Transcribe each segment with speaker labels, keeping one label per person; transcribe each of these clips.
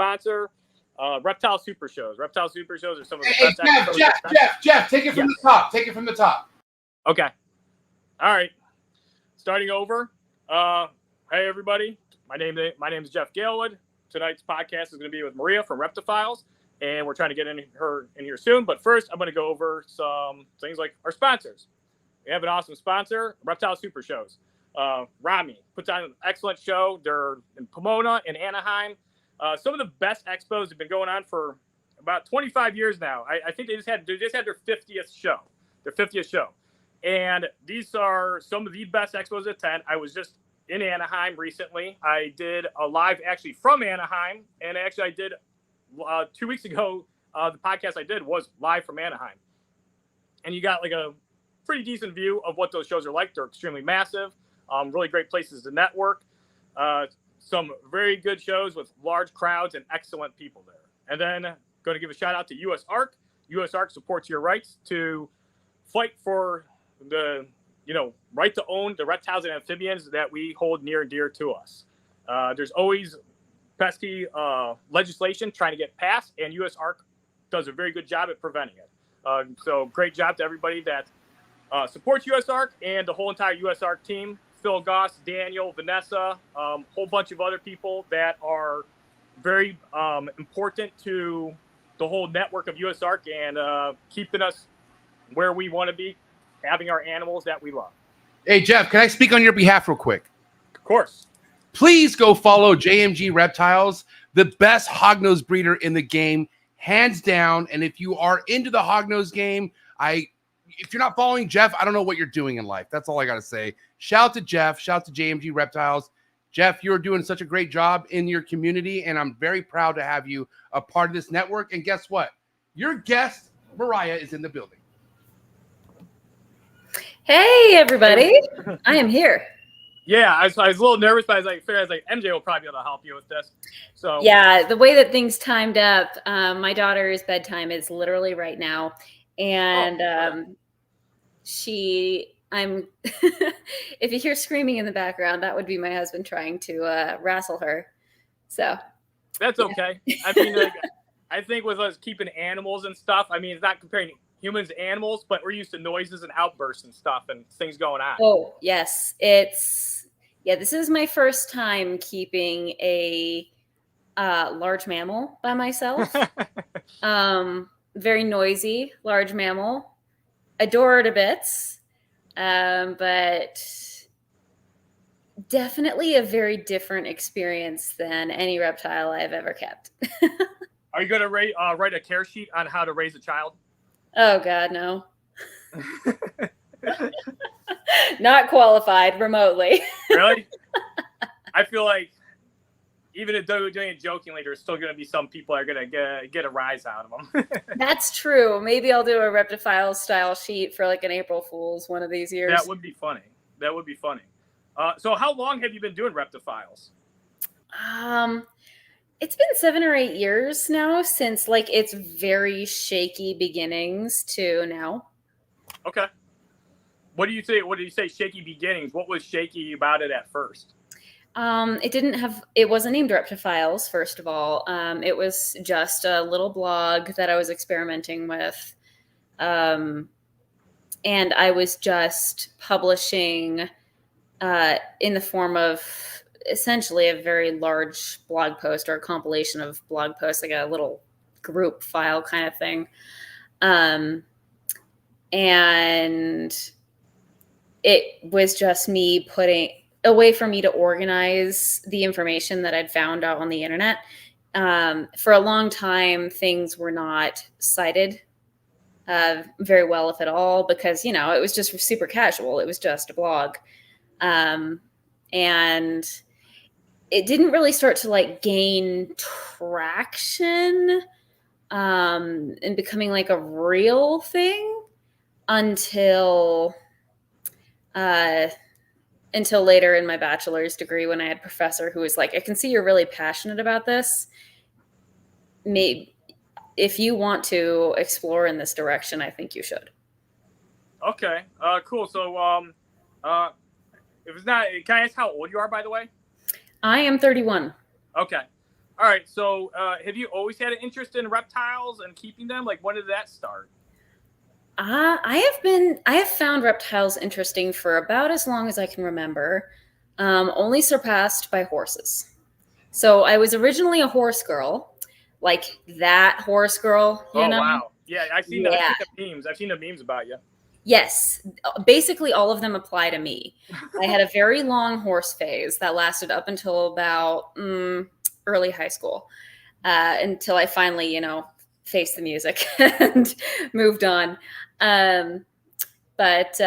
Speaker 1: sponsor, Reptile Super Shows. Reptile Super Shows are some of the best episodes.
Speaker 2: Jeff, take it from the top. Take it from the top.
Speaker 1: Okay. All right. Starting over. Hey, everybody. My name is Jeff Galewood. Tonight's podcast is going to be with Maria from ReptiFiles, and we're trying to get her in here soon. But first, I'm going to go over some things like our sponsors. We have an awesome sponsor, Reptile Super Shows. Rami puts on an excellent show. They're in Pomona and Anaheim. Some of the best expos have been going on for about 25 years now. I think they just had their 50th show. Their 50th show. And these are some of the best expos to attend. I was just in Anaheim recently. I did a live actually from Anaheim. And actually I did 2 weeks ago, the podcast I did was live from Anaheim. And you got like a pretty decent view of what those shows are like. They're extremely massive, really great places to network. Some very good shows with large crowds and excellent people there. And then going to give a shout out to US ARC. US ARC supports your rights to fight for the, right to own the reptiles and amphibians that we hold near and dear to us. There's always pesky legislation trying to get passed, and US ARC does a very good job at preventing it. So great job to everybody that supports US ARC and the whole entire US ARC team. Phil Goss, Daniel, Vanessa, whole bunch of other people that are very important to the whole network of US ARC and keeping us where we want to be, having our animals that we love.
Speaker 2: Hey, Jeff, can I speak on your behalf real quick?
Speaker 1: Of course.
Speaker 2: Please go follow JMG Reptiles, the best hognose breeder in the game, hands down. And if you are into the hognose game, if you're not following Jeff, I don't know what you're doing in life. That's all I got to say. Shout out to Jeff. Shout out to JMG Reptiles. Jeff, you're doing such a great job in your community, and I'm very proud to have you a part of this network. And guess what? Your guest, Mariah, is in the building.
Speaker 3: Hey, everybody. I am here.
Speaker 1: Yeah, I was a little nervous, but I was like, MJ will probably be able to help you with this. So
Speaker 3: yeah, the way that things timed up, my daughter's bedtime is literally right now. And if you hear screaming in the background, that would be my husband trying to wrestle her. So
Speaker 1: that's okay. I mean, I think with us keeping animals and stuff, I mean, it's not comparing humans to animals, but we're used to noises and outbursts and stuff and things going on.
Speaker 3: Oh, yes. This is my first time keeping a large mammal by myself. Very noisy, large mammal. Adore it a bit. But definitely a very different experience than any reptile I've ever kept.
Speaker 1: Are you going to write a care sheet on how to raise a child?
Speaker 3: Oh, God, no. Not qualified remotely.
Speaker 1: Really? I feel like even if they're doing it jokingly, there's still going to be some people that are going to get a rise out of them.
Speaker 3: That's true. Maybe I'll do a ReptiFiles style sheet for like an April Fool's one of these years.
Speaker 1: That would be funny. So how long have you been doing ReptiFiles?
Speaker 3: It's been 7 or 8 years now since like its very shaky beginnings to now.
Speaker 1: Okay. What do you say shaky beginnings? What was shaky about it at first?
Speaker 3: It wasn't named ReptiFiles, first of all. It was just a little blog that I was experimenting with. And I was just publishing in the form of essentially a very large blog post or a compilation of blog posts, like a little group file kind of thing. And it was just me putting a way for me to organize the information that I'd found out on the internet. For a long time, things were not cited very well, if at all, because, it was just super casual. It was just a blog. And it didn't really start to like gain traction and becoming like a real thing until later in my bachelor's degree, when I had a professor who was like, I can see you're really passionate about this. Maybe if you want to explore in this direction, I think you should.
Speaker 1: Okay. Cool. So, if it's not, can I ask how old you are, by the way?
Speaker 3: I am 31.
Speaker 1: Okay. All All right. So have you always had an interest in reptiles and keeping them? Like, when did that start?
Speaker 3: I have found reptiles interesting for about as long as I can remember, only surpassed by horses. So I was originally a horse girl, like that horse girl, you know?
Speaker 1: Wow. Yeah, I've seen
Speaker 3: Yeah.
Speaker 1: the memes. I've seen the memes about you.
Speaker 3: Yes, basically all of them apply to me. I had a very long horse phase that lasted up until about early high school, until I finally, faced the music and moved on. But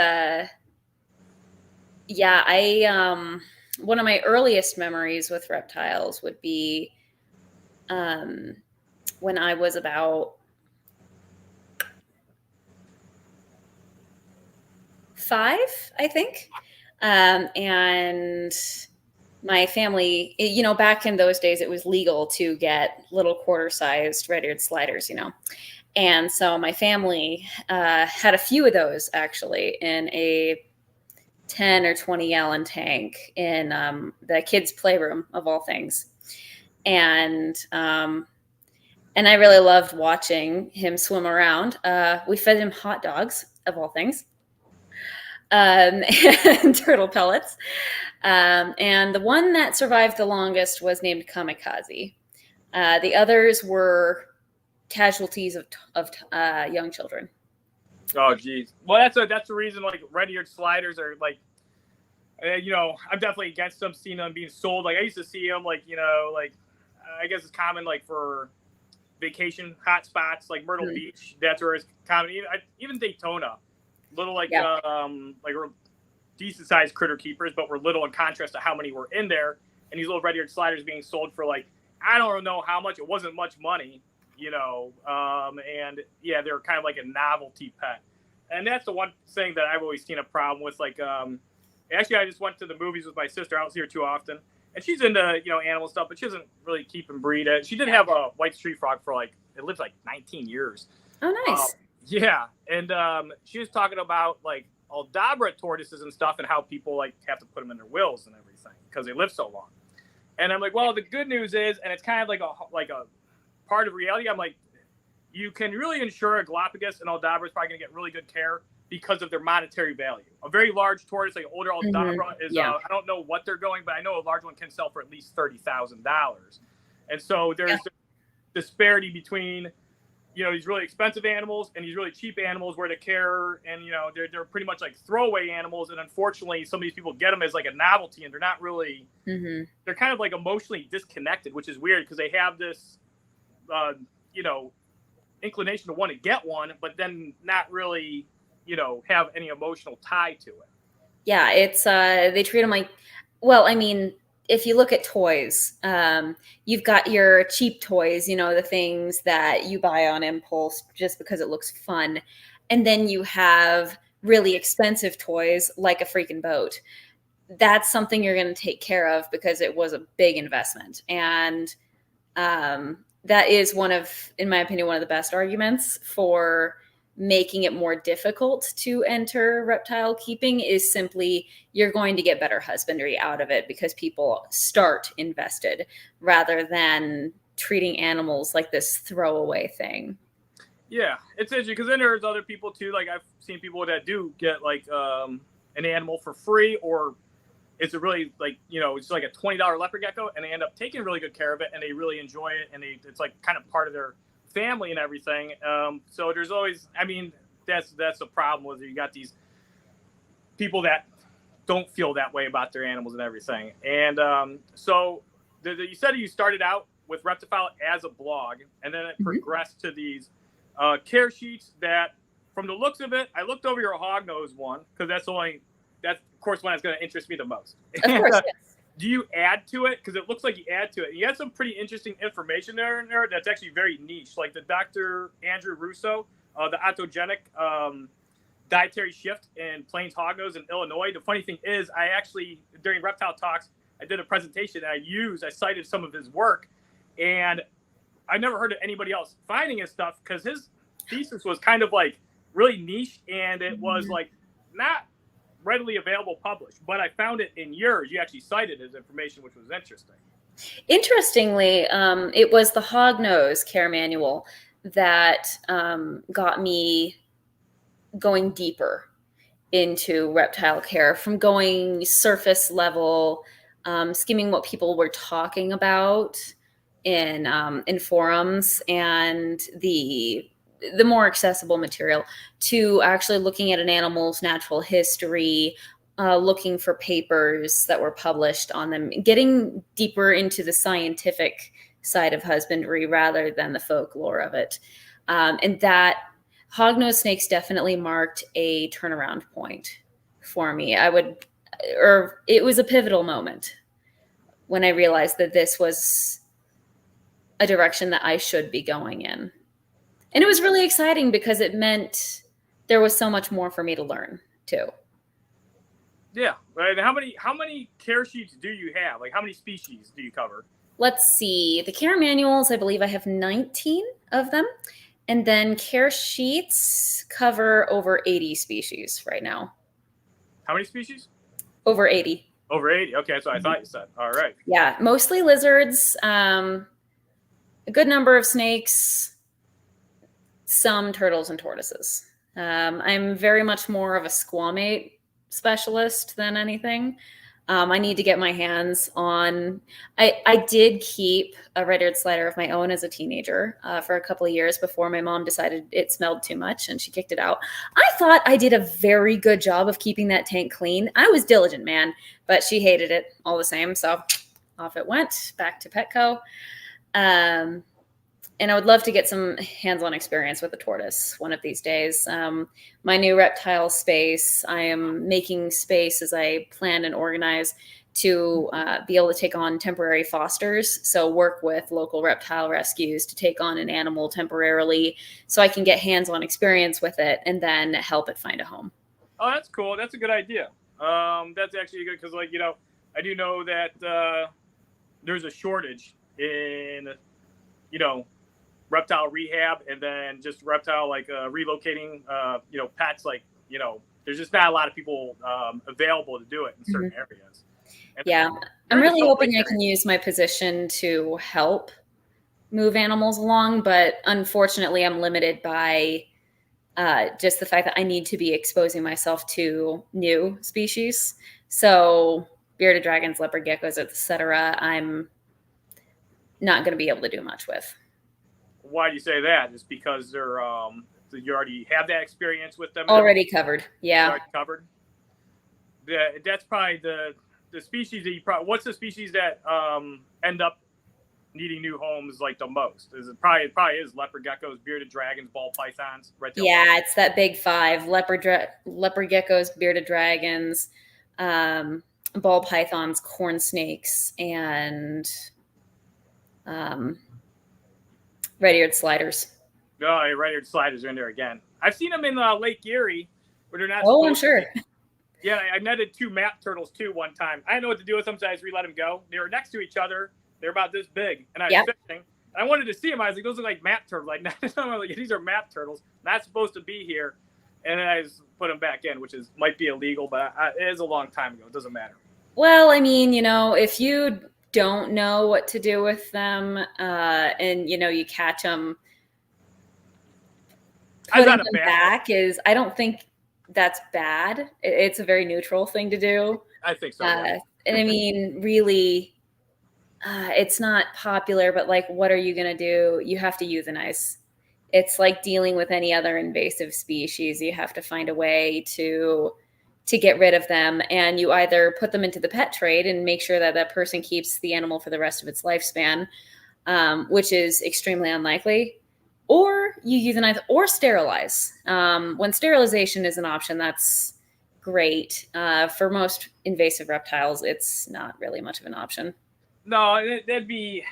Speaker 3: yeah, one of my earliest memories with reptiles would be when I was about 5, I think. And my family, back in those days, it was legal to get little quarter-sized red-eared sliders, And so my family had a few of those actually in a 10 or 20 gallon tank in the kids' playroom of all things. And I really loved watching him swim around. We fed him hot dogs of all things. And turtle pellets. And the one that survived the longest was named Kamikaze. The others were casualties of young children.
Speaker 1: Oh, geez. Well, that's the reason, like, red-eared sliders are, like, I'm definitely against them, seeing them being sold. Like, I used to see them, like, I guess it's common, like, for vacation hot spots, like Myrtle Beach. That's where it's common. Even Daytona. Little, like decent-sized critter keepers, but were little in contrast to how many were in there. And these little red-eared sliders being sold for, like, I don't know how much. It wasn't much money. And yeah, they're kind of like a novelty pet. And that's the one thing that I've always seen a problem with. Like, actually, I just went to the movies with my sister. I don't see her too often. And she's into, animal stuff, but she doesn't really keep and breed it. She did have a white street frog for, like, it lived like 19 years.
Speaker 3: Oh, nice.
Speaker 1: Yeah. And she was talking about, like, Aldabra tortoises and stuff and how people, like, have to put them in their wills and everything because they live so long. And I'm like, well, the good news is, and it's kind of like a part of reality, I'm like, you can really insure a Galapagos and Aldabra is probably going to get really good care because of their monetary value. A very large tortoise, like older Aldabra, is, I don't know what they're going, but I know a large one can sell for at least $30,000. And so there's the disparity between, these really expensive animals and these really cheap animals where the care and, they're pretty much like throwaway animals. And unfortunately, some of these people get them as like a novelty and they're not really, they're kind of like emotionally disconnected, which is weird because they have this, inclination to want to get one, but then not really, have any emotional tie to it.
Speaker 3: Yeah, it's they treat them like, well, I mean, if you look at toys, you've got your cheap toys, the things that you buy on impulse just because it looks fun. And then you have really expensive toys like a freaking boat. That's something you're going to take care of because it was a big investment. And that is in my opinion, one of the best arguments for making it more difficult to enter reptile keeping is simply you're going to get better husbandry out of it because people start invested rather than treating animals like this throwaway thing.
Speaker 1: Yeah, it's interesting because then there's other people too. Like I've seen people that do get like an animal for free, or it's a really like it's like a $20 leopard gecko, and they end up taking really good care of it, and they really enjoy it, and it's like kind of part of their family and everything. So there's always, that's a problem with you got these people that don't feel that way about their animals and everything. And so you said you started out with ReptiFile as a blog, and then it progressed to these care sheets that, from the looks of it, I looked over your Hognose one because that's of course one that's going to interest me the most.
Speaker 3: Of course, yes.
Speaker 1: Do you add to it? Because it looks like you add to it. You had some pretty interesting information there that's actually very niche, like the Dr. Andrew Russo, the autogenic dietary shift in Plains Hognose in Illinois. The funny thing is, I actually, during Reptile Talks, I did a presentation and I cited some of his work, and I never heard of anybody else finding his stuff because his thesis was kind of like really niche, and it was like not readily available published, but I found it in yours. You actually cited his information, which was interesting.
Speaker 3: Interestingly, it was the Hognose care manual that got me going deeper into reptile care, from going surface level, skimming what people were talking about in forums and the more accessible material, to actually looking at an animal's natural history, looking for papers that were published on them, getting deeper into the scientific side of husbandry rather than the folklore of it. And that hognose snakes definitely marked a turnaround point for me. It was a pivotal moment when I realized that this was a direction that I should be going in. And it was really exciting because it meant there was so much more for me to learn too.
Speaker 1: Yeah. Right. How many care sheets do you have? Like, how many species do you cover?
Speaker 3: Let's see. The care manuals, I believe I have 19 of them. And then care sheets cover over 80 species right now.
Speaker 1: How many species?
Speaker 3: Over 80.
Speaker 1: Over 80. Okay, so I thought you said. All right.
Speaker 3: Yeah, mostly lizards, a good number of snakes, some turtles and tortoises. I'm very much more of a squamate specialist than anything. I need to get my hands on. I did keep a red-eared slider of my own as a teenager for a couple of years before my mom decided it smelled too much and she kicked it out. I thought I did a very good job of keeping that tank clean. I was diligent, man, but she hated it all the same. So off it went, back to Petco. And I would love to get some hands-on experience with a tortoise one of these days. My new reptile space, I am making space as I plan and organize to be able to take on temporary fosters. So work with local reptile rescues to take on an animal temporarily so I can get hands-on experience with it and then help it find a home.
Speaker 1: Oh, that's cool. That's a good idea. That's actually good because, like, you know, I do know that there's a shortage in, you know, reptile rehab and then just reptile relocating pets. Like, you know, there's just not a lot of people available to do it in certain areas. And
Speaker 3: yeah, I'm really hoping I can use my position to help move animals along, but unfortunately I'm limited by just the fact that I need to be exposing myself to new species. So bearded dragons, leopard geckos, etc., I'm not going to be able to do much with.
Speaker 1: Why do you say that? Just because they're you already have that experience with them?
Speaker 3: Already covered. Yeah.
Speaker 1: Already covered. That's probably the species that you probably. What's the species that end up needing new homes like the most? Is it probably is leopard geckos, bearded dragons, ball pythons, reptiles?
Speaker 3: Yeah, it's that big five: leopard geckos, bearded dragons, ball pythons, corn snakes, and red-eared sliders.
Speaker 1: Oh, red-eared sliders are in there again. I've seen them in Lake Erie, where they're not.
Speaker 3: Oh, I'm sure.
Speaker 1: Yeah, I netted 2 map turtles too one time. I didn't know what to do with them, so I just let them go. They were next to each other. They're about this big, and I was fishing. And I wanted to see them. I was like, those look like map turtles. Like, these are map turtles. Not supposed to be here. And then I just put them back in, which might be illegal, but it is a long time ago. It doesn't matter.
Speaker 3: Well, I mean, you know, if you don't know what to do with them, and you know, you catch them, putting them back I don't think that's bad. It's a very neutral thing to do.
Speaker 1: I think so.
Speaker 3: And I mean, really, it's not popular, but like, what are you going to do? You have to euthanize. It's like dealing with any other invasive species. You have to find a way to get rid of them. And you either put them into the pet trade and make sure that that person keeps the animal for the rest of its lifespan, which is extremely unlikely, or you euthanize or sterilize. When sterilization is an option, that's great. For most invasive reptiles, it's not really much of an option.
Speaker 1: No, that'd be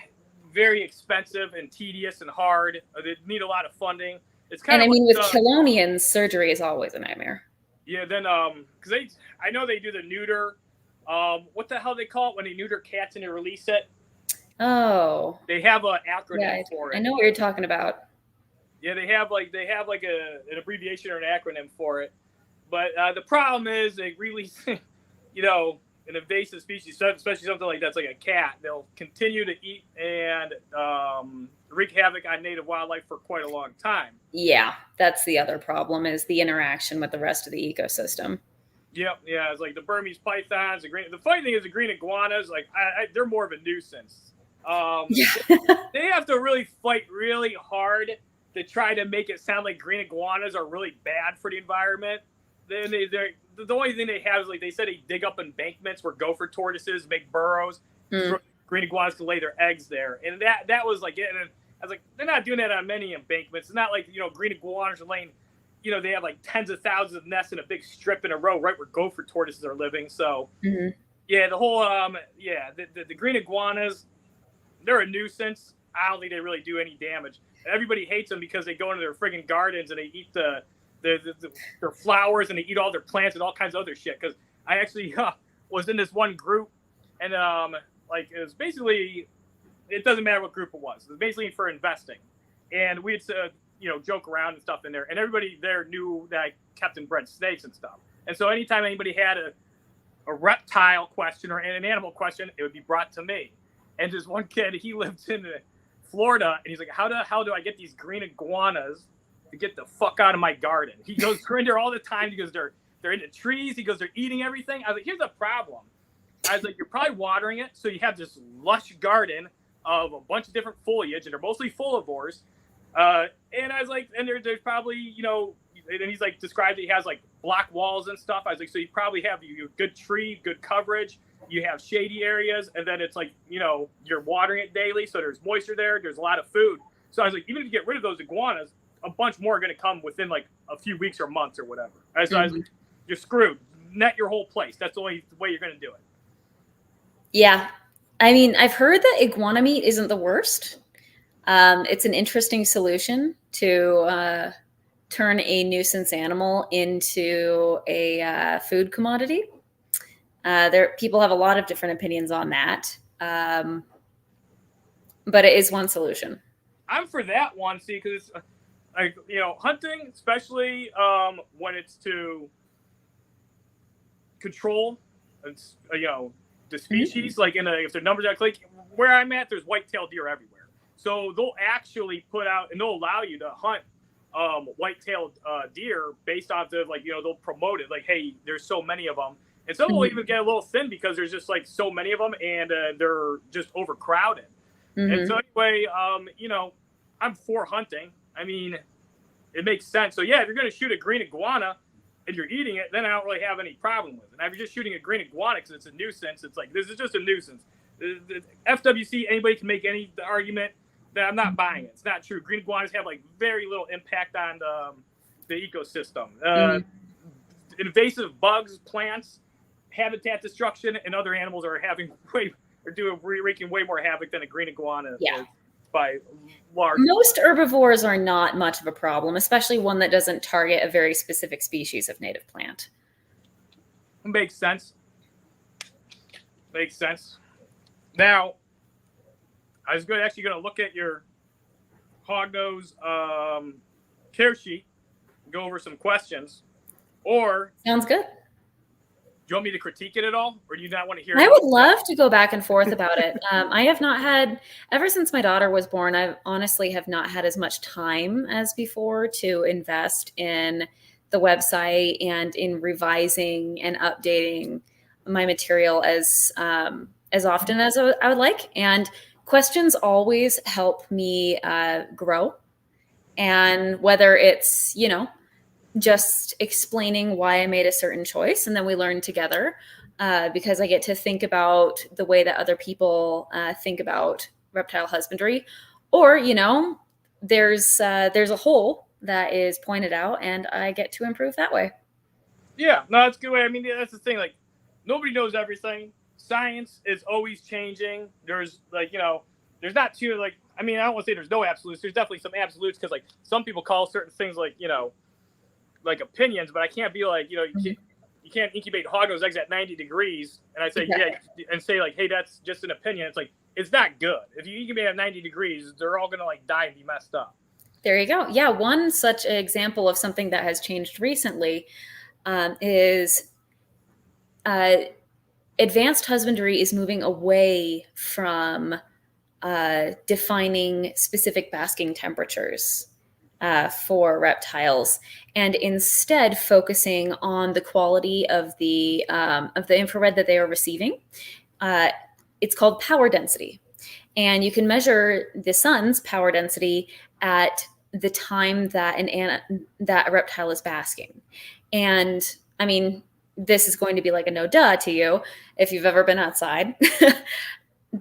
Speaker 1: very expensive and tedious and hard. They'd need a lot of funding. It's kind
Speaker 3: of. And I mean,
Speaker 1: with
Speaker 3: chelonians, surgery is always a nightmare.
Speaker 1: Yeah, then because I know they do the neuter. What the hell they call it when they neuter cats and they release it?
Speaker 3: Oh,
Speaker 1: they have an acronym for it.
Speaker 3: I know what you're talking about.
Speaker 1: Yeah, they have like an abbreviation or an acronym for it. But the problem is they release, you know, an invasive species, especially something like that's like a cat, they'll continue to eat and wreak havoc on native wildlife for quite a long time.
Speaker 3: Yeah, that's the other problem, is the interaction with the rest of the ecosystem.
Speaker 1: Yep, yeah, it's like the Burmese pythons, the funny thing is the green iguanas, like they're more of a nuisance. They have to really fight really hard to try to make it sound like green iguanas are really bad for the environment. Then the only thing they have is, like, they said they dig up embankments where gopher tortoises make burrows. Green iguanas can lay their eggs there, and that was like it. And I was like, they're not doing that on many embankments. It's not like, green iguanas are laying, they have like tens of thousands of nests in a big strip in a row right where gopher tortoises are living. So yeah, the whole the green iguanas, they're a nuisance. I don't think they really do any damage. Everybody hates them because they go into their friggin' gardens and they eat their flowers, and they eat all their plants and all kinds of other shit. Because I actually was in this one group, and like, it was basically, it doesn't matter what group it was. It was basically for investing, and we had to joke around and stuff in there, and everybody there knew that I kept and bred snakes and stuff. And so anytime anybody had a reptile question or an animal question, it would be brought to me. And this one kid, he lived in Florida, and he's like, how the hell do I get these green iguanas to get the fuck out of my garden? He goes, they're in there all the time. He goes, they're in the trees. He goes, they're eating everything. I was like, here's the problem. I was like, you're probably watering it, so you have this lush garden of a bunch of different foliage, and they're mostly folivores. And I was like, and there's probably, and he's like, described that he has like block walls and stuff. I was like, so you probably have good tree, good coverage. You have shady areas, and then it's like, you're watering it daily, so there's moisture there. There's a lot of food. So I was like, even if you get rid of those iguanas, a bunch more are going to come within like a few weeks or months or whatever. So I was like, you're screwed. Net your whole place. That's the only way you're going to do it.
Speaker 3: Yeah. I mean, I've heard that iguana meat isn't the worst. It's an interesting solution to turn a nuisance animal into a food commodity. People have a lot of different opinions on that, but it is one solution.
Speaker 1: I'm for that one, see, because it's like, hunting, especially when it's to control, the species. Like if their numbers are like where I'm at, there's white-tailed deer everywhere. So they'll actually put out, and they'll allow you to hunt white-tailed deer based off of, like, they'll promote it like, hey, there's so many of them. And some will even get a little thin because there's just like so many of them, and they're just overcrowded. And so anyway, I'm for hunting. I mean, it makes sense. So yeah, if you're going to shoot a green iguana and you're eating it, then I don't really have any problem with it. Now, if you're just shooting a green iguana because it's a nuisance, it's like, this is just a nuisance. The FWC, anybody can make any argument that I'm not buying it. It's not true. Green iguanas have like very little impact on the ecosystem. Invasive bugs, plants, habitat destruction, and other animals are wreaking way more havoc than a green iguana is by large.
Speaker 3: Most herbivores are not much of a problem, especially one that doesn't target a very specific species of native plant.
Speaker 1: Makes sense. Makes sense. Now, I was actually going to look at your Hognose care sheet, go over some questions, or
Speaker 3: sounds good.
Speaker 1: Do you want me to critique it at all, or do you not want to hear?
Speaker 3: I would love to go back and forth about it. I have not had, ever since my daughter was born, I honestly have not had as much time as before to invest in the website and in revising and updating my material as often as I would like. And questions always help me grow. And whether it's, just explaining why I made a certain choice, and then we learn together, because I get to think about the way that other people think about reptile husbandry, or there's a hole that is pointed out, and I get to improve that way.
Speaker 1: Yeah, no, that's a good way. I mean, that's the thing. Like, nobody knows everything. Science is always changing. There's there's not too I don't want to say there's no absolutes. There's definitely some absolutes because some people call certain things like opinions, but I can't be like, you can't incubate Hognose eggs at 90 degrees. And I say, and say hey, that's just an opinion. It's like, it's not good. If you incubate at 90 degrees, they're all going to die and be messed up.
Speaker 3: There you go. Yeah. One such example of something that has changed recently is advanced husbandry is moving away from defining specific basking temperatures for reptiles, and instead focusing on the quality of the infrared that they are receiving. It's called power density, and you can measure the sun's power density at the time that that a reptile is basking. And I mean, this is going to be like a no duh to you if you've ever been outside.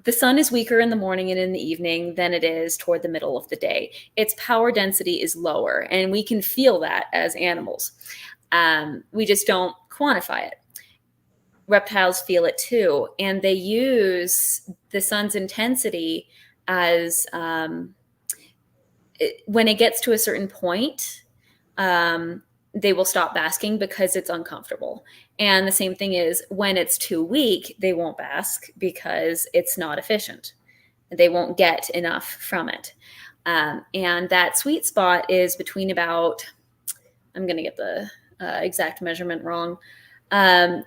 Speaker 3: The sun is weaker in the morning and in the evening than it is toward the middle of the day. Its power density is lower, and we can feel that as animals. We just don't quantify it. Reptiles feel it too, and they use the sun's intensity as when it gets to a certain point, they will stop basking because it's uncomfortable. And the same thing is when it's too weak, they won't bask because it's not efficient. They won't get enough from it. And that sweet spot is between about, I'm going to get the exact measurement wrong. The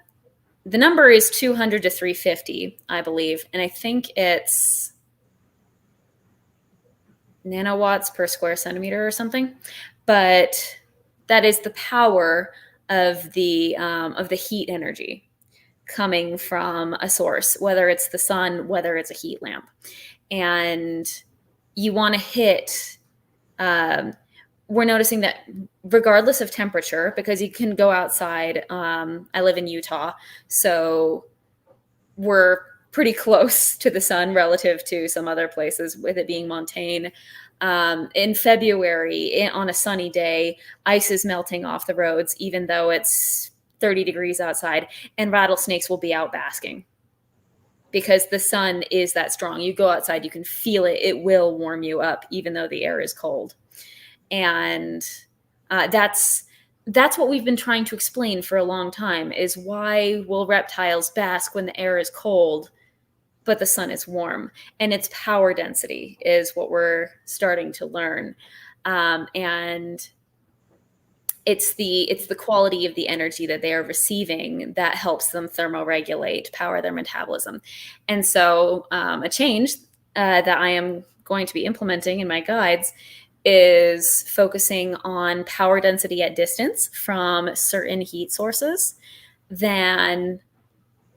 Speaker 3: number is 200 to 350, I believe. And I think it's nanowatts per square centimeter or something. But that is the power of the heat energy coming from a source, whether it's the sun, whether it's a heat lamp. And you want to hit, we're noticing that regardless of temperature, because you can go outside, I live in Utah, so we're pretty close to the sun relative to some other places, with it being montane. In February, on a sunny day, ice is melting off the roads, even though it's 30 degrees outside, and rattlesnakes will be out basking because the sun is that strong. You go outside, you can feel it. It will warm you up, even though the air is cold. And that's what we've been trying to explain for a long time, is why will reptiles bask when the air is cold, but the sun is warm? And its power density is what we're starting to learn. And it's the quality of the energy that they are receiving that helps them thermoregulate, power their metabolism. And so a change that I am going to be implementing in my guides is focusing on power density at distance from certain heat sources than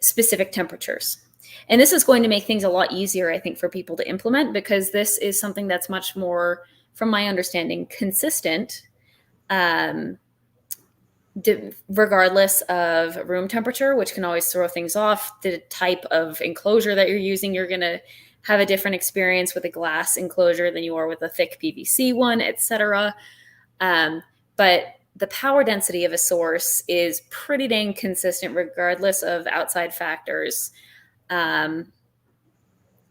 Speaker 3: specific temperatures. And this is going to make things a lot easier, I think, for people to implement, because this is something that's much more, from my understanding, consistent, regardless of room temperature, which can always throw things off. The type of enclosure that you're using, you're going to have a different experience with a glass enclosure than you are with a thick PVC one, etc. But the power density of a source is pretty dang consistent regardless of outside factors,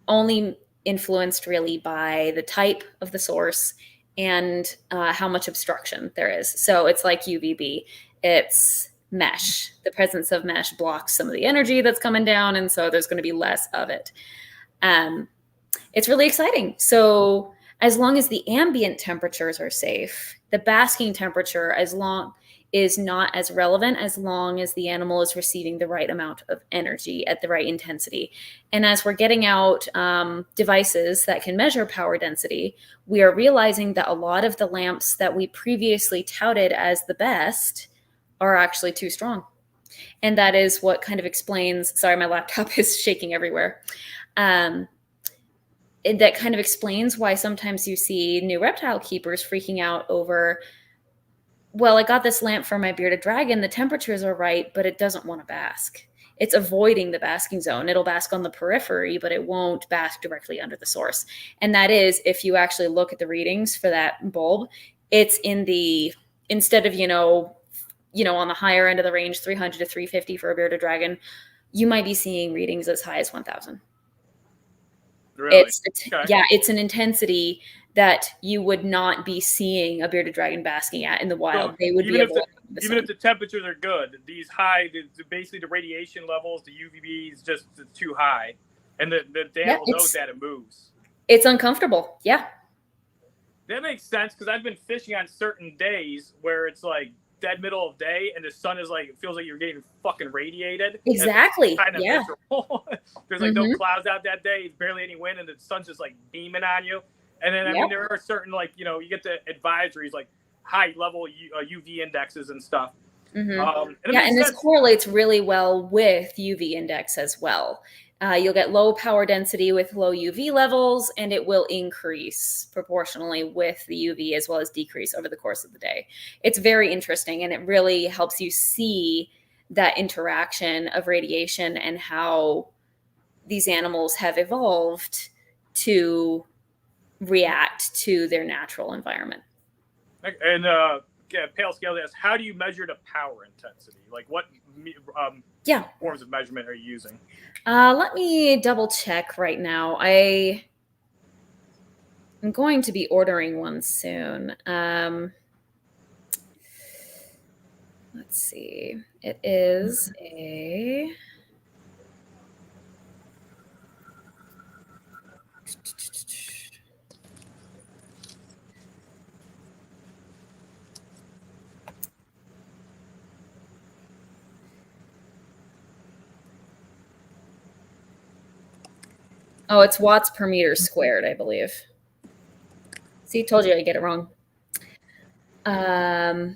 Speaker 3: only influenced really by the type of the source and how much obstruction there is. So it's like UVB. It's mesh. The presence of mesh blocks some of the energy that's coming down, and so there's going to be less of it. It's really exciting. So as long as the ambient temperatures are safe, the basking temperature is not as relevant, as long as the animal is receiving the right amount of energy at the right intensity. And as we're getting out devices that can measure power density, we are realizing that a lot of the lamps that we previously touted as the best are actually too strong. And that is what kind of explains, sorry, my laptop is shaking everywhere. That kind of explains why sometimes you see new reptile keepers freaking out over, well, I got this lamp for my bearded dragon. The temperatures are right, but it doesn't want to bask. It's avoiding the basking zone. It'll bask on the periphery, but it won't bask directly under the source. And that is, if you actually look at the readings for that bulb, it's in the, instead of, on the higher end of the range, 300 to 350 for a bearded dragon, you might be seeing readings as high as 1,000.
Speaker 1: Really?
Speaker 3: Yeah, it's an intensity that you would not be seeing a bearded dragon basking at in the wild.
Speaker 1: So
Speaker 3: they would
Speaker 1: even
Speaker 3: be
Speaker 1: even if the temperatures are good, these high, basically the radiation levels, the UVB is just too high, and the animal knows that it moves.
Speaker 3: It's uncomfortable. Yeah,
Speaker 1: that makes sense, because I've been fishing on certain days where it's like dead middle of day and the sun is like, it feels like you're getting fucking radiated.
Speaker 3: Exactly.
Speaker 1: Kind of
Speaker 3: Yeah.
Speaker 1: miserable. There's like no clouds out that day. It's barely any wind and the sun's just like beaming on you. And then, I mean, there are certain, like, you know, you get the advisories, like high level UV indexes and stuff.
Speaker 3: And this correlates really well with UV index as well. You'll get low power density with low UV levels, and it will increase proportionally with the UV as well as decrease over the course of the day. It's very interesting, and it really helps you see that interaction of radiation and how these animals have evolved to react to their natural environment.
Speaker 1: And Pale Scale asks, how do you measure the power intensity? Like what forms of measurement are you using?
Speaker 3: Let me double check right now. I'm going to be ordering one soon. Let's see. It is a... Oh, it's watts per meter squared, I believe. See, told you I get it wrong. Yeah,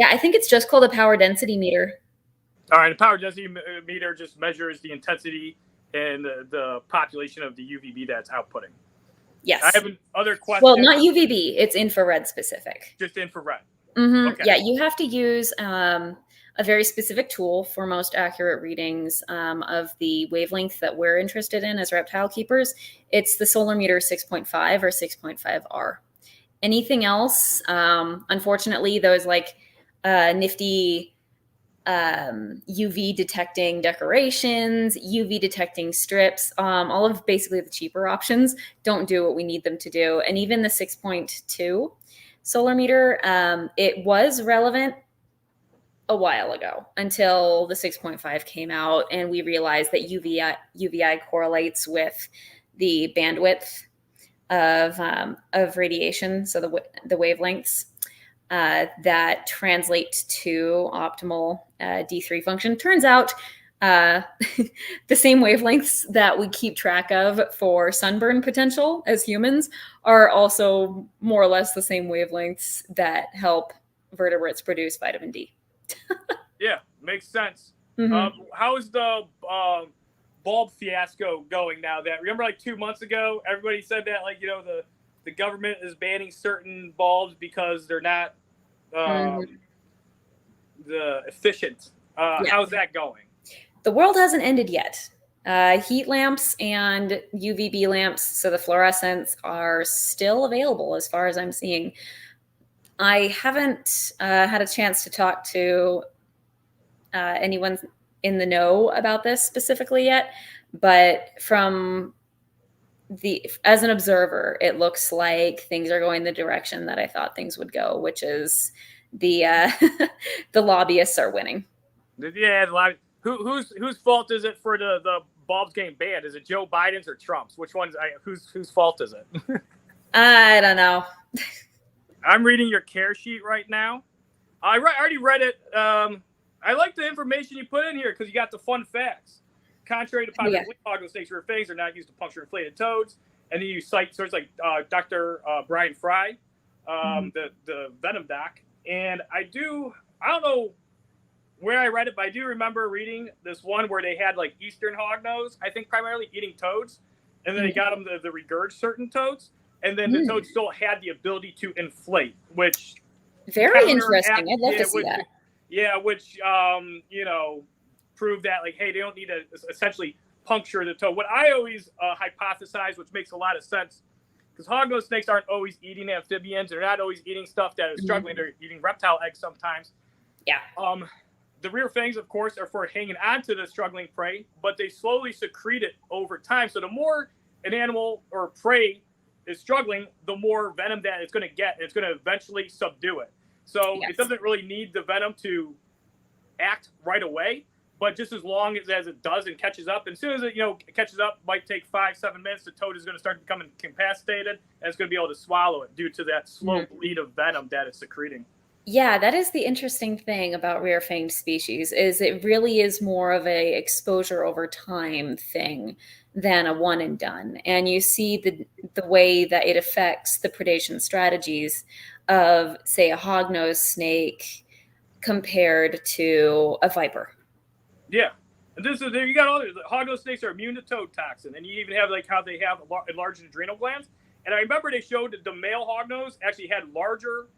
Speaker 3: I think it's just called a power density meter.
Speaker 1: All right, a power density meter just measures the intensity and the population of the UVB that's outputting.
Speaker 3: Yes.
Speaker 1: I have another question.
Speaker 3: Well, not UVB. It's infrared specific.
Speaker 1: Just infrared.
Speaker 3: Okay. Yeah, you have to use a very specific tool for most accurate readings of the wavelength that we're interested in as reptile keepers. It's the solar meter 6.5 or 6.5R. Anything else, unfortunately, those like nifty UV detecting decorations, UV detecting strips, all of basically the cheaper options don't do what we need them to do. And even the 6.2 solar meter, it was relevant a while ago until the 6.5 came out and we realized that UVI correlates with the bandwidth of radiation, so the wavelengths that translate to optimal D3 function. Turns out the same wavelengths that we keep track of for sunburn potential as humans are also more or less the same wavelengths that help vertebrates produce vitamin D.
Speaker 1: Yeah, makes sense. How is the bulb fiasco going now? That remember, like 2 months ago, everybody said that, like, you know, the government is banning certain bulbs because they're not the efficient. How's that going?
Speaker 3: The world hasn't ended yet. Heat lamps and UVB lamps, so the fluorescents, are still available as far as I'm seeing. I haven't had a chance to talk to anyone in the know about this specifically yet, but as an observer, it looks like things are going the direction that I thought things would go, which is the the lobbyists are winning.
Speaker 1: Yeah, whose fault is it for the bulbs getting banned? Is it Joe Biden's or Trump's? Which one's whose fault is it?
Speaker 3: I don't know.
Speaker 1: I'm reading your care sheet right now. I already read it. I like the information you put in here because you got the fun facts. Contrary to popular belief, hognose snakes' rear fangs are not used to puncture inflated toads. And then you cite sources like Dr. Brian Fry, the venom doc. And I don't know where I read it, but I do remember reading this one where they had like Eastern hognose, I think primarily eating toads. And then they got them to regurge certain toads. And then the toads still had the ability to inflate, which...
Speaker 3: Very interesting. I'd love to see that.
Speaker 1: Yeah, which, you know, proved that, like, hey, they don't need to essentially puncture the toad. What I always hypothesize, which makes a lot of sense, because hognose snakes aren't always eating amphibians. They're not always eating stuff that is struggling. They're eating reptile eggs sometimes. Yeah. The rear fangs, of course, are for hanging on to the struggling prey, but they slowly secrete it over time. So the more an animal or prey is struggling, the more venom that it's going to get. It's going to eventually subdue it. So it doesn't really need the venom to act right away. but just as long as it does and catches up, and as soon as it catches up, might take 5-7 minutes. The toad is going to start becoming incapacitated, and it's going to be able to swallow it due to that slow bleed of venom that it's secreting.
Speaker 3: Yeah, that is the interesting thing about rare fanged species, is it really is more of a exposure over time thing than a one and done. And you see the way that it affects the predation strategies of, say, a hognose snake compared to a viper.
Speaker 1: Yeah. And you got all the hognose snakes are immune to toad toxin, and you even have like how they have enlarged adrenal glands. And I remember they showed that the male hognose actually have larger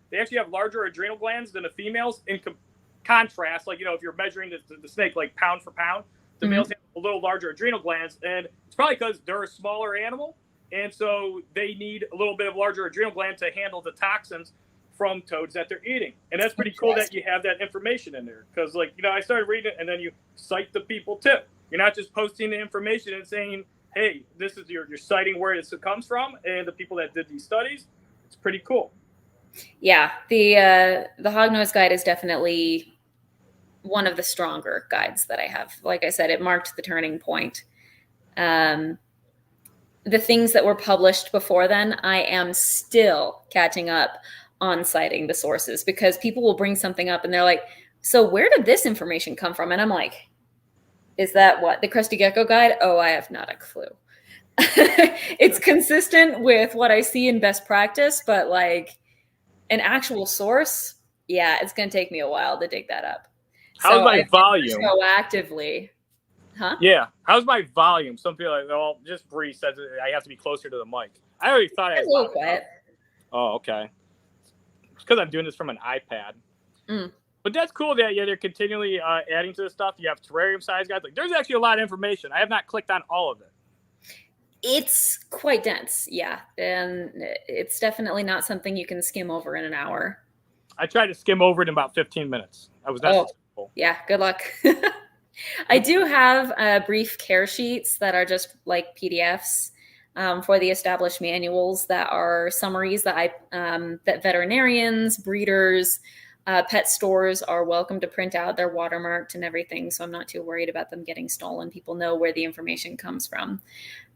Speaker 1: adrenal glands than the females. In contrast, like, if you're measuring the snake like pound for pound, the males have a little larger adrenal glands, and it's probably because they're a smaller animal, and so they need a little bit of larger adrenal gland to handle the toxins from toads that they're eating. And that's pretty cool that you have that information in there, because I started reading it, and then you cite the people tip. You're not just posting the information and saying, hey, this is you're citing where it comes from and the people that did these studies. It's pretty cool.
Speaker 3: Yeah, the Hognose guide is definitely one of the stronger guides that I have. Like I said, it marked the turning point. The things that were published before then, I am still catching up on citing the sources, because people will bring something up and they're like, so where did this information come from? And I'm like, is that what? The Crusty Gecko guide? Oh, I have not a clue. It's consistent with what I see in best practice, but like an actual source, yeah, it's going to take me a while to dig that up.
Speaker 1: How's my volume?
Speaker 3: Proactively. Huh?
Speaker 1: Yeah. How's my volume? Some people are like, oh, just Bree says I have to be closer to the mic. I already thought I was
Speaker 3: a little quiet.
Speaker 1: Oh, okay. It's because I'm doing this from an iPad. But that's cool that they're continually adding to the stuff. You have terrarium size guides. Like, there's actually a lot of information. I have not clicked on all of it.
Speaker 3: It's quite dense, yeah. And it's definitely not something you can skim over in an hour.
Speaker 1: I tried to skim over it in about 15 minutes. I was not successful.
Speaker 3: Yeah, good luck. I do have brief care sheets that are just like PDFs for the established manuals that are summaries that that veterinarians, breeders, pet stores are welcome to print out. They're watermarked and everything, so I'm not too worried about them getting stolen. People know where the information comes from.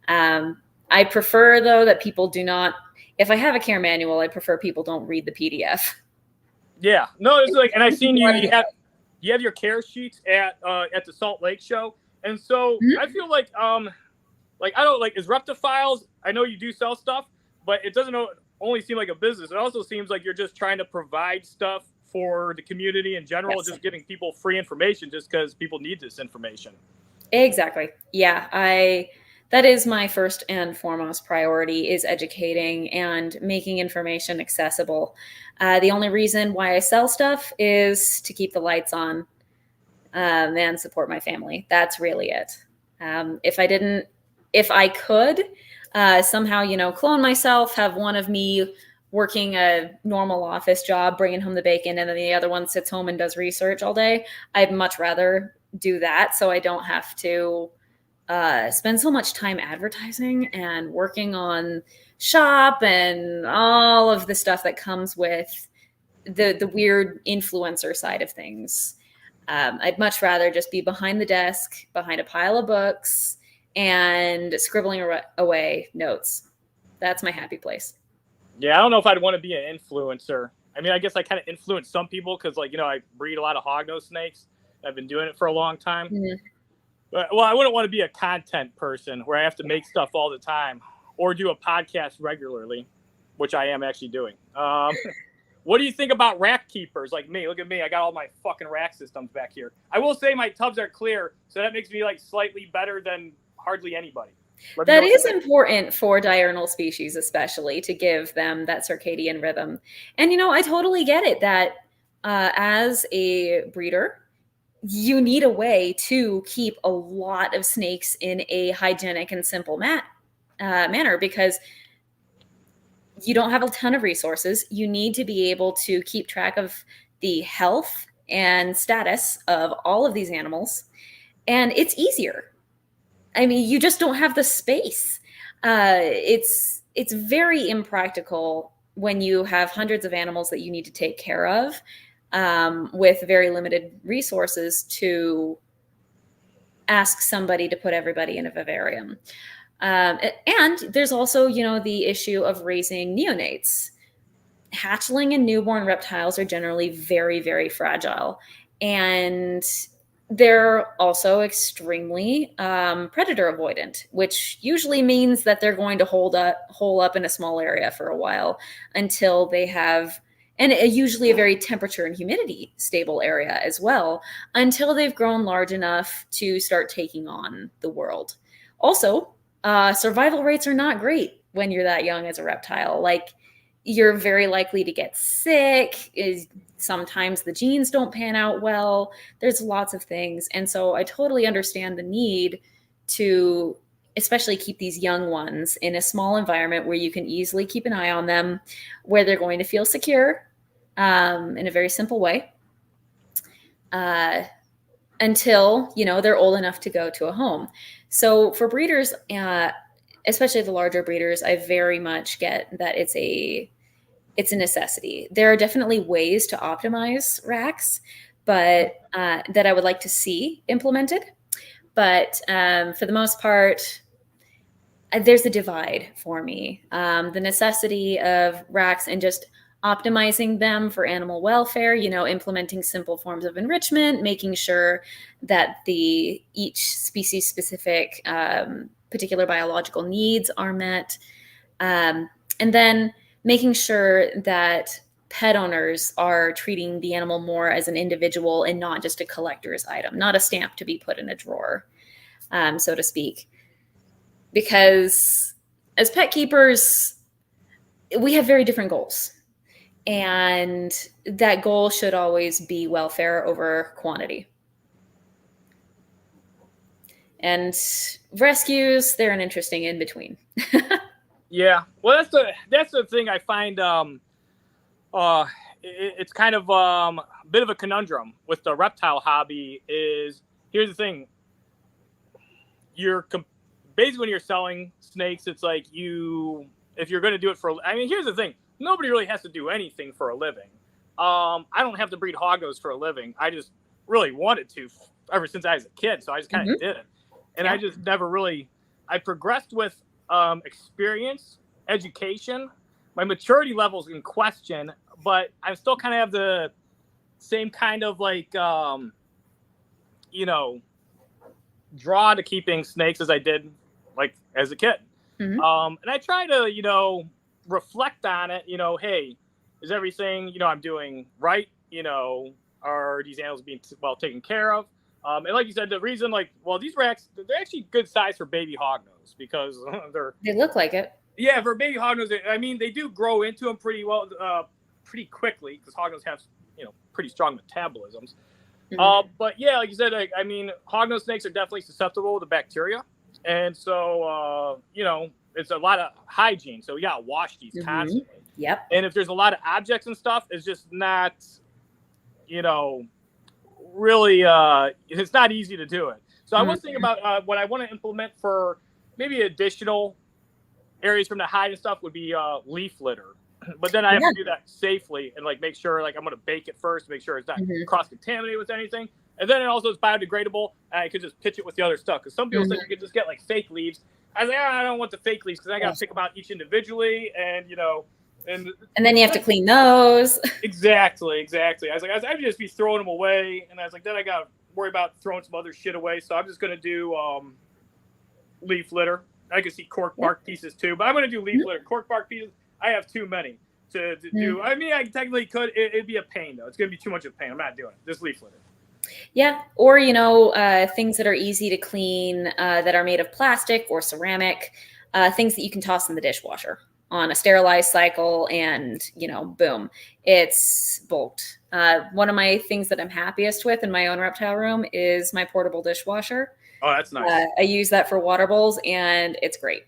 Speaker 3: I prefer, though, that people do not, if I have a care manual, I prefer people don't read the PDF. Yeah,
Speaker 1: no, it's like, and I've seen you have your care sheets at the Salt Lake show, and so I feel like I don't like, is ReptiFiles, I know you do sell stuff, but it doesn't only seem like a business. It also seems like you're just trying to provide stuff for the community in general, just giving people free information just because people need this information.
Speaker 3: Exactly. Yeah, that is my first and foremost priority, is educating and making information accessible. The only reason why I sell stuff is to keep the lights on and support my family. That's really it. If I could somehow, clone myself, have one of me working a normal office job, bringing home the bacon, and then the other one sits home and does research all day, I'd much rather do that, so I don't have to spend so much time advertising and working on shop and all of the stuff that comes with the weird influencer side of things. I'd much rather just be behind the desk, behind a pile of books, and scribbling away notes. That's my happy place.
Speaker 1: Yeah, I don't know if I'd want to be an influencer. I mean, I guess I kind of influence some people because, I breed a lot of hognose snakes. I've been doing it for a long time.
Speaker 3: Mm-hmm.
Speaker 1: Well, I wouldn't want to be a content person where I have to make stuff all the time or do a podcast regularly, which I am actually doing. What do you think about rack keepers like me? Look at me. I got all my fucking rack systems back here. I will say my tubs are clear, so that makes me slightly better than hardly anybody.
Speaker 3: That is important for diurnal species, especially, to give them that circadian rhythm. And, I totally get it that as a breeder, you need a way to keep a lot of snakes in a hygienic and simple manner, because you don't have a ton of resources. You need to be able to keep track of the health and status of all of these animals. And it's easier. I mean, you just don't have the space. It's very impractical when you have hundreds of animals that you need to take care of with very limited resources to ask somebody to put everybody in a vivarium. And there's also, the issue of raising neonates. Hatchling and newborn reptiles are generally very, very fragile. And they're also extremely predator avoidant, which usually means that they're going to hole up in a small area for a while until they have, and usually a very temperature and humidity stable area as well, until they've grown large enough to start taking on the world. Also, survival rates are not great when you're that young as a reptile. Like, you're very likely to get sick. Sometimes the genes don't pan out well. There's lots of things. And so I totally understand the need to especially keep these young ones in a small environment where you can easily keep an eye on them, where they're going to feel secure in a very simple way until, they're old enough to go to a home. So for breeders, especially the larger breeders, I very much get that it's a necessity. There are definitely ways to optimize racks, but that I would like to see implemented. But for the most part, there's a divide for me. The necessity of racks and just optimizing them for animal welfare, implementing simple forms of enrichment, making sure that each species specific particular biological needs are met. And then making sure that pet owners are treating the animal more as an individual and not just a collector's item, not a stamp to be put in a drawer, so to speak. Because as pet keepers, we have very different goals. And that goal should always be welfare over quantity. And rescues, they're an interesting in between.
Speaker 1: Yeah, well, that's the thing I find. It's kind of a bit of a conundrum with the reptile hobby. Here's the thing: basically when you're selling snakes, it's like if you're going to do it for. I mean, here's the thing: nobody really has to do anything for a living. I don't have to breed hognose for a living. I just really wanted to ever since I was a kid, so I just kind of did it, and I just never really. I progressed with experience, education. My maturity level's in question, but I still kind of have the same kind of draw to keeping snakes as I did like as a kid. And I try to, reflect on it, hey, is everything, I'm doing right? Are these animals being well taken care of? And like you said, the reason, these racks, they're actually good size for baby hognose because
Speaker 3: they look like it.
Speaker 1: Yeah, for baby hognose, I mean, they do grow into them pretty well, pretty quickly because hognose have, pretty strong metabolisms. But yeah, like you said, I mean, hognose snakes are definitely susceptible to bacteria. And so, it's a lot of hygiene. So you got to wash these constantly.
Speaker 3: Yep.
Speaker 1: And if there's a lot of objects and stuff, it's just not, really, it's not easy to do it. So I was thinking about what I want to implement for maybe additional areas from the hide and stuff would be leaf litter. But then I have to do that safely and make sure I'm going to bake it first, make sure it's not cross-contaminated with anything. And then it also is biodegradable, and I could just pitch it with the other stuff. Because some people said you could just get fake leaves. I was like, I don't want the fake leaves because I got to pick them out each individually, and
Speaker 3: and then you have to clean those.
Speaker 1: Exactly. I was like, I'd just be throwing them away, and I was like, then I got to worry about throwing some other shit away. So I'm just going to do leaf litter. I could see cork bark pieces too, but I'm going to do leaf litter. Cork bark pieces, I have too many to do. I mean, I technically could. It'd be a pain though. It's going to be too much of a pain. I'm not doing it. Just leaf litter.
Speaker 3: Yeah, or things that are easy to clean that are made of plastic or ceramic, things that you can toss in the dishwasher on a sterilized cycle, and boom, it's bulked. One of my things that I'm happiest with in my own reptile room is my portable dishwasher.
Speaker 1: Oh, that's nice.
Speaker 3: I use that for water bowls, and it's great.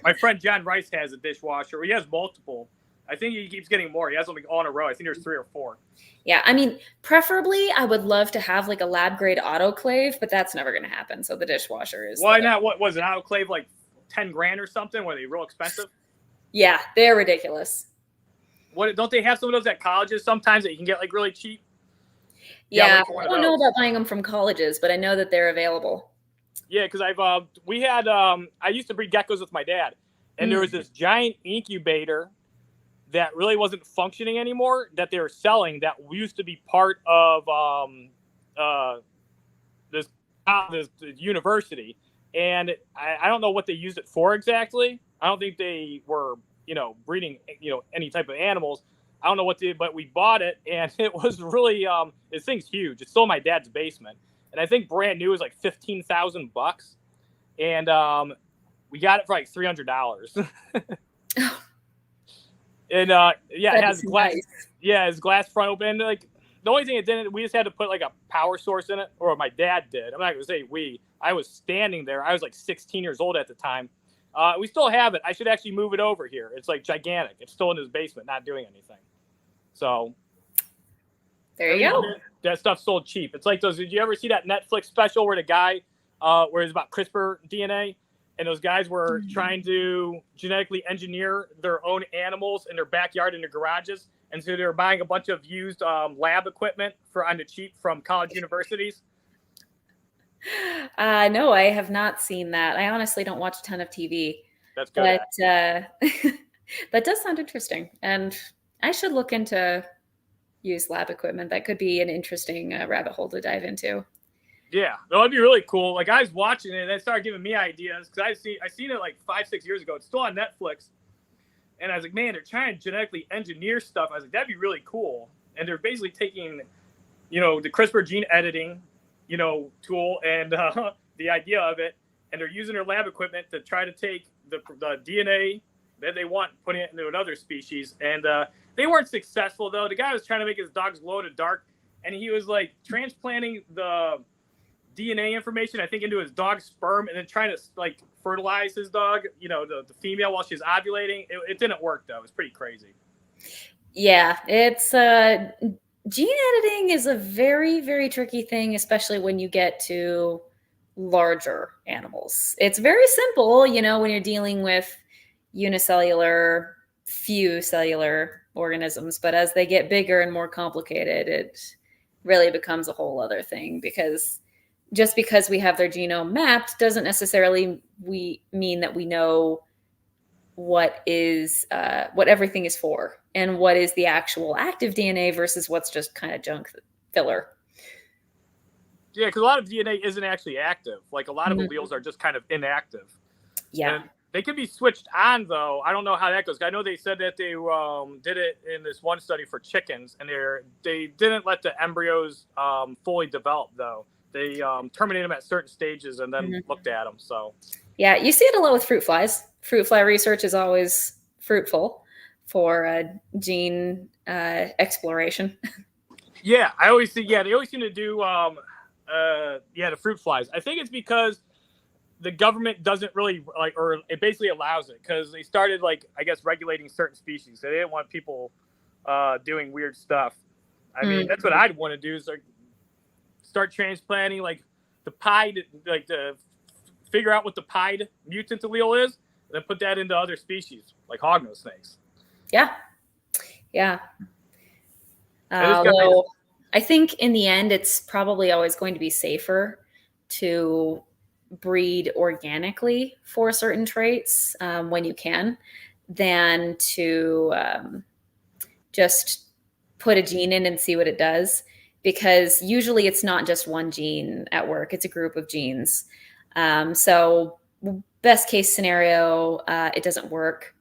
Speaker 1: my friend John Rice has a dishwasher. He has multiple. I think he keeps getting more. He has them all in a row. I think there's 3 or 4.
Speaker 3: Yeah, I mean, preferably I would love to have a lab grade autoclave, but that's never going to happen. So the dishwasher is.
Speaker 1: Why not? What was an autoclave $10,000 or something? Were they real expensive?
Speaker 3: Yeah, they're ridiculous.
Speaker 1: What don't they have some of those at colleges sometimes that you can get really cheap?
Speaker 3: Yeah, I don't know about buying them from colleges, but I know that they're available.
Speaker 1: Yeah, because we had I used to breed geckos with my dad, and there was this giant incubator that really wasn't functioning anymore that they were selling that used to be part of this university, and I don't know what they used it for exactly. I don't think they were breeding any type of animals. I don't know what they, but we bought it, and it was really this thing's huge. It's still in my dad's basement, and I think brand new is like $15,000, and we got it for like $300. And yeah, it has glass. Nice. Yeah, it's glass front open. Like the only thing it didn't, we just had to put like a power source in it, or my dad did. I'm not gonna say we. I was standing there. I was like 16 years old at the time. We still have it. I should actually move it over here. It's like gigantic. It's still in his basement, not doing anything. So
Speaker 3: there you go.
Speaker 1: That stuff's sold cheap. It's like those. Did you ever see that Netflix special where the guy, where it's about CRISPR DNA? And those guys were trying to genetically engineer their own animals in their backyard in their garages. And so they were buying a bunch of used lab equipment on the cheap from college universities.
Speaker 3: No, I have not seen that. I honestly don't watch a ton of TV.
Speaker 1: That's good.
Speaker 3: But that does sound interesting. And I should look into used lab equipment. That could be an interesting rabbit hole to dive into.
Speaker 1: Yeah, that would be really cool. Like I was watching it, and they started giving me ideas because I seen it like 5-6 years ago. It's still on Netflix, and I was like, man, they're trying to genetically engineer stuff. I was like, that'd be really cool. And they're basically taking, the CRISPR gene editing, tool and the idea of it, and they're using their lab equipment to try to take the DNA that they want, putting it into another species. And they weren't successful though. The guy was trying to make his dogs glow in the dark, and he was like transplanting the DNA information, I think, into his dog's sperm, and then trying to like fertilize his dog, the female while she's ovulating. It didn't work though. It was pretty crazy.
Speaker 3: Yeah, it's gene editing is a very, very tricky thing, especially when you get to larger animals. It's very simple, when you're dealing with unicellular, few cellular organisms, but as they get bigger and more complicated, it really becomes a whole other thing, because just because we have their genome mapped doesn't necessarily mean that we know what everything is for and what is the actual active DNA versus what's just kind of junk filler.
Speaker 1: Yeah, because a lot of DNA isn't actually active. Like a lot of alleles are just kind of inactive.
Speaker 3: Yeah.
Speaker 1: And they could be switched on though. I don't know how that goes. I know they said that they did it in this one study for chickens, and they didn't let the embryos fully develop though. They terminated them at certain stages and then looked at them. So
Speaker 3: yeah, you see it a lot with fruit flies. Fruit fly research is always fruitful for gene exploration.
Speaker 1: Yeah, I always see. Yeah, they always seem to do. The fruit flies. I think it's because the government doesn't really like, or it basically allows it because they started regulating certain species. So they didn't want people doing weird stuff. I mean, that's what I'd want to do is start transplanting the pied, to figure out what the pied mutant allele is, and then put that into other species like hognose snakes.
Speaker 3: Yeah. Although I think in the end, it's probably always going to be safer to breed organically for certain traits when you can, than to just put a gene in and see what it does. Because usually it's not just one gene at work, it's a group of genes. So best case scenario, it doesn't work.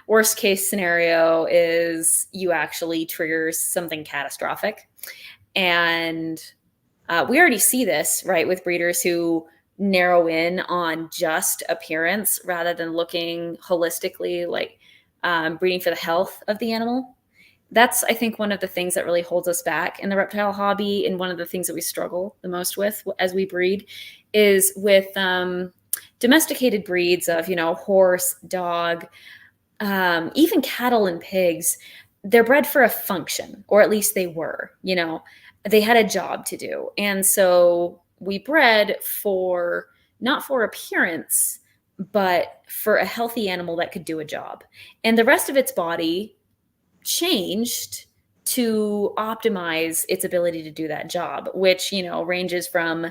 Speaker 3: Worst case scenario is you actually trigger something catastrophic. And we already see this, right, with breeders who narrow in on just appearance rather than looking holistically, breeding for the health of the animal. That's, I think, one of the things that really holds us back in the reptile hobby, and one of the things that we struggle the most with as we breed is with domesticated breeds of, horse, dog, even cattle and pigs. They're bred for a function, or at least they were, they had a job to do. And so we bred not for appearance, but for a healthy animal that could do a job. And the rest of its body changed to optimize its ability to do that job, which, ranges from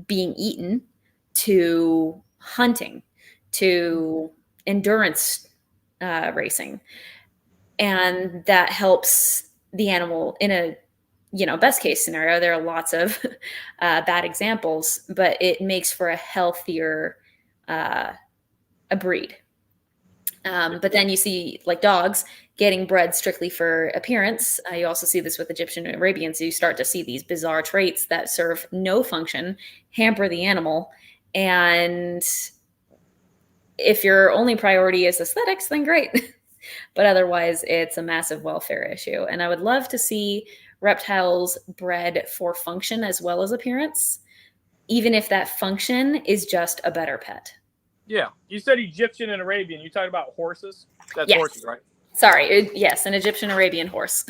Speaker 3: being eaten to hunting to endurance racing. And that helps the animal in a, best case scenario. There are lots of bad examples, but it makes for a healthier a breed. But then you see like dogs getting bred strictly for appearance. You also see this with Egyptian and Arabians. You start to see these bizarre traits that serve no function, hamper the animal. And if your only priority is aesthetics, then great. But otherwise, it's a massive welfare issue. And I would love to see reptiles bred for function as well as appearance, even if that function is just a better pet.
Speaker 1: Yeah. You said Egyptian and Arabian. You talking about horses? That's
Speaker 3: Yes.
Speaker 1: horses, right?
Speaker 3: Sorry. Yes, an Egyptian Arabian horse.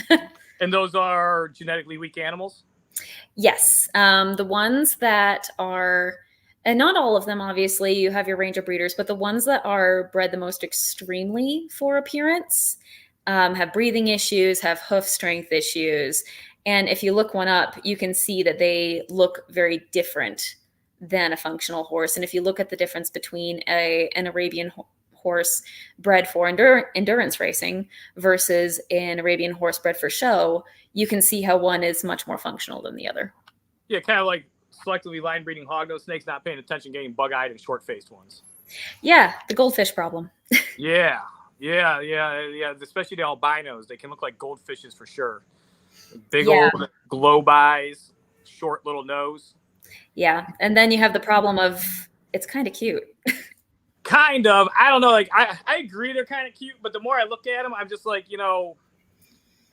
Speaker 1: And those are genetically weak animals?
Speaker 3: Yes. The ones that are, and not all of them, obviously, you have your range of breeders, but the ones that are bred the most extremely for appearance have breathing issues, have hoof strength issues. And if you look one up, you can see that they look very different than a functional horse. And if you look at the difference between an Arabian horse bred for endurance racing versus an Arabian horse bred for show, you can see how one is much more functional than the other.
Speaker 1: Yeah, kind of like selectively line breeding hognose snakes, not paying attention, getting bug-eyed and short-faced ones.
Speaker 3: Yeah, the goldfish problem.
Speaker 1: Yeah. Especially the albinos. They can look like goldfishes for sure. Big old globe eyes, short little nose.
Speaker 3: Yeah, and then you have the problem of it's kind of cute.
Speaker 1: Kind of. I don't know. Like I agree they're kind of cute, but the more I look at them, I'm just like,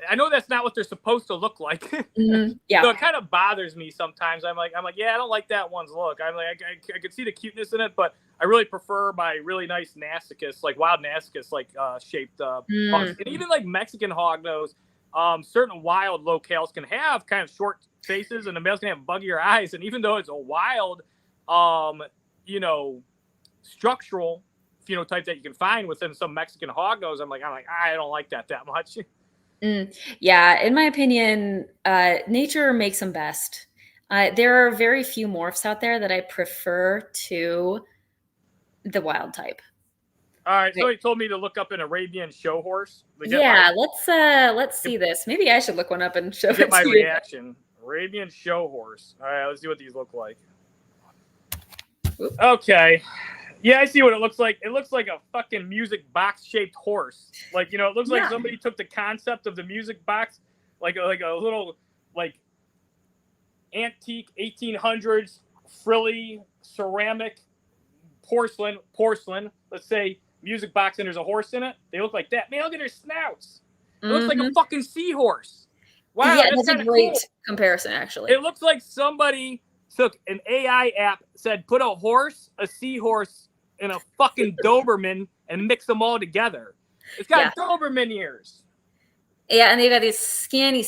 Speaker 1: I know that's not what they're supposed to look like.
Speaker 3: Mm-hmm. Yeah.
Speaker 1: So it kind of bothers me sometimes. I'm like, yeah, I don't like that one's look. I'm like, I could see the cuteness in it, but I really prefer my really nice Nasicus, like wild Nasicus, like shaped hogs. And even like Mexican hognose, certain wild locales can have kind of short faces, and the males can have buggier eyes. And even though it's a wild, structural phenotype that you can find within some Mexican hognose, I'm like, I don't like that much.
Speaker 3: Yeah, in my opinion, nature makes them best. There are very few morphs out there that I prefer to the wild type.
Speaker 1: All right, so he told me to look up an Arabian show horse.
Speaker 3: Yeah, let's see this. Maybe I should look one up and show it to
Speaker 1: my
Speaker 3: you.
Speaker 1: reaction. Arabian show horse. All right, let's see what these look like.
Speaker 3: Oops.
Speaker 1: Okay. Yeah, I see what it looks like. It looks like a fucking music box shaped horse. Like, it looks like somebody took the concept of the music box, like a little like antique 1800s frilly ceramic porcelain. Let's say music box, and there's a horse in it. They look like that. Man, look at their snouts. It looks like a fucking seahorse. Wow,
Speaker 3: yeah, that's a great
Speaker 1: cool
Speaker 3: comparison, actually.
Speaker 1: It looks like somebody took an AI app, said put a horse, a seahorse, and a fucking Doberman and mix them all together. It's got Doberman ears.
Speaker 3: Yeah, and they've got these skinny,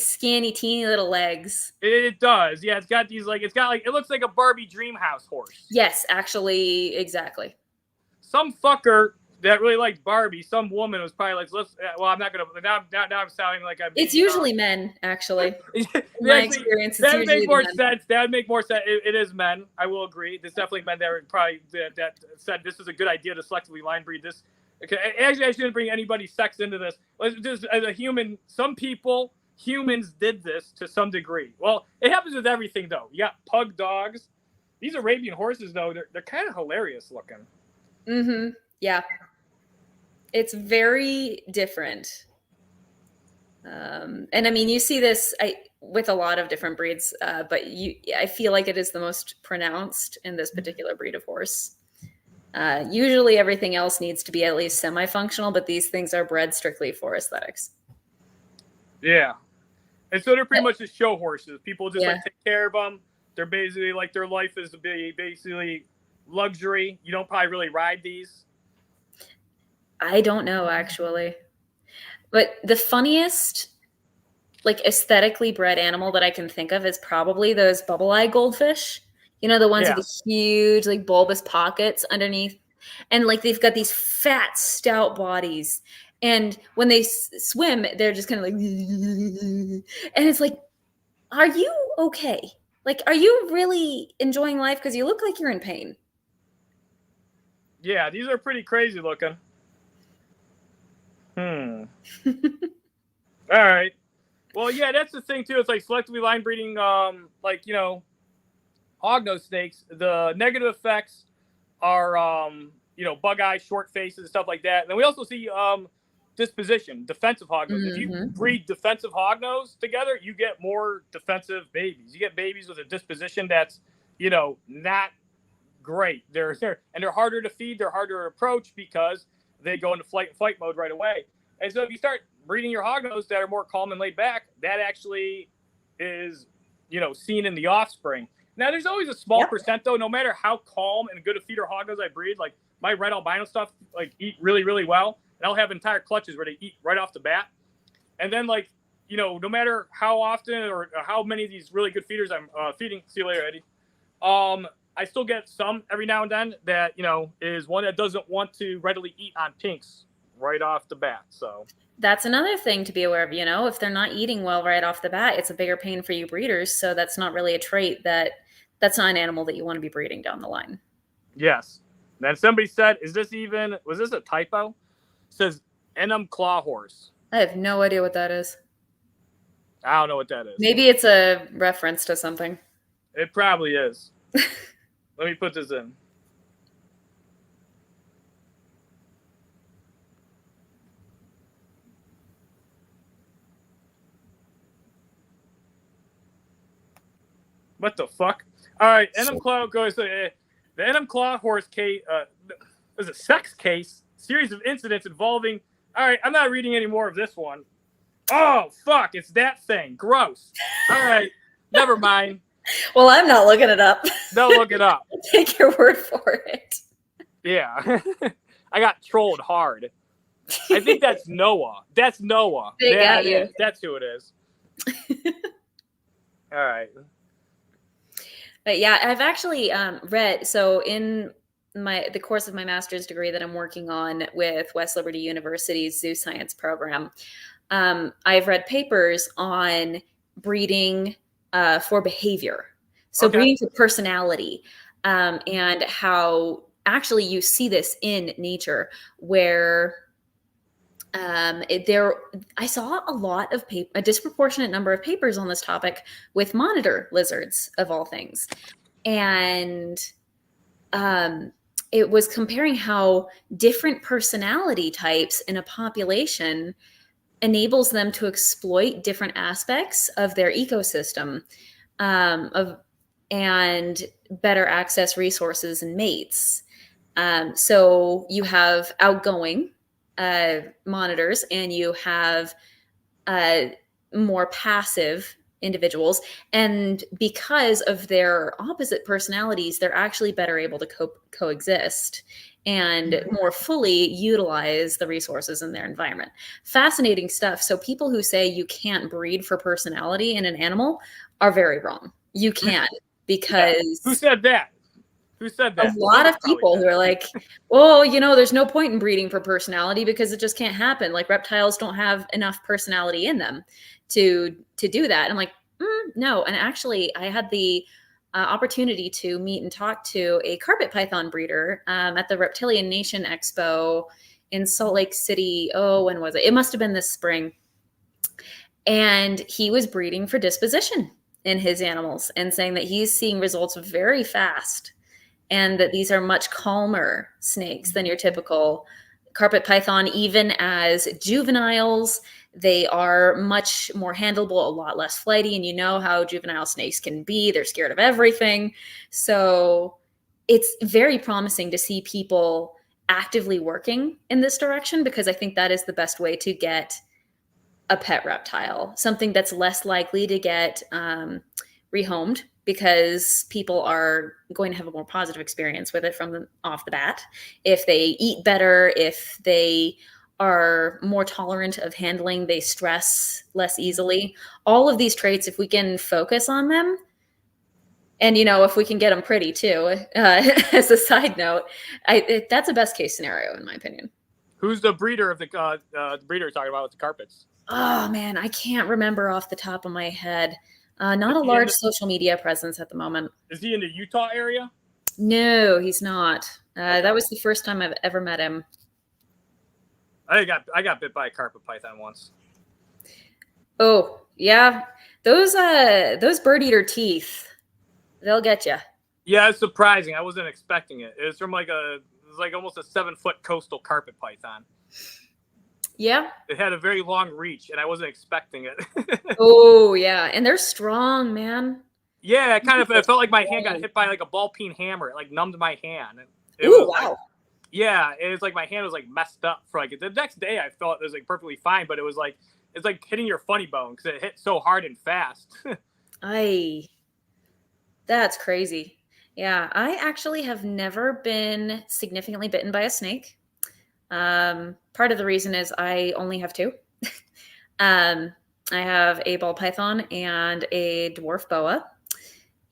Speaker 3: teeny little legs.
Speaker 1: It does. Yeah, it's got these it looks like a Barbie Dreamhouse horse.
Speaker 3: Yes, actually, exactly.
Speaker 1: Some fucker that really liked Barbie, some woman was probably like, I'm not gonna. Now I'm sounding like I'm.
Speaker 3: It's usually men, actually. In my experience,
Speaker 1: that would make more sense. That would make more sense. It is men. I will agree. There's definitely men that were probably that said this is a good idea to selectively line breed this. Okay, actually, I shouldn't bring anybody's sex into this. Just as a human, humans did this to some degree. Well, it happens with everything, though. You got pug dogs. These Arabian horses, though, they're kind of hilarious looking.
Speaker 3: Mm-hmm. Yeah. It's very different. And I mean, you see this with a lot of different breeds, but I feel like it is the most pronounced in this particular breed of horse. Usually everything else needs to be at least semi-functional, but these things are bred strictly for aesthetics.
Speaker 1: Yeah. And so they're pretty much just show horses. People just take care of them. They're basically like their life is basically luxury. You don't probably really ride these.
Speaker 3: I don't know, actually. But the funniest, aesthetically bred animal that I can think of is probably those bubble eye goldfish. The ones with the huge, bulbous pockets underneath. And, they've got these fat, stout bodies. And when they swim, they're just kind of and it's like, are you okay? Are you really enjoying life? Because you look like you're in pain.
Speaker 1: Yeah, these are pretty crazy looking. All right. Well, yeah, that's the thing too. It's like selectively line breeding, like, you know, hognose snakes. The negative effects are, you know, bug eyes, short faces, and stuff like that. And then we also see disposition, defensive hognose. If you breed defensive hognose together, you get more defensive babies. You get babies with a disposition that's, you know, not great. They're harder to feed. They're harder to approach because they go into flight and fight mode right away. And so if you start breeding your hognose that are more calm and laid back, that actually is, you know, seen in the offspring. Now, there's always a small percent, though, no matter how calm and good a feeder hognose I breed. Like, my red albino stuff, like, eat really, really well. And I'll have entire clutches where they eat right off the bat. And then, like, you know, no matter how often or how many of these really good feeders I'm feeding, see you later, Eddie, I still get some every now and then that, you know, is one that doesn't want to readily eat on pinks right off the bat. So
Speaker 3: that's another thing to be aware of. You know, if they're not eating well right off the bat, it's a bigger pain for you breeders. So that's not really a trait that's not an animal that you want to be breeding down the line.
Speaker 1: Yes. Then somebody said, was this a typo? It says Enum Claw Horse.
Speaker 3: I have no idea what that is.
Speaker 1: I don't know what that is.
Speaker 3: Maybe it's a reference to something.
Speaker 1: It probably is. Let me put this in. What the fuck? All right, Enum Claw goes. The Enum Claw Horse case is a sex case. Series of incidents involving. All right, I'm not reading any more of this one. Oh fuck! It's that thing. Gross. All right, never mind.
Speaker 3: Well, I'm not looking it up.
Speaker 1: Don't look it up.
Speaker 3: Take your word for it.
Speaker 1: Yeah. I got trolled hard. I think that's Noah. That's Noah.
Speaker 3: They got you.
Speaker 1: That's who it is. All right.
Speaker 3: But yeah, I've actually read, so in the course of my master's degree that I'm working on with West Liberty University's zoo science program, I've read papers on breeding for behavior. So breeding for personality, and how actually you see this in nature where I saw a disproportionate number of papers on this topic with monitor lizards of all things. And it was comparing how different personality types in a population enables them to exploit different aspects of their ecosystem, and better access resources and mates. So you have outgoing monitors and you have more passive individuals. And because of their opposite personalities, they're actually better able to coexist and more fully utilize the resources in their environment. Fascinating stuff. So people who say you can't breed for personality in an animal are very wrong. You can, because...
Speaker 1: Yeah. Who said that? Who said that?
Speaker 3: A lot of people who are like, well, you know, there's no point in breeding for personality because it just can't happen. Like reptiles don't have enough personality in them to do that. And I'm like, no. And actually, I had the opportunity to meet and talk to a carpet python breeder at the Reptilian Nation Expo in Salt Lake City. Oh, when was it? It must have been this spring. And he was breeding for disposition in his animals and saying that he's seeing results very fast and that these are much calmer snakes than your typical carpet python. Even as juveniles, they are much more handleable, a lot less flighty. And you know how juvenile snakes can be. They're scared of everything. So it's very promising to see people actively working in this direction, because I think that is the best way to get a pet reptile, something that's less likely to get rehomed, because people are going to have a more positive experience with it from off the bat. If they eat better, if they are more tolerant of handling, they stress less easily. All of these traits, if we can focus on them, and, you know, if we can get them pretty too, as a side note, that's a best case scenario in my opinion.
Speaker 1: Who's the breeder of the breeder you're talking about with the carpets?
Speaker 3: Oh man, I can't remember off the top of my head. Not a large social media presence at the moment.
Speaker 1: Is he in the Utah area?
Speaker 3: No, he's not. That was the first time I've ever met him.
Speaker 1: I got bit by a carpet python once.
Speaker 3: Oh, yeah. Those bird eater teeth, they'll get you.
Speaker 1: Yeah, it's surprising. I wasn't expecting it. It was from it was like almost a 7-foot coastal carpet python.
Speaker 3: Yeah.
Speaker 1: It had a very long reach, and I wasn't expecting it.
Speaker 3: Oh, yeah. And they're strong, man.
Speaker 1: Yeah, it felt like my hand got hit by like a ball peen hammer. It like numbed my hand.
Speaker 3: Oh, wow.
Speaker 1: Like, yeah, it was like my hand was like messed up for like the next day. I felt it was like perfectly fine, but it's like hitting your funny bone because it hit so hard and fast.
Speaker 3: That's crazy. Yeah, I actually have never been significantly bitten by a snake. Part of the reason is I only have two. I have a ball python and a dwarf boa.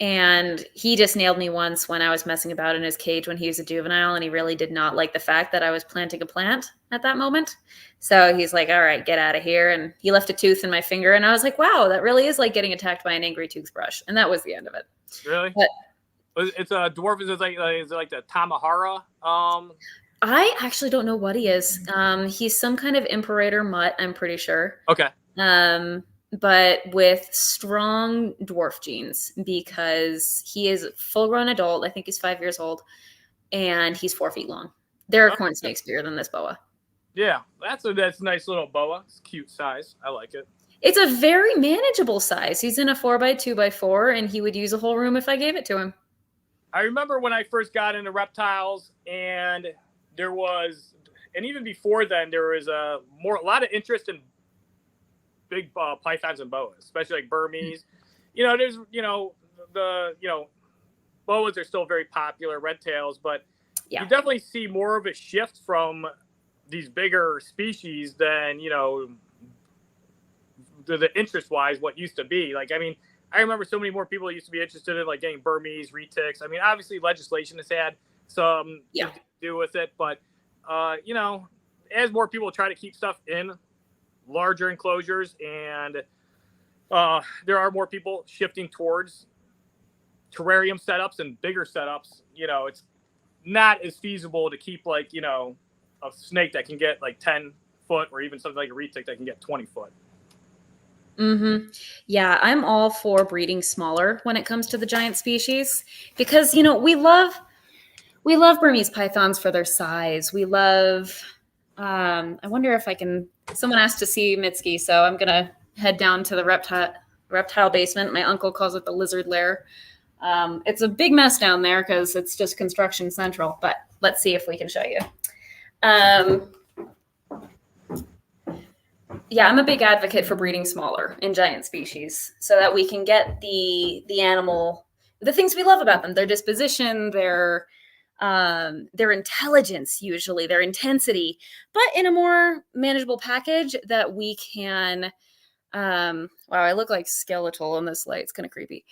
Speaker 3: And he just nailed me once when I was messing about in his cage when he was a juvenile, and he really did not like the fact that I was planting a plant at that moment. So he's like, all right, get out of here. And he left a tooth in my finger, and I was like, wow, that really is like getting attacked by an angry toothbrush. And that was the end of it.
Speaker 1: Really?
Speaker 3: But
Speaker 1: it's a dwarf. Is it like the Tamahara?
Speaker 3: I actually don't know what he is. He's some kind of imperator mutt, I'm pretty sure.
Speaker 1: Okay.
Speaker 3: But with strong dwarf genes, because he is a full-grown adult. I think he's 5 years old, and he's 4 feet long. There are corn snakes bigger than this boa.
Speaker 1: Yeah, that's a nice little boa. It's a cute size. I like it.
Speaker 3: It's a very manageable size. He's in a 4x2x4, and he would use a whole room if I gave it to him.
Speaker 1: I remember when I first got into reptiles, and even before then, there was a lot of interest in big pythons and boas, especially like Burmese. There's boas are still very popular, red tails, but you definitely see more of a shift from these bigger species than the interest wise what used to be. Like, I mean, I remember so many more people used to be interested in like getting Burmese retics. I mean, obviously legislation has had some to do with it, but as more people try to keep stuff in larger enclosures, and there are more people shifting towards terrarium setups and bigger setups. It's not as feasible to keep like a snake that can get like 10 foot, or even something like a retic that can get 20 foot.
Speaker 3: Yeah, I'm all for breeding smaller when it comes to the giant species, because we love Burmese pythons for their size. We love I wonder if I can. Someone asked to see Mitski, so I'm gonna head down to the reptile basement. My uncle calls it the lizard lair. It's a big mess down there because it's just construction central. But let's see if we can show you. Yeah, I'm a big advocate for breeding smaller in giant species so that we can get the animal, the things we love about them, their disposition, their intelligence, usually their intensity, but in a more manageable package that we can. Wow, I look like skeletal in this light. It's kind of creepy.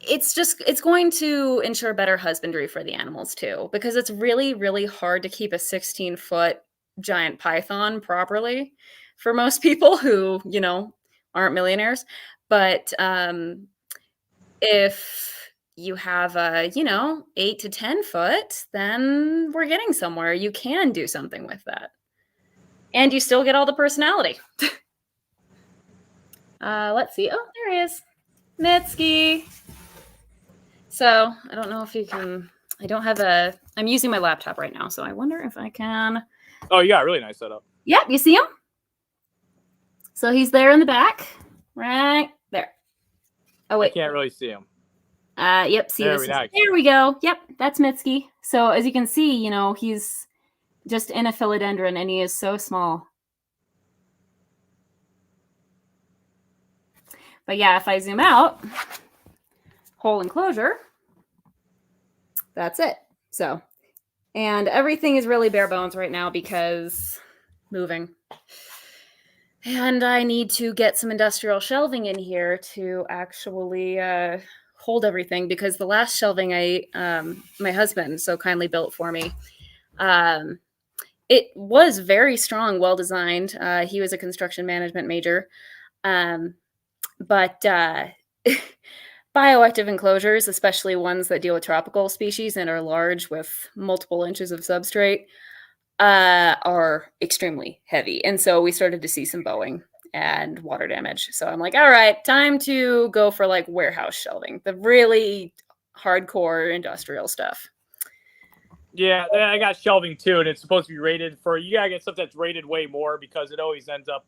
Speaker 3: It's going to ensure better husbandry for the animals too, because it's really, really hard to keep a 16-foot giant python properly for most people who, aren't millionaires. But if you have a, 8 to 10 foot, then we're getting somewhere. You can do something with that. And you still get all the personality. Let's see. Oh, there he is. Mitski. So I don't know if you can, I'm using my laptop right now. So I wonder if I can.
Speaker 1: Oh, you got a really nice setup.
Speaker 3: Yep. You see him? So he's there in the back, right there. Oh, wait.
Speaker 1: I can't really see him.
Speaker 3: Yep. See, there we go. Yep. That's Mitski. So as you can see, he's just in a philodendron and he is so small. But yeah, if I zoom out, whole enclosure, that's it. So, and everything is really bare bones right now because moving. And I need to get some industrial shelving in here to actually hold everything, because the last shelving my husband so kindly built for me, it was very strong, well designed. He was a construction management major. But bioactive enclosures, especially ones that deal with tropical species and are large with multiple inches of substrate, are extremely heavy. And so we started to see some bowing and water damage. So I'm like, all right, time to go for like warehouse shelving, the really hardcore industrial stuff.
Speaker 1: Yeah, I got shelving too, and it's supposed to be rated for. You gotta get stuff that's rated way more because it always ends up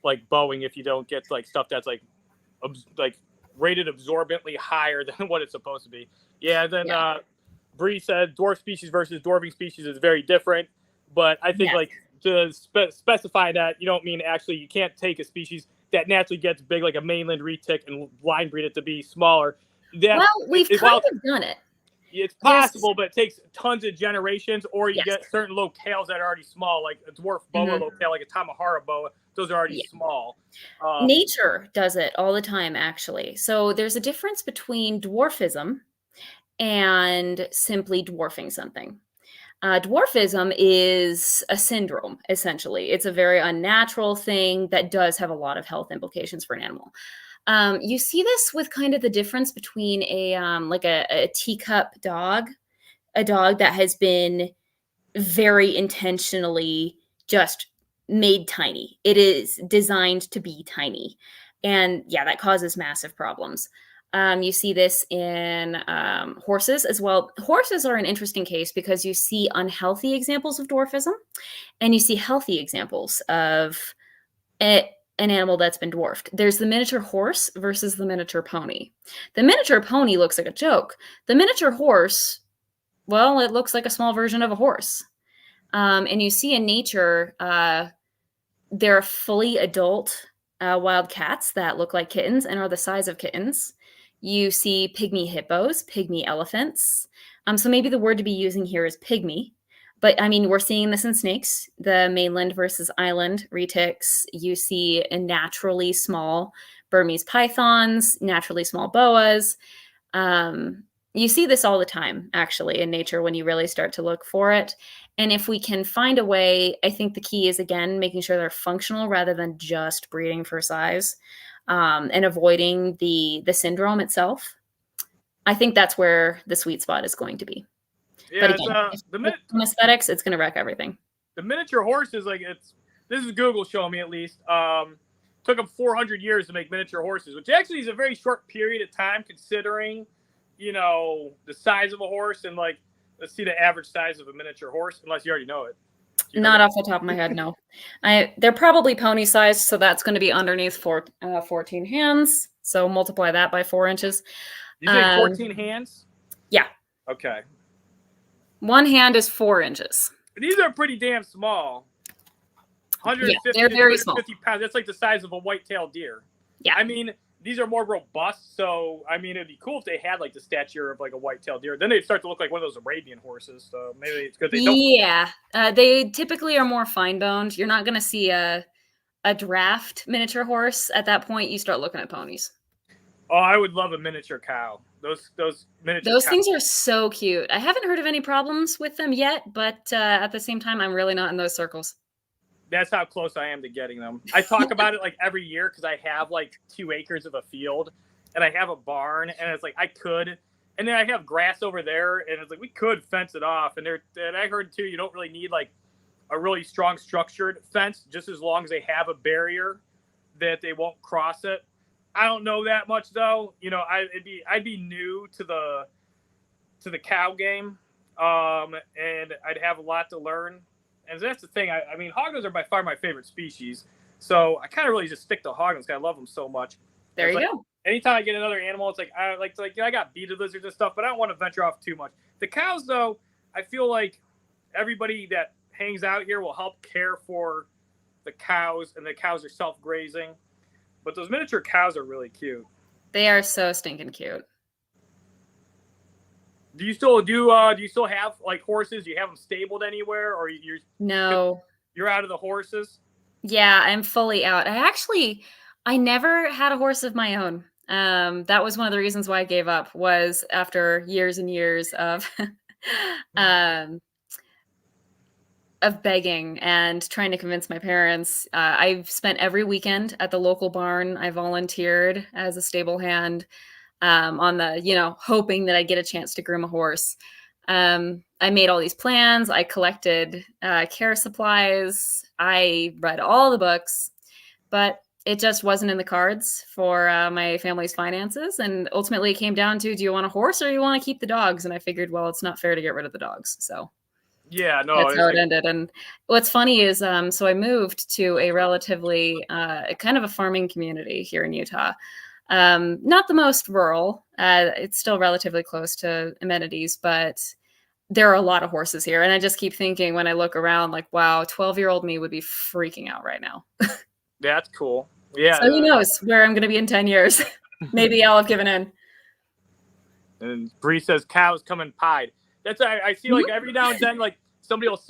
Speaker 1: like bowing if you don't get like stuff that's like rated absorbently higher than what it's supposed to be. Yeah, then Bree said dwarf species versus dwarfing species is very different, but I think like to specify that you don't mean actually you can't take a species that naturally gets big like a mainland retic and line breed it to be smaller.
Speaker 3: Well, we've kind of done it.
Speaker 1: It's possible, but it takes tons of generations, or you get certain locales that are already small, like a dwarf boa locale, like a Tamahara boa. Those are already small.
Speaker 3: Nature does it all the time, actually. So there's a difference between dwarfism and simply dwarfing something. Dwarfism is a syndrome, essentially. It's a very unnatural thing that does have a lot of health implications for an animal. You see this with kind of the difference between a teacup dog, a dog that has been very intentionally just made tiny. It is designed to be tiny. And yeah, that causes massive problems. You see this in horses as well. Horses are an interesting case because you see unhealthy examples of dwarfism and you see healthy examples of an animal that's been dwarfed. There's the miniature horse versus the miniature pony. The miniature pony looks like a joke. The miniature horse, well, it looks like a small version of a horse. And you see in nature, there are fully adult wild cats that look like kittens and are the size of kittens. You see pygmy hippos, pygmy elephants. So maybe the word to be using here is pygmy. But I mean, we're seeing this in snakes, the mainland versus island retics. You see a naturally small Burmese pythons, naturally small boas. You see this all the time, actually, in nature when you really start to look for it. And if we can find a way, I think the key is, again, making sure they're functional rather than just breeding for size and avoiding the syndrome itself. I think that's where the sweet spot is going to be.
Speaker 1: Yeah,
Speaker 3: but again, from aesthetics, it's going to wreck everything.
Speaker 1: The miniature horse is like, this is Google showing me at least. Took them 400 years to make miniature horses, which actually is a very short period of time considering, you know, the size of a horse. And like, let's see the average size of a miniature horse, unless you already know it.
Speaker 3: Not off the top of my head, no. They're probably pony sized, so that's going to be underneath 14 hands. So multiply that by 4 inches.
Speaker 1: You say 14 hands?
Speaker 3: Yeah.
Speaker 1: Okay.
Speaker 3: One hand is 4 inches.
Speaker 1: These are pretty damn small. 150
Speaker 3: they're very
Speaker 1: 150 pounds. That's like the size of a white-tailed deer.
Speaker 3: Yeah.
Speaker 1: I mean, these are more robust, so I mean, it'd be cool if they had like the stature of like a white-tailed deer. Then they'd start to look like one of those Arabian horses. So maybe it's good they don't.
Speaker 3: Yeah, they typically are more fine-boned. You're not going to see a draft miniature horse. At that point, you start looking at ponies.
Speaker 1: Oh, I would love a miniature cow. Those miniature
Speaker 3: Those things are so cute. I haven't heard of any problems with them yet, but at the same time, I'm really not in those circles.
Speaker 1: That's how close I am to getting them. I talk about it like every year because I have like 2 acres of a field and I have a barn and it's like I could, and then I have grass over there and it's like we could fence it off. And I heard too, you don't really need like a really strong structured fence, just as long as they have a barrier that they won't cross it. I don't know that much though. You know, I'd be new to the cow game, and I'd have a lot to learn. And that's the thing. I mean, Hognose are by far my favorite species, so I kind of really just stick to Hognose because I love them so much.
Speaker 3: There you go.
Speaker 1: Anytime I get another animal, it's like I got bearded lizards and stuff, but I don't want to venture off too much. The cows, though, I feel like everybody that hangs out here will help care for the cows, and the cows are self-grazing. But those miniature cows are really cute.
Speaker 3: They are so stinking cute.
Speaker 1: Do you still have like horses? Do you have them stabled anywhere, or
Speaker 3: No?
Speaker 1: You're out of the horses.
Speaker 3: Yeah, I'm fully out. I never had a horse of my own. That was one of the reasons why I gave up. Was after years and years of of begging and trying to convince my parents. I've spent every weekend at the local barn. I volunteered as a stable hand on the, hoping that I'd get a chance to groom a horse. I made all these plans. I collected care supplies. I read all the books, but it just wasn't in the cards for my family's finances. And ultimately it came down to, do you want a horse or you want to keep the dogs? And I figured, well, it's not fair to get rid of the dogs. So
Speaker 1: Yeah, no,
Speaker 3: that's how it ended. And what's funny is, so I moved to a relatively kind of a farming community here in Utah. Not the most rural. It's still relatively close to amenities, but there are a lot of horses here. And I just keep thinking when I look around, like, wow, 12-year-old me would be freaking out right now.
Speaker 1: That's cool. Yeah.
Speaker 3: So who knows where I'm going to be in 10 years? Maybe I'll have given in.
Speaker 1: And Bree says cows come in pied. That's I see like every now and then, like somebody will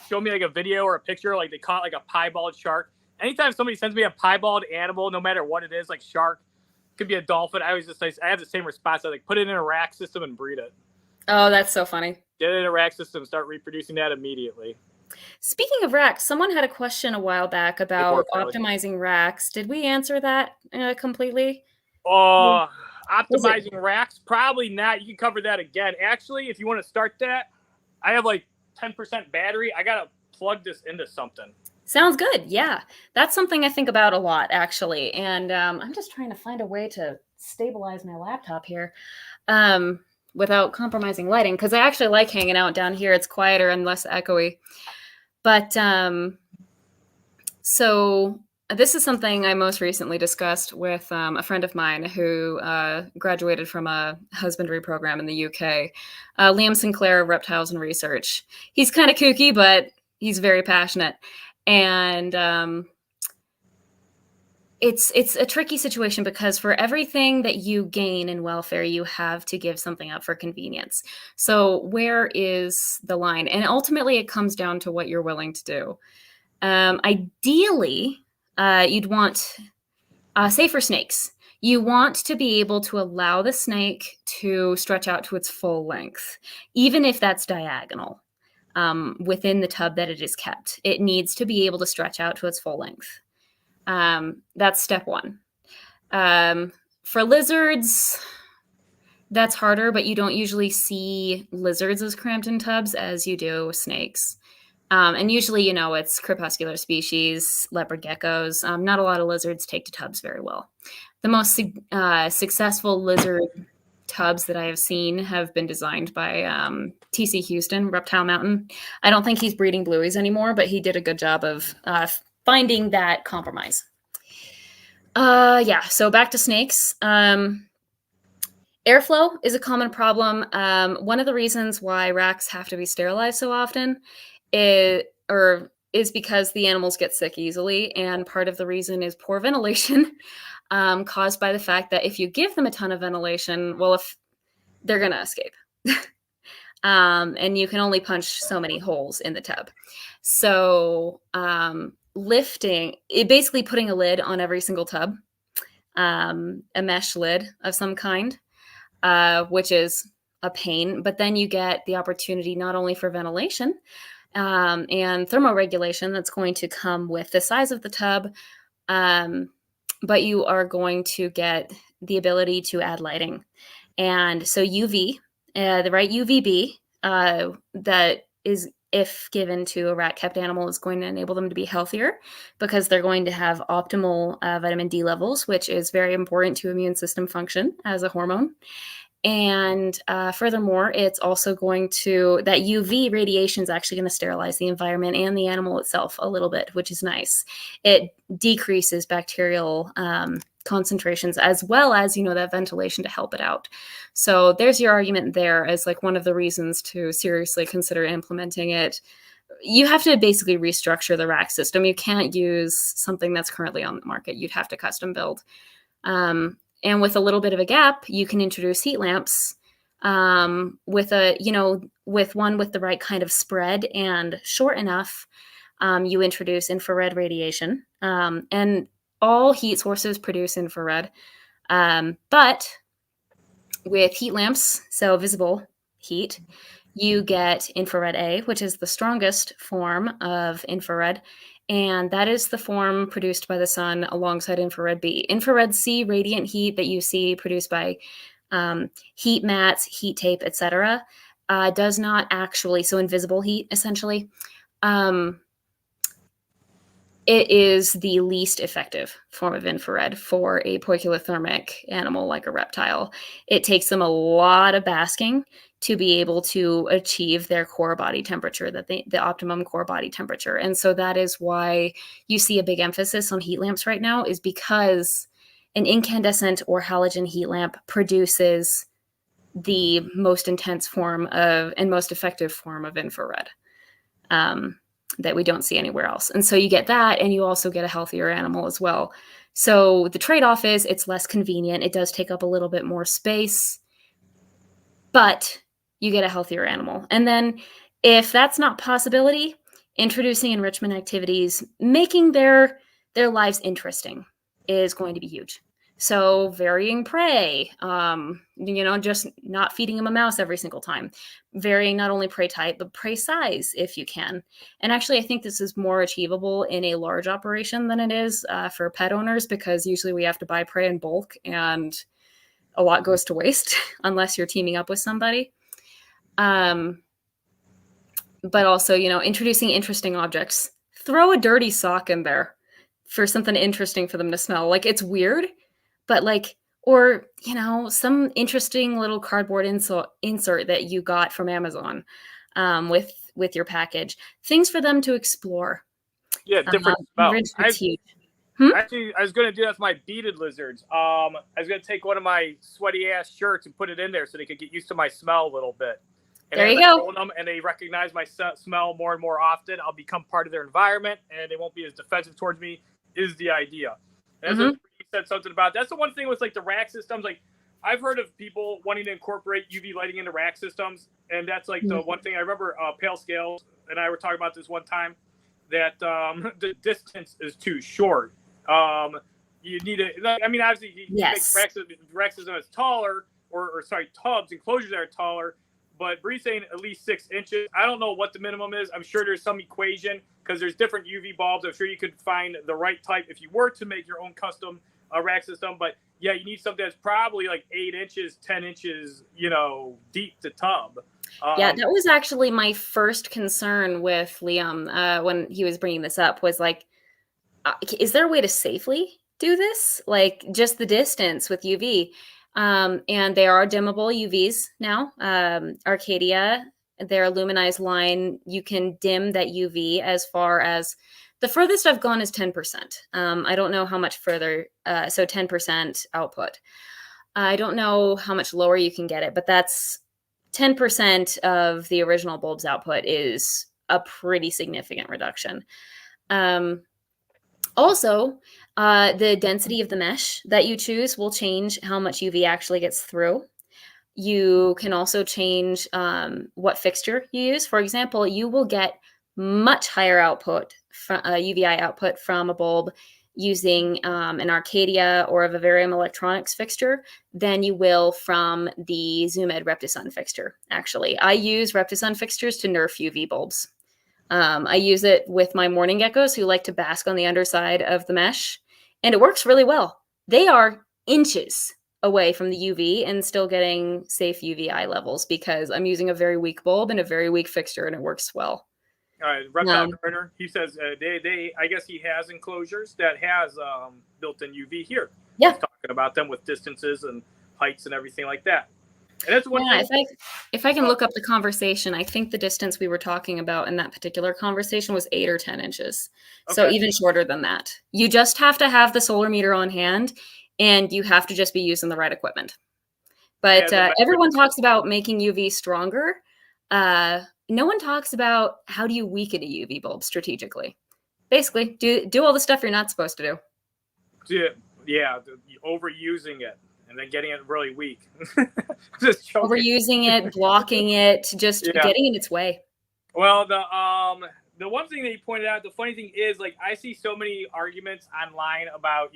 Speaker 1: show me like a video or a picture, like they caught like a piebald shark. Anytime somebody sends me a piebald animal, no matter what it is, like shark, could be a dolphin, I always just say, I have the same response. I like put it in a rack system and breed it.
Speaker 3: Oh, that's so funny.
Speaker 1: Get it in a rack system, start reproducing that immediately.
Speaker 3: Speaking of racks, someone had a question a while back about optimizing racks. Did we answer that completely?
Speaker 1: Optimizing racks? Probably not. You can cover that again. Actually, if you want to start that, I have like 10% battery. I got to plug this into something.
Speaker 3: Sounds good. Yeah. That's something I think about a lot, actually. And I'm just trying to find a way to stabilize my laptop here without compromising lighting, because I actually like hanging out down here. It's quieter and less echoey. But so this is something I most recently discussed with a friend of mine who graduated from a husbandry program in the UK, Liam Sinclair of Reptiles and Research. He's kind of kooky, but he's very passionate. And it's a tricky situation because for everything that you gain in welfare, you have to give something up for convenience. So where is the line? And ultimately, it comes down to what you're willing to do. Ideally, you'd want, say for snakes, you want to be able to allow the snake to stretch out to its full length, even if that's diagonal. Within the tub that it is kept, it needs to be able to stretch out to its full length. That's step one. For lizards, that's harder, but you don't usually see lizards as cramped in tubs as you do snakes. And usually, it's crepuscular species, leopard geckos. Not a lot of lizards take to tubs very well. The most successful lizard tubs that I have seen have been designed by T.C. Houston, Reptile Mountain. I don't think he's breeding blueies anymore, but he did a good job of finding that compromise. So back to snakes. Airflow is a common problem. One of the reasons why racks have to be sterilized so often is because the animals get sick easily, and part of the reason is poor ventilation. Caused by the fact that if you give them a ton of ventilation, well, if they're going to escape. And you can only punch so many holes in the tub. So basically putting a lid on every single tub, a mesh lid of some kind, which is a pain, but then you get the opportunity not only for ventilation and thermoregulation that's going to come with the size of the tub, but you are going to get the ability to add lighting. And so UV, the right UVB, that is, if given to a rat-kept animal, is going to enable them to be healthier because they're going to have optimal vitamin D levels, which is very important to immune system function as a hormone. And furthermore, it's also that UV radiation is actually going to sterilize the environment and the animal itself a little bit, which is nice. It decreases bacterial concentrations as well as, that ventilation to help it out. So there's your argument there as like one of the reasons to seriously consider implementing it. You have to basically restructure the rack system. You can't use something that's currently on the market. You'd have to custom build. And with a little bit of a gap, you can introduce heat lamps with one with the right kind of spread and short enough. You introduce infrared radiation, and all heat sources produce infrared. But with heat lamps, so visible heat, you get infrared A, which is the strongest form of infrared. And that is the form produced by the sun alongside infrared B. Infrared C, radiant heat that you see produced by heat mats, heat tape, etc., does not actually, so invisible heat, essentially, it is the least effective form of infrared for a poikilothermic animal like a reptile. It takes them a lot of basking to be able to achieve their core body temperature, the optimum core body temperature. And so that is why you see a big emphasis on heat lamps right now, is because an incandescent or halogen heat lamp produces the most intense form of and most effective form of infrared that we don't see anywhere else. And so you get that, and you also get a healthier animal as well. So the trade-off is it's less convenient. It does take up a little bit more space, but you get a healthier animal. And then if that's not possibility, introducing enrichment activities, making their lives interesting is going to be huge. So varying prey, just not feeding them a mouse every single time. Varying not only prey type, but prey size if you can. And actually, I think this is more achievable in a large operation than it is for pet owners, because usually we have to buy prey in bulk and a lot goes to waste unless you're teaming up with somebody. But also, introducing interesting objects. Throw a dirty sock in there for something interesting for them to smell. Like, it's weird, but or some interesting little cardboard insert that you got from Amazon with your package. Things for them to explore.
Speaker 1: Yeah, different smells. Actually, I was going to do that with my beaded lizards. I was going to take one of my sweaty ass shirts and put it in there so they could get used to my smell a little bit. And
Speaker 3: there you go.
Speaker 1: Them and they recognize my smell more and more often, I'll become part of their environment, and they won't be as defensive towards me. Is the idea? And that's what you said something about. That's the one thing with the rack systems. I've heard of people wanting to incorporate UV lighting into rack systems, and that's the one thing I remember. Pale Scales and I were talking about this one time, that the distance is too short. You need obviously you make rack system is taller, or tubs, enclosures that are taller. But Bree's saying at least 6 inches. I don't know what the minimum is. I'm sure there's some equation, because there's different UV bulbs. I'm sure you could find the right type if you were to make your own custom rack system. But yeah, you need something that's probably 8 inches, 10 inches, deep to tub.
Speaker 3: Yeah, that was actually my first concern with Liam when he was bringing this up, was is there a way to safely do this? Just the distance with UV. And they are dimmable UVs now. Arcadia, their luminized line, you can dim that UV as far as the furthest I've gone is 10%. I don't know how much further, so 10% output. I don't know how much lower you can get it, but that's 10% of the original bulb's output is a pretty significant reduction. Also, the density of the mesh that you choose will change how much UV actually gets through. You can also change what fixture you use. For example, you will get much higher output, UVI output from a bulb using an Arcadia or a Vivarium Electronics fixture than you will from the ZoomEd Reptisun fixture. Actually, I use Reptisun fixtures to nerf UV bulbs. I use it with my morning geckos who like to bask on the underside of the mesh, and it works really well. They are inches away from the UV and still getting safe UVI levels because I'm using a very weak bulb and a very weak fixture, and it works well.
Speaker 1: All right, Reptile Burner, he says I guess he has enclosures that has built-in UV here.
Speaker 3: Yeah.
Speaker 1: He's talking about them with distances and heights and everything like that. And that's one
Speaker 3: thing. If I can look up the conversation, I think the distance we were talking about in that particular conversation was 8 or 10 inches. Okay. So even shorter than that. You just have to have the solar meter on hand, and you have to just be using the right equipment. But everyone talks about making UV stronger. No one talks about how do you weaken a UV bulb strategically. Basically, do all the stuff you're not supposed to
Speaker 1: do. Yeah, overusing it. And then getting it really weak.
Speaker 3: Overusing it, blocking it, just getting in its way.
Speaker 1: Well, the one thing that you pointed out, the funny thing is, I see so many arguments online about,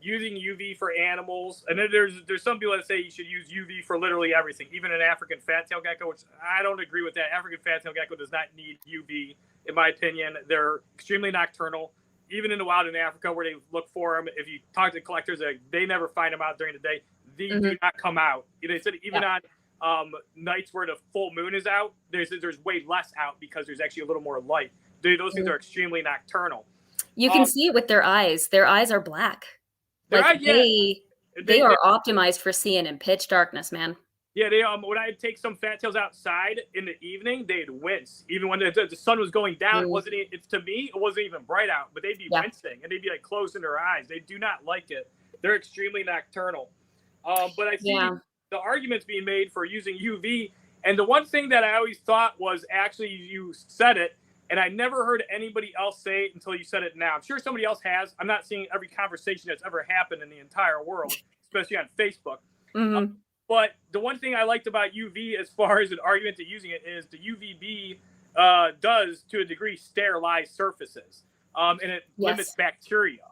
Speaker 1: using UV for animals, and then there's some people that say you should use UV for literally everything, even an African fat-tailed gecko, which I don't agree with that. African fat-tailed gecko does not need UV, in my opinion. They're extremely nocturnal, even in the wild in Africa where they look for them. If you talk to collectors, they never find them out during the day. They do not come out. They said even on nights where the full moon is out, there's way less out because there's actually a little more light. Those things are extremely nocturnal.
Speaker 3: You can see it with their eyes. Their eyes are black. Like they are optimized for seeing in pitch darkness, man.
Speaker 1: Yeah, they when I'd take some fat tails outside in the evening, they'd wince. Even when the sun was going down, it wasn't. To me, it wasn't even bright out, but they'd be wincing and they'd be like closing their eyes. They do not like it. They're extremely nocturnal. But I see the arguments being made for using UV. And the one thing that I always thought was actually you said it, and I never heard anybody else say it until you said it now. I'm sure somebody else has. I'm not seeing every conversation that's ever happened in the entire world, especially on Facebook. But the one thing I liked about UV as far as an argument to using it is the UVB does, to a degree, sterilize surfaces. And it limits bacteria.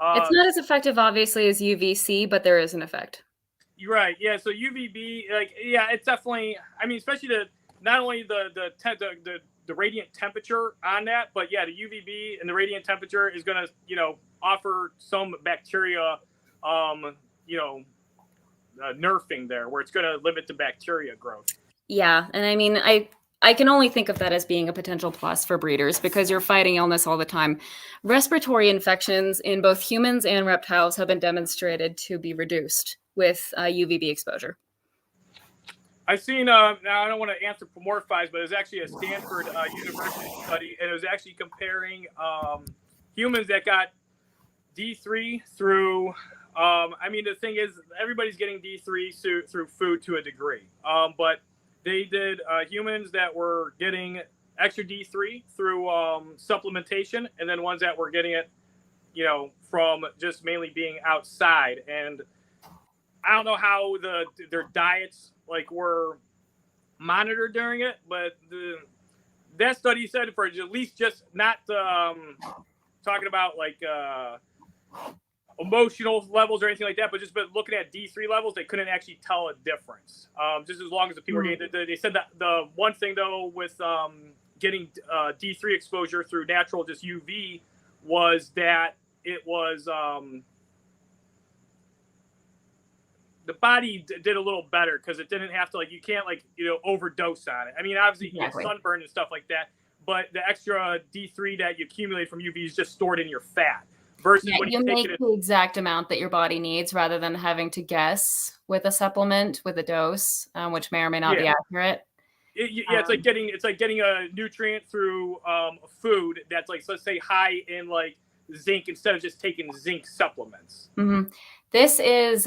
Speaker 3: It's not as effective, obviously, as UVC, but there is an effect.
Speaker 1: You're right. Yeah, so UVB, it's definitely, I mean, especially not only the radiant temperature on that, but the UVB and the radiant temperature is going to, offer some bacteria, nerfing there, where it's going to limit the bacteria growth. Yeah,
Speaker 3: and I mean, I can only think of that as being a potential plus for breeders because you're fighting illness all the time. Respiratory infections in both humans and reptiles have been demonstrated to be reduced with UVB exposure.
Speaker 1: I've seen, now I don't want to answer for MORPH, but it was actually a Stanford University study, and it was actually comparing humans that got D3 through, I mean, the thing is, everybody's getting D3 through food to a degree, but they did humans that were getting extra D3 through supplementation, and then ones that were getting it, from just mainly being outside. And I don't know how their diets were monitored during it, but that study said for at least just not talking about emotional levels or anything like that, but just looking at D3 levels, they couldn't actually tell a difference. Just as long as the people were getting, they said that the one thing though with getting D3 exposure through natural just UV was that it was the body did a little better because it didn't have to you can't overdose on it. I mean, obviously you get sunburn and stuff like that, but the extra D3 that you accumulate from UV is just stored in your fat. Versus when
Speaker 3: you make the exact amount that your body needs rather than having to guess with a supplement with a dose, which may or may not be accurate.
Speaker 1: It's like getting a nutrient through food that's let's say high in zinc instead of just taking zinc supplements.
Speaker 3: This is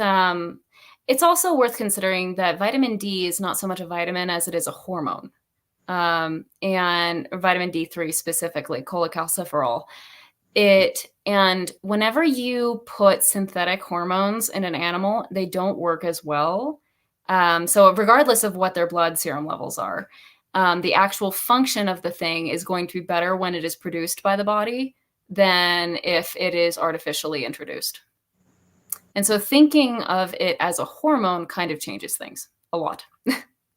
Speaker 3: it's also worth considering that vitamin D is not so much a vitamin as it is a hormone, and vitamin D3 specifically, cholecalciferol. And whenever you put synthetic hormones in an animal, they don't work as well. So regardless of what their blood serum levels are, the actual function of the thing is going to be better when it is produced by the body than if it is artificially introduced. And so thinking of it as a hormone kind of changes things a lot.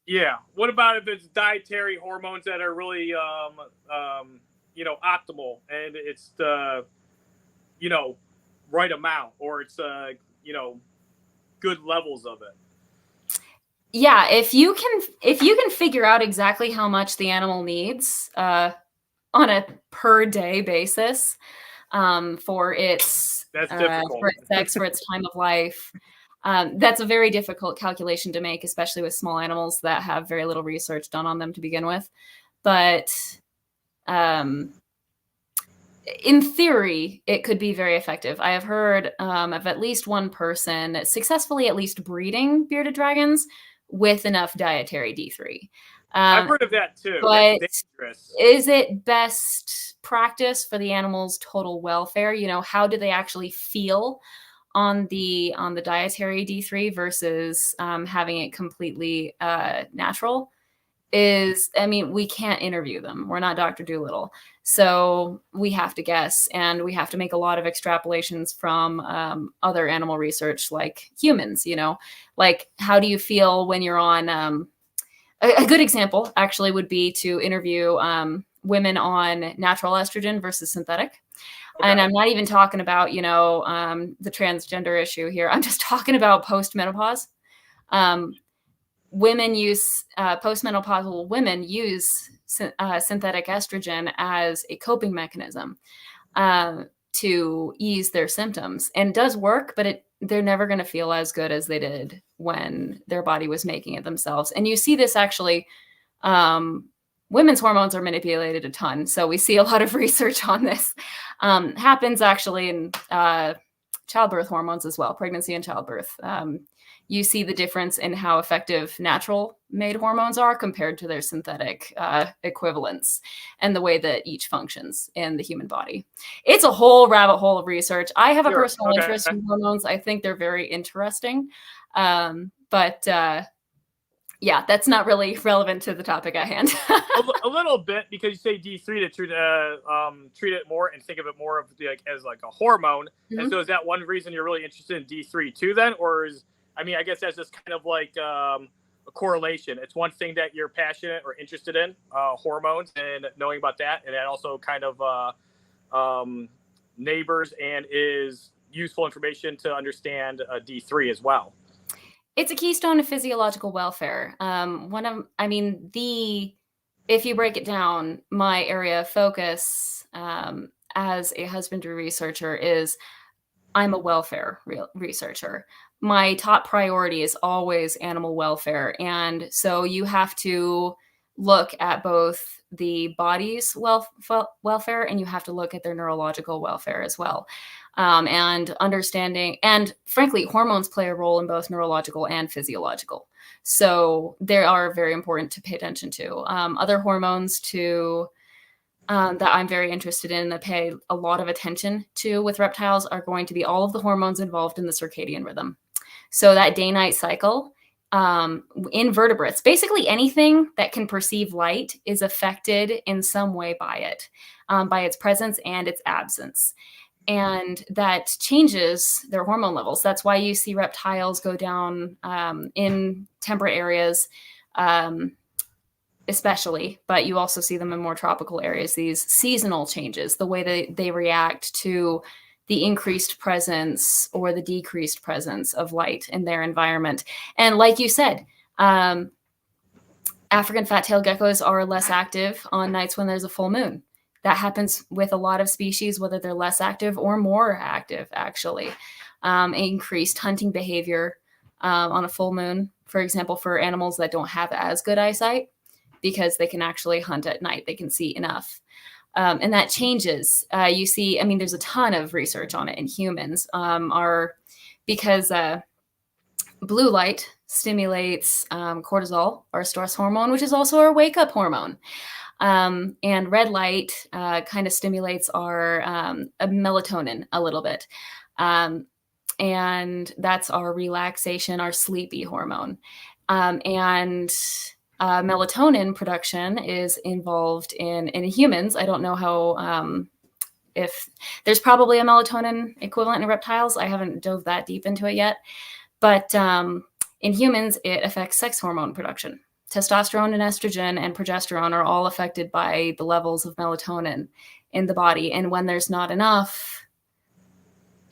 Speaker 1: Yeah. What about if it's dietary hormones that are really, optimal and it's the, right amount, or it's, good levels of it?
Speaker 3: Yeah. If you can figure out exactly how much the animal needs, on a per day basis, for its sex, for its time of life. That's a very difficult calculation to make, especially with small animals that have very little research done on them to begin with. But in theory, it could be very effective. I have heard of at least one person successfully at least breeding bearded dragons with enough dietary D3.
Speaker 1: I've heard of that too.
Speaker 3: But is it best practice for the animal's total welfare? How do they actually feel on the dietary D3 versus having it completely natural? is, I mean, we can't interview them. We're not Dr. Dolittle. So we have to guess, and we have to make a lot of extrapolations from other animal research, like humans, you know, like how do you feel when you're on, a good example actually would be to interview women on natural estrogen versus synthetic.
Speaker 1: Okay.
Speaker 3: And I'm not even talking about, you know, the transgender issue here. I'm just talking about postmenopause. Women use postmenopausal women use synthetic estrogen as a coping mechanism to ease their symptoms, and it does work, but they're never going to feel as good as they did when their body was making it themselves. And you see this actually. Women's hormones are manipulated a ton, so we see a lot of research on this. Happens actually in childbirth hormones as well, pregnancy and childbirth. You see the difference in how effective natural made hormones are compared to their synthetic equivalents, and the way that each functions in the human body. It's a whole rabbit hole of research. I have a personal interest in hormones. I think they're very interesting. Yeah, that's not really relevant to the topic at hand.
Speaker 1: a little bit, because you say D3 to treat it more and think of it more of as like a hormone. Mm-hmm. And so is that one reason you're really interested in D3 too then? Or is, I mean, I guess that's just kind of like a correlation. It's one thing that you're passionate or interested in, hormones, and knowing about that. And that also kind of neighbors and is useful information to understand D3 as well.
Speaker 3: It's a keystone of physiological welfare. If you break it down, my area of focus as a husbandry researcher is I'm a welfare researcher. My top priority is always animal welfare. And so you have to look at both the body's welfare, and you have to look at their neurological welfare as well. And understanding, and frankly, hormones play a role in both neurological and physiological. So they are very important to pay attention to. Other hormones that I'm very interested in, that pay a lot of attention to with reptiles, are going to be all of the hormones involved in the circadian rhythm. So that day-night cycle, invertebrates, basically anything that can perceive light is affected in some way by it, by its presence and its absence. And that changes their hormone levels. That's why you see reptiles go down in temperate areas, especially, but you also see them in more tropical areas, these seasonal changes, the way they react to the increased presence or the decreased presence of light in their environment. And like you said, African fat-tailed geckos are less active on nights when there's a full moon. That happens with a lot of species, whether they're less active or more active, actually. Increased hunting behavior on a full moon, for example, for animals that don't have as good eyesight, because they can actually hunt at night. They can see enough. And that changes. You see, I mean, there's a ton of research on it in humans, because blue light stimulates cortisol, our stress hormone, which is also our wake-up hormone. And red light kind of stimulates our melatonin a little bit. And that's our relaxation, our sleepy hormone. And melatonin production is involved in humans. I don't know how, if there's probably a melatonin equivalent in reptiles. I haven't dove that deep into it yet. But in humans, it affects sex hormone production. Testosterone and estrogen and progesterone are all affected by the levels of melatonin in the body. And when there's not enough,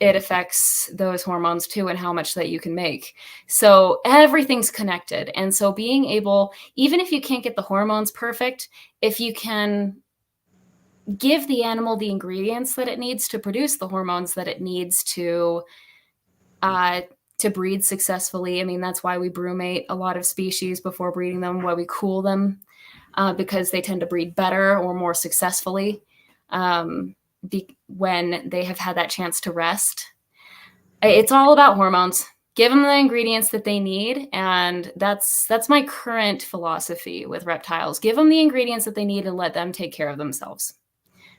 Speaker 3: it affects those hormones too, and how much that you can make. So everything's connected. And so being able, even if you can't get the hormones perfect, if you can give the animal the ingredients that it needs to produce the hormones that it needs to breed successfully. I mean, that's why we brumate a lot of species before breeding them, why we cool them, because they tend to breed better or more successfully when they have had that chance to rest. It's all about hormones. Give them the ingredients that they need. And that's my current philosophy with reptiles. Give them the ingredients that they need and let them take care of themselves.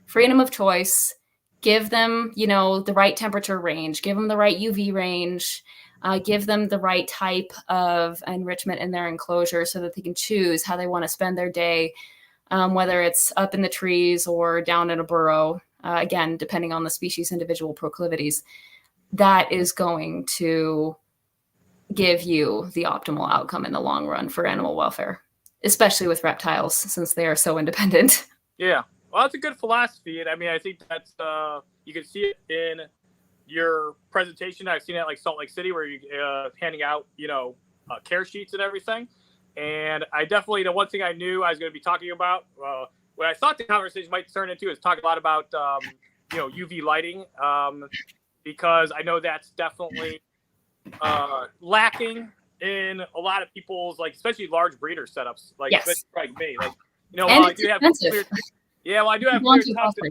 Speaker 3: Freedom of choice. Give them, the right temperature range. Give them the right UV range. give them the right type of enrichment in their enclosure so that they can choose how they want to spend their day, whether it's up in the trees or down in a burrow, again, depending on the species' individual proclivities. That is going to give you the optimal outcome in the long run for animal welfare, especially with reptiles, since they are so independent.
Speaker 1: Yeah. Well, that's a good philosophy. And I mean, I think that's, you can see it in your presentation. I've seen it at like Salt Lake City where you're handing out, care sheets and everything. And I definitely, the one thing I knew I was going to be talking about, what I thought the conversation might turn into is talk a lot about, UV lighting, because I know that's definitely lacking in a lot of people's, like, especially large breeder setups, like,
Speaker 3: Yes.
Speaker 1: especially like me. Like,
Speaker 3: And
Speaker 1: while
Speaker 3: it's expensive.
Speaker 1: I do have
Speaker 3: Launch
Speaker 1: clear
Speaker 3: is
Speaker 1: top
Speaker 3: costly.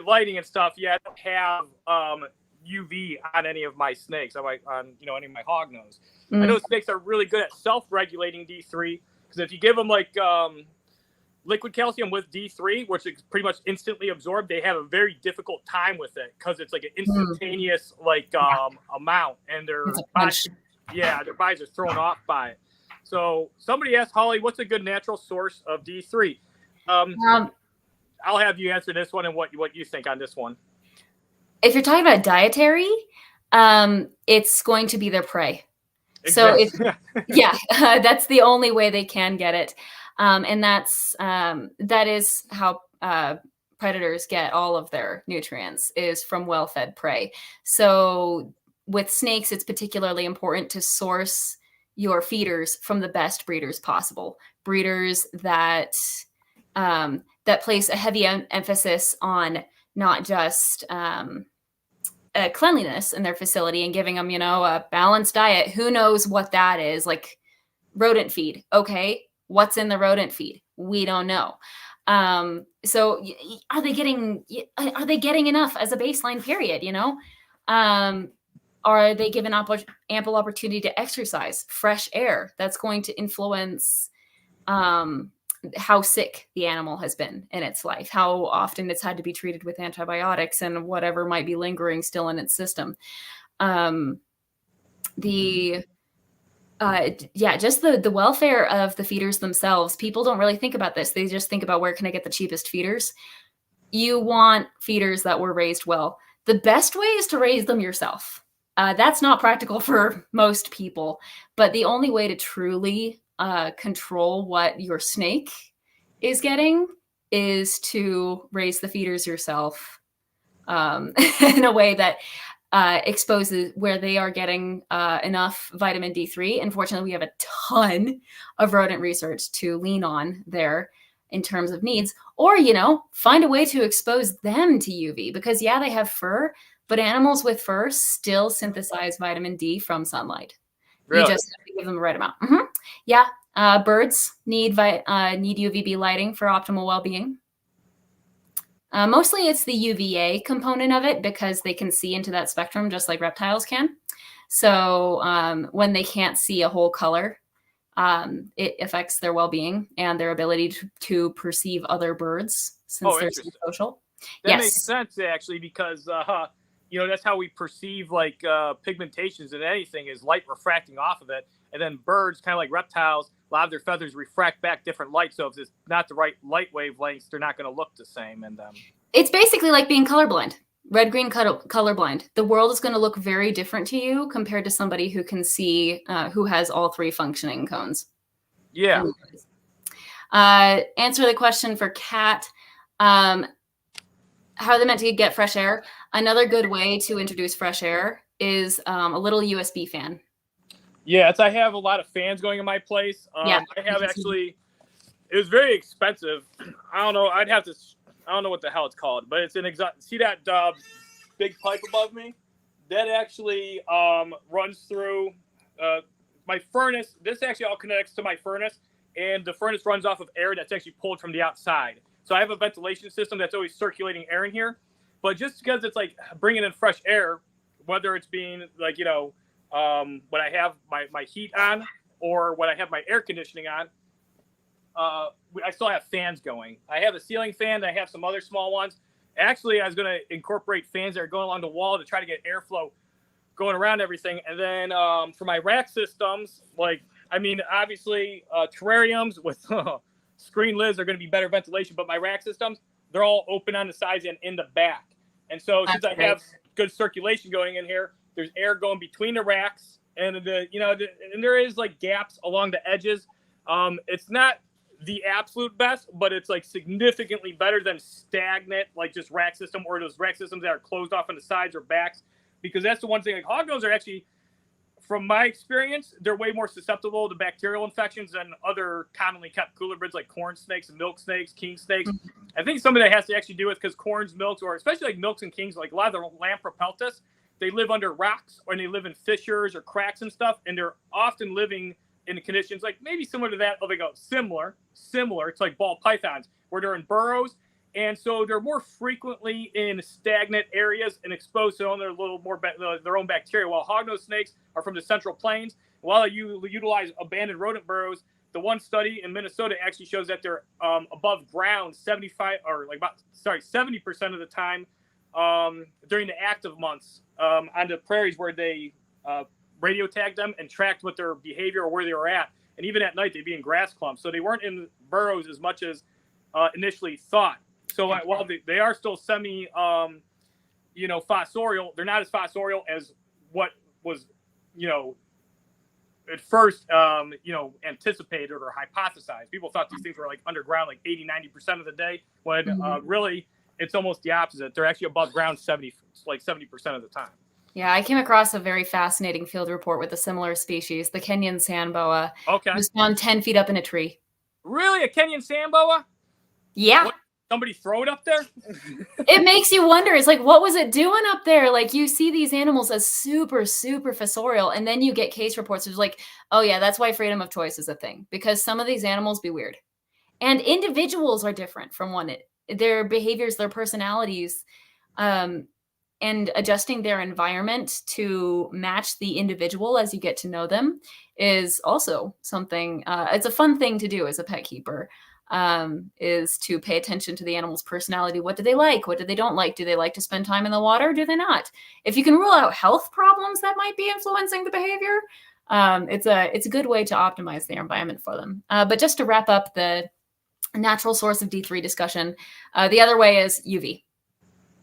Speaker 1: lighting and stuff. Yeah, I don't have UV on any of my snakes. On any of my hognose. I know snakes are really good at self-regulating D3, because if you give them like liquid calcium with D3, which is pretty much instantly absorbed, they have a very difficult time with it because it's like an instantaneous amount, and their bodies are thrown off by it. So somebody asked Holly, what's a good natural source of D3? I'll have you answer this one and what you think on this one.
Speaker 3: If you're talking about dietary, it's going to be their prey.
Speaker 1: Exactly.
Speaker 3: So that's the only way they can get it. And that is how predators get all of their nutrients, is from well-fed prey. So with snakes, it's particularly important to source your feeders from the best breeders possible. Breeders that place a heavy emphasis on not just cleanliness in their facility and giving them, a balanced diet. Who knows what that is? Like rodent feed. Okay, what's in the rodent feed? We don't know. So are they getting enough as a baseline period? Are they given ample opportunity to exercise, fresh air? That's going to influence how sick the animal has been in its life, how often it's had to be treated with antibiotics and whatever might be lingering still in its system. Just the welfare of the feeders themselves. People don't really think about this. They just think about, where can I get the cheapest feeders? You want feeders that were raised well. The best way is to raise them yourself. That's not practical for most people, but the only way to truly control what your snake is getting is to raise the feeders yourself in a way that exposes where they are getting enough vitamin D3. Unfortunately, we have a ton of rodent research to lean on there in terms of needs, or, find a way to expose them to UV, because they have fur, but animals with fur still synthesize vitamin D from sunlight. Really? You just have to give them the right amount. Birds need UVB lighting for optimal well-being. Mostly it's the UVA component of it, because they can see into that spectrum just like reptiles can. So when they can't see a whole color, it affects their well-being and their ability to perceive other birds, since they're so social.
Speaker 1: That makes sense, actually, because that's how we perceive like pigmentations in anything, is light refracting off of it. And then birds, kind of like reptiles, a lot of their feathers refract back different light. So if it's not the right light wavelengths, they're not going to look the same. And
Speaker 3: it's basically like being colorblind, red-green colorblind. The world is going to look very different to you compared to somebody who can see, who has all three functioning cones.
Speaker 1: Yeah.
Speaker 3: Answer the question for Kat. How are they meant to get fresh air? Another good way to introduce fresh air is a little USB fan.
Speaker 1: Yeah, I have a lot of fans going in my place. I have actually, it was very expensive. I don't know. I don't know what the hell it's called, but it's an see that big pipe above me? That actually runs through my furnace. This actually all connects to my furnace, and the furnace runs off of air that's actually pulled from the outside. So I have a ventilation system that's always circulating air in here. But just because it's like bringing in fresh air, whether it's being like, when I have my heat on or when I have my air conditioning on, I still have fans going. I have a ceiling fan. I have some other small ones. Actually, I was going to incorporate fans that are going along the wall to try to get airflow going around everything. And then for my rack systems, like, I mean, obviously terrariums with screen lids are going to be better ventilation, but my rack systems, they're all open on the sides and in the back. And so since I have good circulation going in here, there's air going between the racks, and and there is like gaps along the edges. It's not the absolute best, but it's like significantly better than stagnant, like just rack system, or those rack systems that are closed off on the sides or backs, because that's the one thing. Like Hognose are actually, from my experience, they're way more susceptible to bacterial infections than other commonly kept colubrids like corn snakes and milk snakes, king snakes. I think some of that has to actually do with because corns, milks, or especially like milks and kings, like a lot of the Lampropeltis, they live under rocks or they live in fissures or cracks and stuff, and they're often living in conditions like maybe similar to that. Oh, they go similar. It's like ball pythons where they're in burrows. And so they're more frequently in stagnant areas and exposed to their little more their own bacteria. While hognose snakes are from the Central Plains, while you utilize abandoned rodent burrows, the one study in Minnesota actually shows that they're above ground 70% of the time during the active months on the prairies where they radio tagged them and tracked what their behavior or where they were at. And even at night, they'd be in grass clumps. So they weren't in burrows as much as initially thought. So while they are still semi, fossorial, they're not as fossorial as what was, at first, anticipated or hypothesized. People thought these things were like underground, like 80-90% of the day, when really it's almost the opposite. They're actually above ground 70% of the time.
Speaker 3: Yeah, I came across a very fascinating field report with a similar species, the Kenyan sand boa.
Speaker 1: Okay.
Speaker 3: It was found 10 feet up in a tree.
Speaker 1: Really? A Kenyan sand boa?
Speaker 3: Yeah.
Speaker 1: What? Somebody throw it up there?
Speaker 3: It makes you wonder. It's like, what was it doing up there? Like, you see these animals as super, super fossorial, and then you get case reports. It's like, oh yeah, that's why freedom of choice is a thing, because some of these animals be weird. And individuals are different from their behaviors, their personalities, and adjusting their environment to match the individual as you get to know them is also something, it's a fun thing to do as a pet keeper. Is to pay attention to the animal's personality. What do they like? What do they don't like? Do they like to spend time in the water? Do they not? If you can rule out health problems that might be influencing the behavior, it's a good way to optimize their environment for them. But just to wrap up the natural source of D3 discussion, the other way is UV.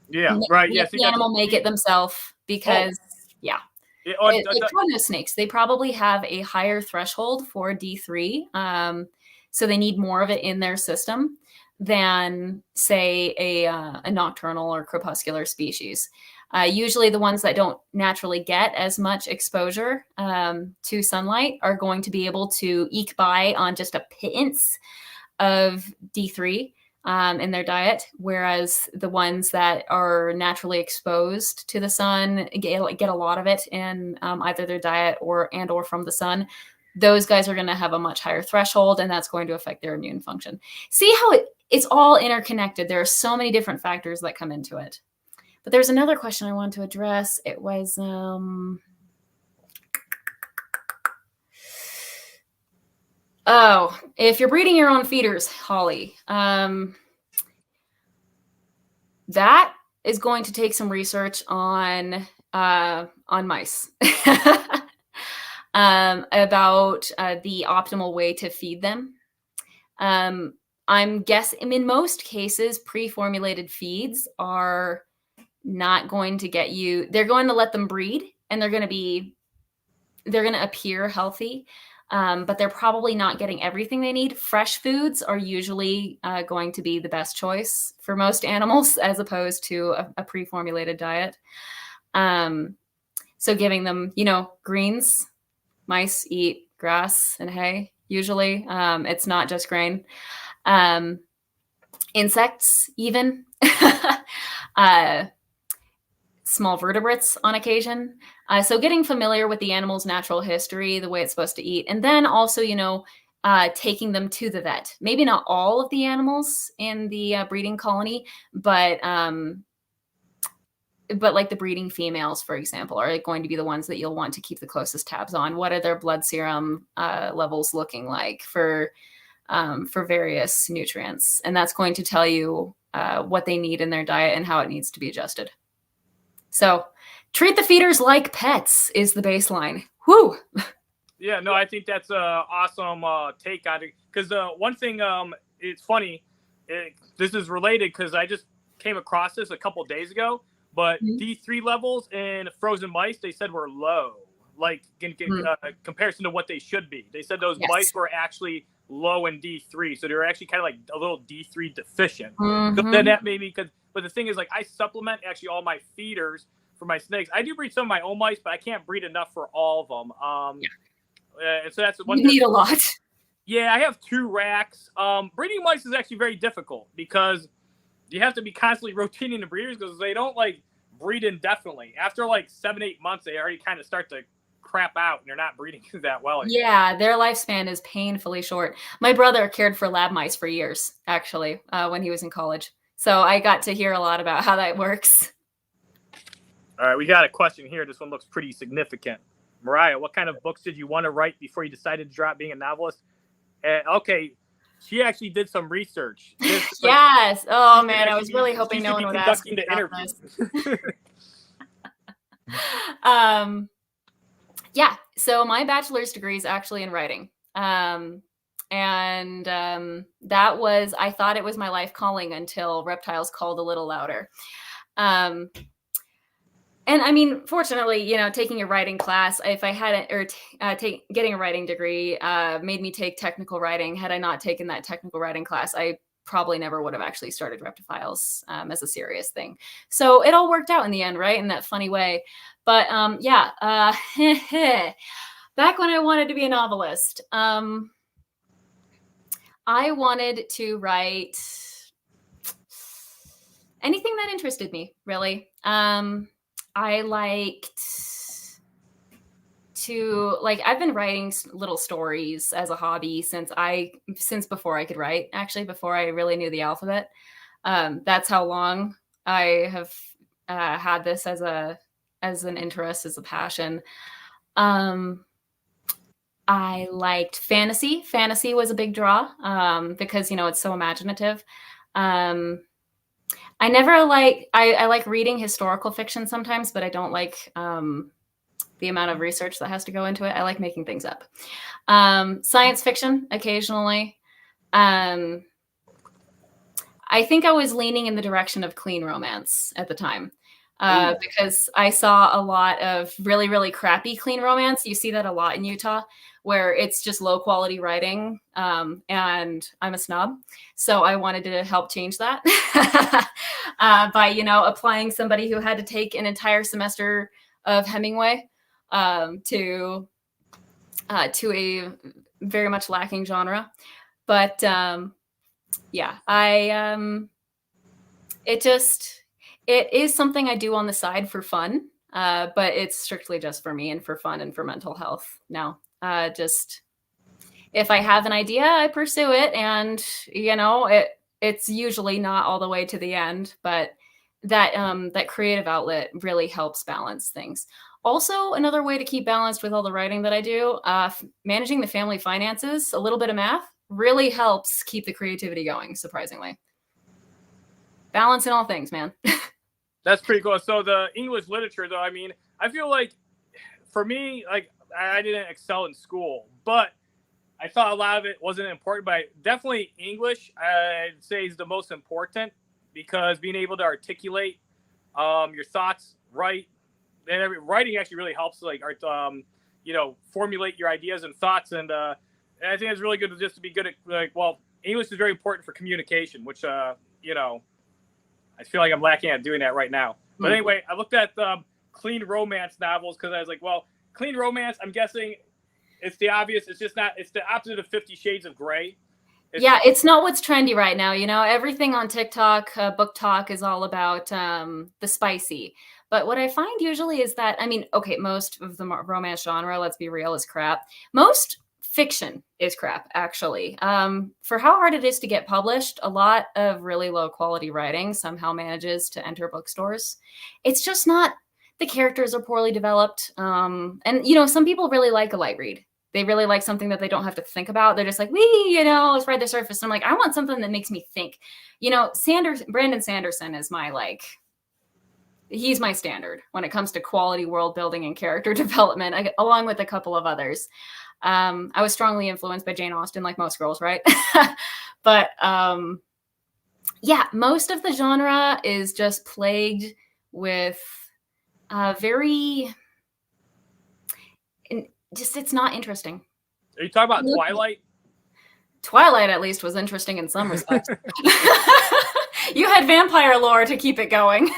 Speaker 1: Yeah, right. Yeah,
Speaker 3: the animal make it themselves because, like CHONDROS snakes, they probably have a higher threshold for D3. So they need more of it in their system than, say, a nocturnal or crepuscular species. Usually the ones that don't naturally get as much exposure to sunlight are going to be able to eke by on just a pittance of D3 in their diet, whereas the ones that are naturally exposed to the sun get a lot of it in either their diet or from the sun. Those guys are going to have a much higher threshold, and that's going to affect their immune function. See how it's all interconnected. There are so many different factors that come into it. But there's another question I wanted to address. It was, if you're breeding your own feeders, Holly, that is going to take some research on mice. About the optimal way to feed them. I'm guessing in most cases, pre-formulated feeds are not going to get you, they're going to let them breed and they're going to appear healthy, but they're probably not getting everything they need. Fresh foods are usually going to be the best choice for most animals as opposed to a pre-formulated diet. So giving them, greens. Mice eat grass and hay, usually. It's not just grain. Insects, even. Small vertebrates on occasion. So getting familiar with the animal's natural history, the way it's supposed to eat. And then also, taking them to the vet. Maybe not all of the animals in the breeding colony, but like the breeding females, for example, are going to be the ones that you'll want to keep the closest tabs on. What are their blood serum levels looking like for various nutrients? And that's going to tell you what they need in their diet and how it needs to be adjusted. So treat the feeders like pets is the baseline. Whew.
Speaker 1: Yeah, no, I think that's a awesome take on it. Because one thing, it's funny, this is related because I just came across this a couple days ago. But D3 levels in frozen mice, they said were low, like in comparison to what they should be. They said those mice were actually low in D3, so they were actually kind of like a little D3 deficient. So then that made me, but the thing is, like, I supplement actually all my feeders for my snakes. I do breed some of my own mice, but I can't breed enough for all of them. And so that's one.
Speaker 3: You need a lot.
Speaker 1: Yeah, I have 2 racks. Breeding mice is actually very difficult because you have to be constantly rotating the breeders because they don't like breed indefinitely. After like 7-8 months, they already kind of start to crap out and they're not breeding that well anymore.
Speaker 3: Yeah, their lifespan is painfully short. My brother cared for lab mice for years, actually, when he was in college. So I got to hear a lot about how that works.
Speaker 1: All right, we got a question here. This one looks pretty significant. Mariah, what kind of books did you want to write before you decided to drop being a novelist? Okay, she actually did some research.
Speaker 3: Yes. Oh, man, I was really hoping no one would ask me about this. Yeah, so my bachelor's degree is actually in writing. That was, I thought it was my life calling until Reptiles called a little louder. And I mean, fortunately, you know, taking a writing class, if I hadn't, or getting a writing degree made me take technical writing. Had I not taken that technical writing class, I probably never would have actually started ReptiFiles as a serious thing. So it all worked out in the end, right? In that funny way. But yeah, back when I wanted to be a novelist, I wanted to write anything that interested me, really. I liked to, like, I've been writing little stories as a hobby since before I could write, actually, before I really knew the alphabet. That's how long I have had this as an interest, as a passion. I liked fantasy. Fantasy was a big draw because, you know, it's so imaginative. I never like, I like reading historical fiction sometimes, but I don't like the amount of research that has to go into it. I like making things up. Science fiction occasionally. I think I was leaning in the direction of clean romance at the time because I saw a lot of really, really crappy clean romance. You see that a lot in Utah, where it's just low quality writing, and I'm a snob. So I wanted to help change that by, you know, applying somebody who had to take an entire semester of Hemingway to a very much lacking genre. But yeah, it is something I do on the side for fun, but it's strictly just for me and for fun and for mental health now. Just if I have an idea, I pursue it, and you know, it's usually not all the way to the end, but that creative outlet really helps balance things. Also, another way to keep balanced with all the writing that I do, managing the family finances, a little bit of math really helps keep the creativity going, surprisingly. Balance in all things, man.
Speaker 1: That's pretty cool. So the English literature, though, I mean, I feel like for me, like, I didn't excel in school, but I thought a lot of it wasn't important. But definitely English, I'd say, is the most important, because being able to articulate your thoughts right, and writing actually really helps, like, you know, formulate your ideas and thoughts. And I think it's really good just to be good at, like, well, English is very important for communication, which, you know, I feel like I'm lacking at doing that right now. But anyway, I looked at clean romance novels because I was like, well, clean romance, I'm guessing it's the obvious. It's just not, it's the opposite of 50 Shades of Grey.
Speaker 3: It's not what's trendy right now. You know, everything on TikTok, Book Talk is all about the spicy. But what I find usually is that, I mean, okay, most of the romance genre, let's be real, is crap. Most fiction is crap, actually. For how hard it is to get published, a lot of really low quality writing somehow manages to enter bookstores. It's just not, the characters are poorly developed. And, you know, some people really like a light read. They really like something that they don't have to think about. They're just like, you know, let's ride the surface. And I'm like, I want something that makes me think. You know, Brandon Sanderson is my, like, he's my standard when it comes to quality world building and character development, along with a couple of others. I was strongly influenced by Jane Austen, like most girls, right? But yeah, most of the genre is just plagued with it's not interesting.
Speaker 1: Are you talking about Twilight?
Speaker 3: Twilight, at least, was interesting in some respects. You had vampire lore to keep it going.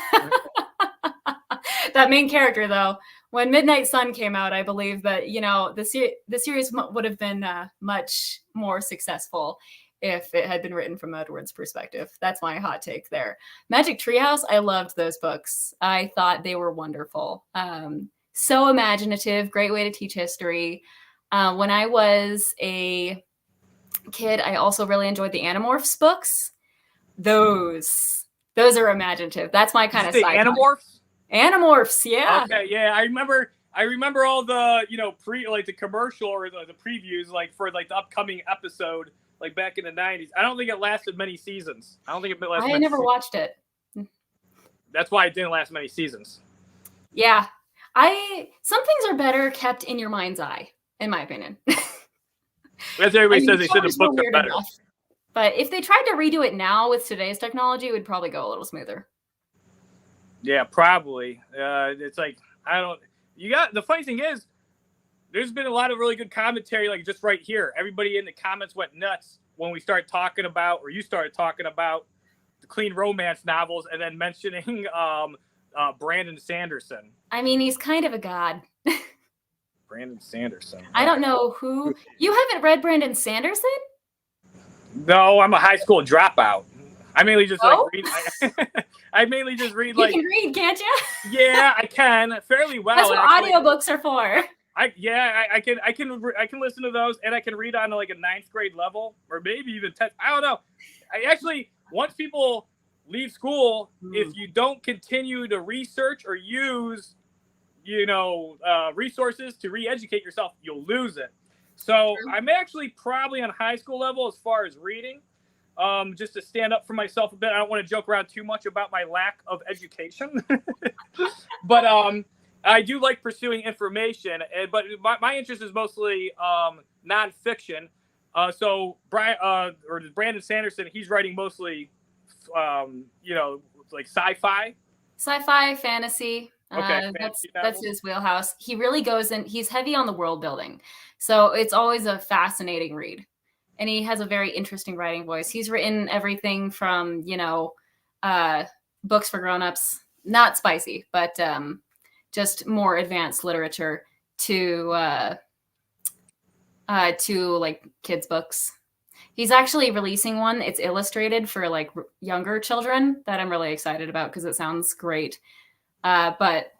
Speaker 3: That main character, though, when Midnight Sun came out, I believe that, you know, the series would have been much more successful if it had been written from Edward's perspective. That's my hot take there. Magic Treehouse, I loved those books. I thought they were wonderful. So imaginative, great way to teach history. When I was a kid, I also really enjoyed the Animorphs books. Those are imaginative. That's my kind of sci-fi.
Speaker 1: Animorphs?
Speaker 3: Animorphs, yeah.
Speaker 1: Okay, yeah. I remember all the, you know, the commercial or the previews, like, for, like, the upcoming episode, like, back in the 90s. I don't think it lasted many seasons. I never
Speaker 3: watched it.
Speaker 1: That's why it didn't last many seasons.
Speaker 3: Yeah. Some things are better kept in your mind's eye, in my opinion.
Speaker 1: As everybody says, they said the books are better.
Speaker 3: Enough. But if they tried to redo it now with today's technology, it would probably go a little smoother.
Speaker 1: Yeah, probably. It's like, the funny thing is, there's been a lot of really good commentary, like just right here. Everybody in the comments went nuts when we started talking about, or you started talking about, the clean romance novels, and then mentioning Brandon Sanderson.
Speaker 3: I mean, he's kind of a god.
Speaker 1: Brandon Sanderson.
Speaker 3: I don't know who. You haven't read Brandon Sanderson?
Speaker 1: No, I'm a high school dropout. I mainly just read. I mainly just read, like.
Speaker 3: You can read, can't you?
Speaker 1: Yeah, I can fairly well.
Speaker 3: That's what audiobooks are for.
Speaker 1: I can listen to those, and I can read on like a 9th grade level, or maybe even 10th. I don't know. I actually, once people leave school, if you don't continue to research or use, resources to re-educate yourself, you'll lose it. So I'm actually probably on high school level as far as reading, just to stand up for myself a bit. I don't want to joke around too much about my lack of education, but I do like pursuing information. But my interest is mostly nonfiction. So Brandon Sanderson, he's writing mostly, like sci-fi,
Speaker 3: fantasy.
Speaker 1: Okay,
Speaker 3: that's his wheelhouse. He really goes in. He's heavy on the world building, so it's always a fascinating read. And he has a very interesting writing voice. He's written everything from books for grown-ups, not spicy, but just more advanced literature, to like kids' books. He's actually releasing one. It's illustrated for like younger children that I'm really excited about because it sounds great. But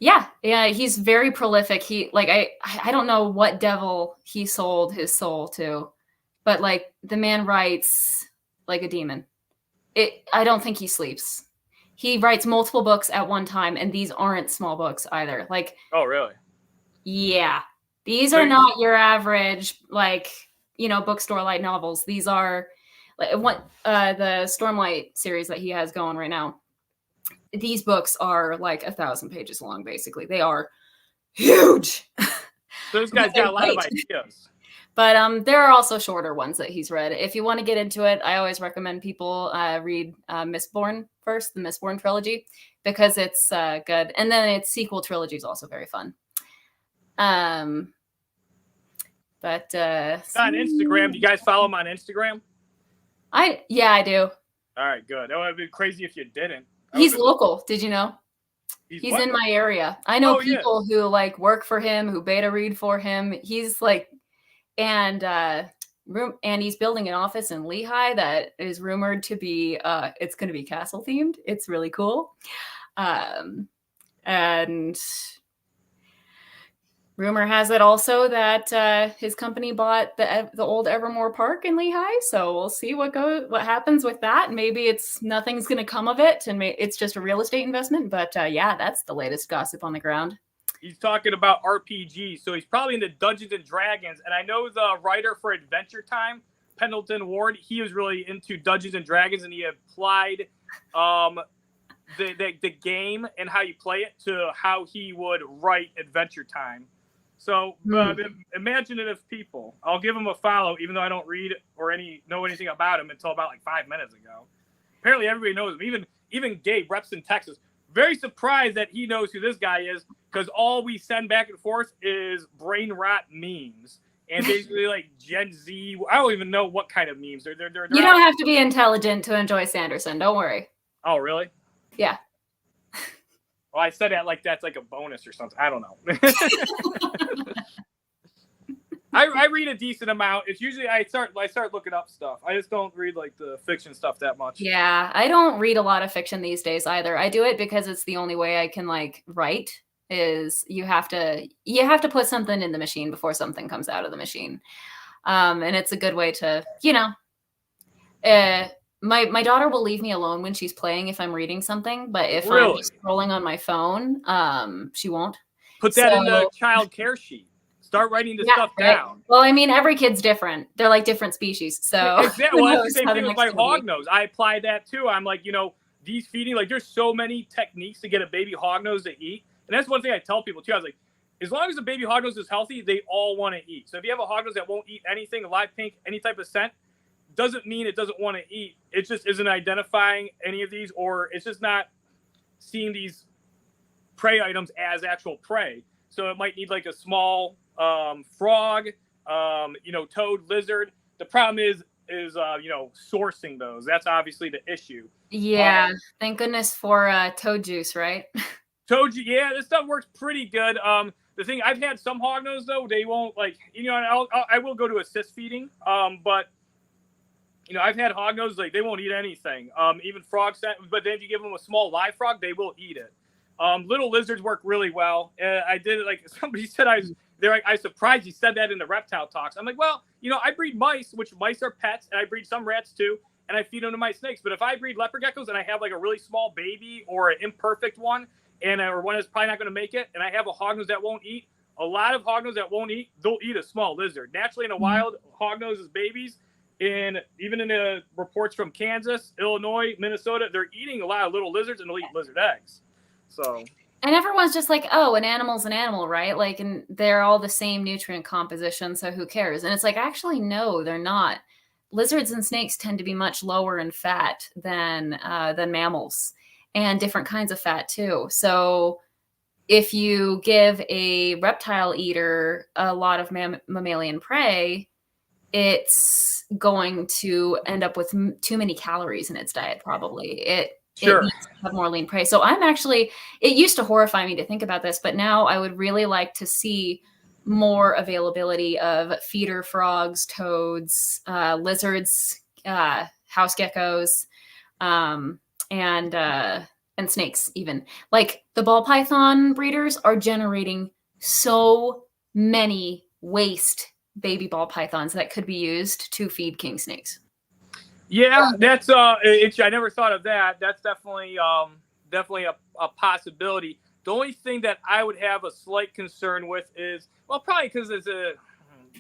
Speaker 3: yeah, he's very prolific. He I don't know what devil he sold his soul to, but like the man writes like a demon. I don't think he sleeps. He writes multiple books at one time, and these aren't small books either. Like,
Speaker 1: oh really?
Speaker 3: Yeah, these are not your average bookstore light novels. These are like the Stormlight series that he has going right now. These books are like 1,000 pages long, basically. They are huge.
Speaker 1: Those guys got a lot of ideas.
Speaker 3: But there are also shorter ones that he's read. If you want to get into it, I always recommend people read Mistborn first, the Mistborn trilogy, because it's good. And then its sequel trilogy is also very fun. On
Speaker 1: Instagram, do you guys follow him on Instagram?
Speaker 3: I do.
Speaker 1: All right, good. That would have been crazy if you didn't.
Speaker 3: He's local. Did you know? He's in my area. I know people who like work for him, who beta read for him. He's like, and he's building an office in Lehigh that is rumored to be, it's going to be castle themed. It's really cool. And rumor has it also that his company bought the old Evermore Park in Lehigh, so we'll see what happens with that. Maybe nothing's going to come of it, and it's just a real estate investment. But yeah, that's the latest gossip on the ground.
Speaker 1: He's talking about RPGs, so he's probably into Dungeons and Dragons. And I know the writer for Adventure Time, Pendleton Ward, he was really into Dungeons and Dragons, and he applied the game and how you play it to how he would write Adventure Time. So imaginative people. I'll give him a follow, even though I don't read or know anything about him until about like 5 minutes ago. Apparently, everybody knows him. Even Gabe, reps in Texas, very surprised that he knows who this guy is, because all we send back and forth is brain rot memes and basically like Gen Z. I don't even know what kind of memes. They're
Speaker 4: you don't have to be intelligent to enjoy Sanderson. Don't worry.
Speaker 1: Oh, really?
Speaker 4: Yeah.
Speaker 1: Well, I said that like that's like a bonus or something. I don't know. I read a decent amount. It's usually I start looking up stuff. I just don't read like the fiction stuff that much.
Speaker 4: Yeah, I don't read a lot of fiction these days either. I do it because it's the only way I can like write. Is you have to put something in the machine before something comes out of the machine, and it's a good way to, you know. My daughter will leave me alone when she's playing if I'm reading something, but if I'm scrolling on my phone, she won't.
Speaker 1: Put that in the child care sheet. Start writing the stuff down.
Speaker 4: Well, I mean, every kid's different. They're like different species. So
Speaker 1: exactly. Well, that's the same thing with my hognose. I apply that too. I'm like, you know, these feeding, like there's so many techniques to get a baby hognose to eat. And that's one thing I tell people too. I was like, as long as the baby hognose is healthy, they all want to eat. So if you have a hognose that won't eat anything, a live pink, any type of scent, doesn't mean it doesn't want to eat. It just isn't identifying any of these, or it's just not seeing these prey items as actual prey. So it might need like a small frog, you know, toad, lizard. The problem is you know, sourcing those. That's obviously the issue.
Speaker 4: Yeah, thank goodness for toad juice, right?
Speaker 1: Toad juice, yeah, this stuff works pretty good. The thing, I've had some hognose though, they won't like, you know, I will go to assist feeding, but you know, I've had hognose like they won't eat anything, even frog scent. But then if you give them a small live frog, they will eat it. Little lizards work really well. I did it like somebody said. They're like, I was surprised you said that in the reptile talks. I'm like, well, you know, I breed mice, which mice are pets, and I breed some rats too, and I feed them to my snakes. But if I breed leopard geckos and I have like a really small baby or an imperfect one, or one that's probably not going to make it, and I have a hognose that won't eat, a lot of hognose that won't eat, they'll eat a small lizard. Naturally, in the wild, hognoses babies, and even in the reports from Kansas, Illinois, Minnesota, they're eating a lot of little lizards, and they'll eat lizard eggs. So.
Speaker 4: And everyone's just like, oh, an animal's an animal, right? Like, and they're all the same nutrient composition, so who cares? And it's like, actually, no, they're not. Lizards and snakes tend to be much lower in fat than mammals, and different kinds of fat too. So if you give a reptile eater a lot of mammalian prey, it's going to end up with too many calories in its diet, probably. It needs to have more lean prey. So it used to horrify me to think about this, but now I would really like to see more availability of feeder frogs, toads, lizards, house geckos, and snakes even. Like the ball python breeders are generating so many waste baby ball pythons that could be used to feed king snakes.
Speaker 1: Yeah, that's I never thought of that. That's definitely a possibility. The only thing that I would have a slight concern with is, well, probably because it's a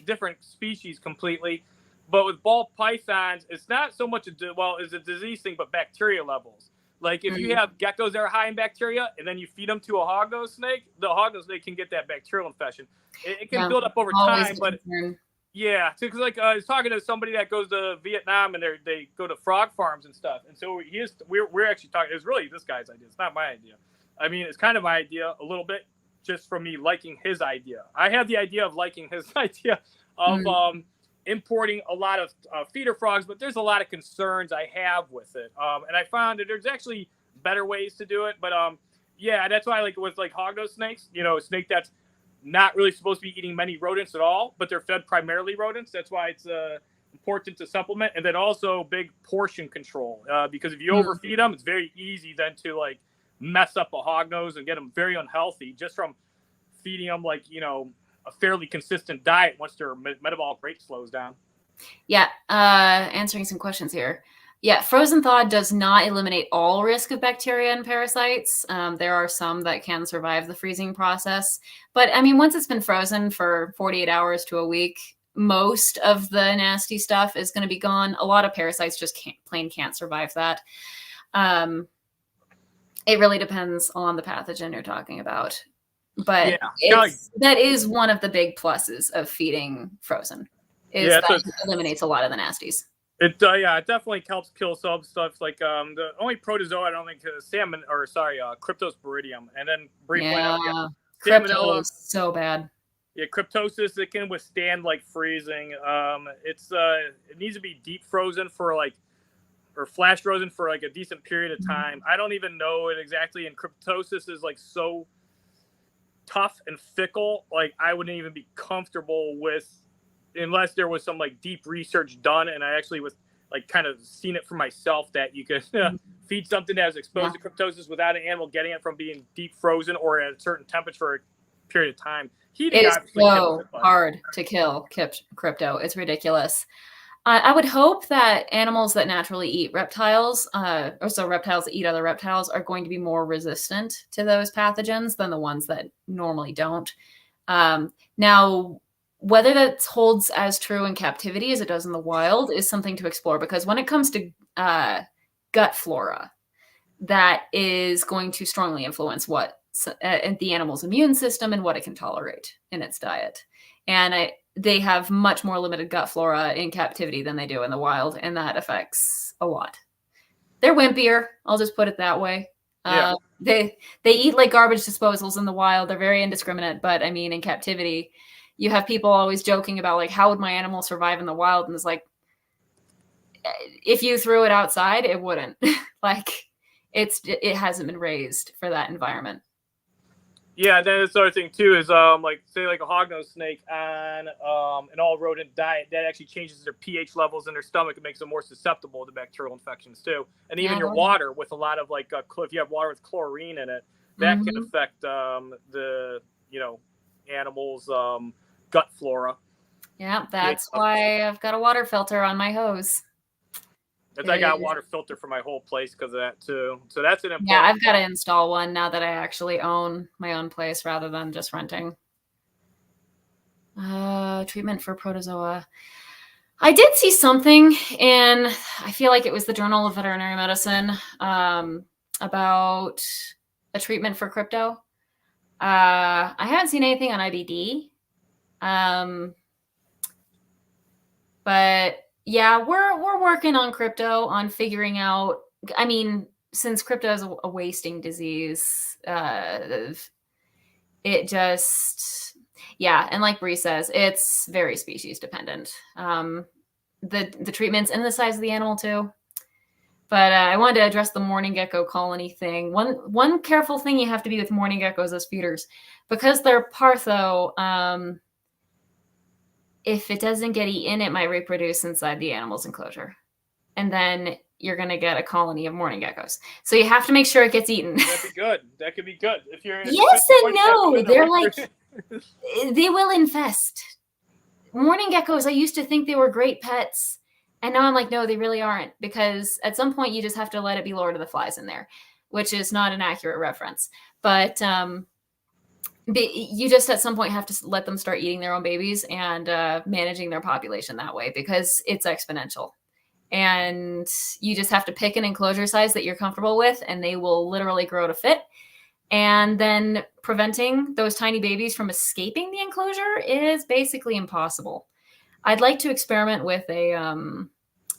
Speaker 1: different species completely, but with ball pythons, it's not so much it's a disease thing, but bacteria levels. Like if you have geckos that are high in bacteria and then you feed them to a hognose snake, the hognose snake can get that bacterial infection. It can build up over time, but yeah, because like I was talking to somebody that goes to Vietnam and they go to frog farms and stuff, and so we're actually talking. It's really this guy's idea. It's not my idea. I mean, it's kind of my idea a little bit, just from me liking his idea. I have the idea of liking his idea of importing a lot of feeder frogs, but there's a lot of concerns I have with it. And I found that there's actually better ways to do it. But yeah, that's why I like with like hognose snakes, you know, a snake that's not really supposed to be eating many rodents at all, but they're fed primarily rodents. That's why it's important to supplement. And then also big portion control, because if you overfeed them, it's very easy then to like mess up a hognose and get them very unhealthy just from feeding them like, you know, a fairly consistent diet once their metabolic rate slows down.
Speaker 4: Yeah. Answering some questions here. Yeah. Frozen thaw does not eliminate all risk of bacteria and parasites. There are some that can survive the freezing process, but I mean, once it's been frozen for 48 hours to a week, most of the nasty stuff is going to be gone. A lot of parasites just can't survive that. It really depends on the pathogen you're talking about. But
Speaker 1: Yeah,
Speaker 4: that is one of the big pluses of feeding frozen, is
Speaker 1: Yeah,
Speaker 4: that
Speaker 1: so
Speaker 4: it eliminates a lot of the nasties.
Speaker 1: it definitely helps kill some stuff. Like the only protozoa I don't think is Cryptosporidium, and then briefly
Speaker 4: Crypto is so bad.
Speaker 1: Yeah, cryptosis, it can withstand like freezing. It needs to be deep frozen for like, or flash frozen for like a decent period of time. I don't even know it exactly, and cryptosis is like so tough and fickle. Like I wouldn't even be comfortable with, unless there was some like deep research done, and I actually was like kind of seen it for myself that you could feed something that is exposed to cryptosis without an animal getting it from being deep frozen or at a certain temperature for a period of time. Heating
Speaker 4: it's so hard to kill crypto. It's ridiculous. I would hope that animals that naturally eat reptiles, or so reptiles that eat other reptiles, are going to be more resistant to those pathogens than the ones that normally don't. Now, whether that holds as true in captivity as it does in the wild is something to explore, because when it comes to gut flora, that is going to strongly influence what the animal's immune system and what it can tolerate in its diet. And they have much more limited gut flora in captivity than they do in the wild, and that affects a lot. They're wimpier, I'll just put it that way.
Speaker 1: Yeah.
Speaker 4: They eat like garbage disposals in the wild. They're very indiscriminate, but I mean, in captivity, you have people always joking about like, how would my animal survive in the wild? And it's like, if you threw it outside, it wouldn't. Like, it hasn't been raised for that environment.
Speaker 1: Yeah, then the other thing too is like say like a hognose snake on an all rodent diet, that actually changes their pH levels in their stomach. It makes them more susceptible to bacterial infections too. And even your water with a lot of like if you have water with chlorine in it, that can affect the animals' gut flora.
Speaker 4: Yeah, that's why I've got a water filter on my hose.
Speaker 1: Because I got a water filter for my whole place because of that too. So that's an important.
Speaker 4: Yeah, I've got to install one now that I actually own my own place rather than just renting. Treatment for protozoa. I did see something in, I feel like it was the Journal of Veterinary Medicine, about a treatment for crypto. I haven't seen anything on IBD. But yeah, we're working on crypto, on figuring out, I mean, since crypto is a wasting disease, it just, yeah. And like Bree says, it's very species dependent. The treatments and the size of the animal too. But I wanted to address the mourning gecko colony thing. One careful thing you have to be with mourning geckos as feeders, because they're partho, if it doesn't get eaten, it might reproduce inside the animal's enclosure. And then you're going to get a colony of mourning geckos. So you have to make sure it gets eaten.
Speaker 1: That'd be good. That could be good. If you're
Speaker 4: yes and no. They're like, they will infest. Mourning geckos, I used to think they were great pets. And now I'm like, no, they really aren't. Because at some point you just have to let it be Lord of the Flies in there, which is not an accurate reference. But you just at some point have to let them start eating their own babies and managing their population that way, because it's exponential. And you just have to pick an enclosure size that you're comfortable with, and they will literally grow to fit. And then preventing those tiny babies from escaping the enclosure is basically impossible. I'd like to experiment with an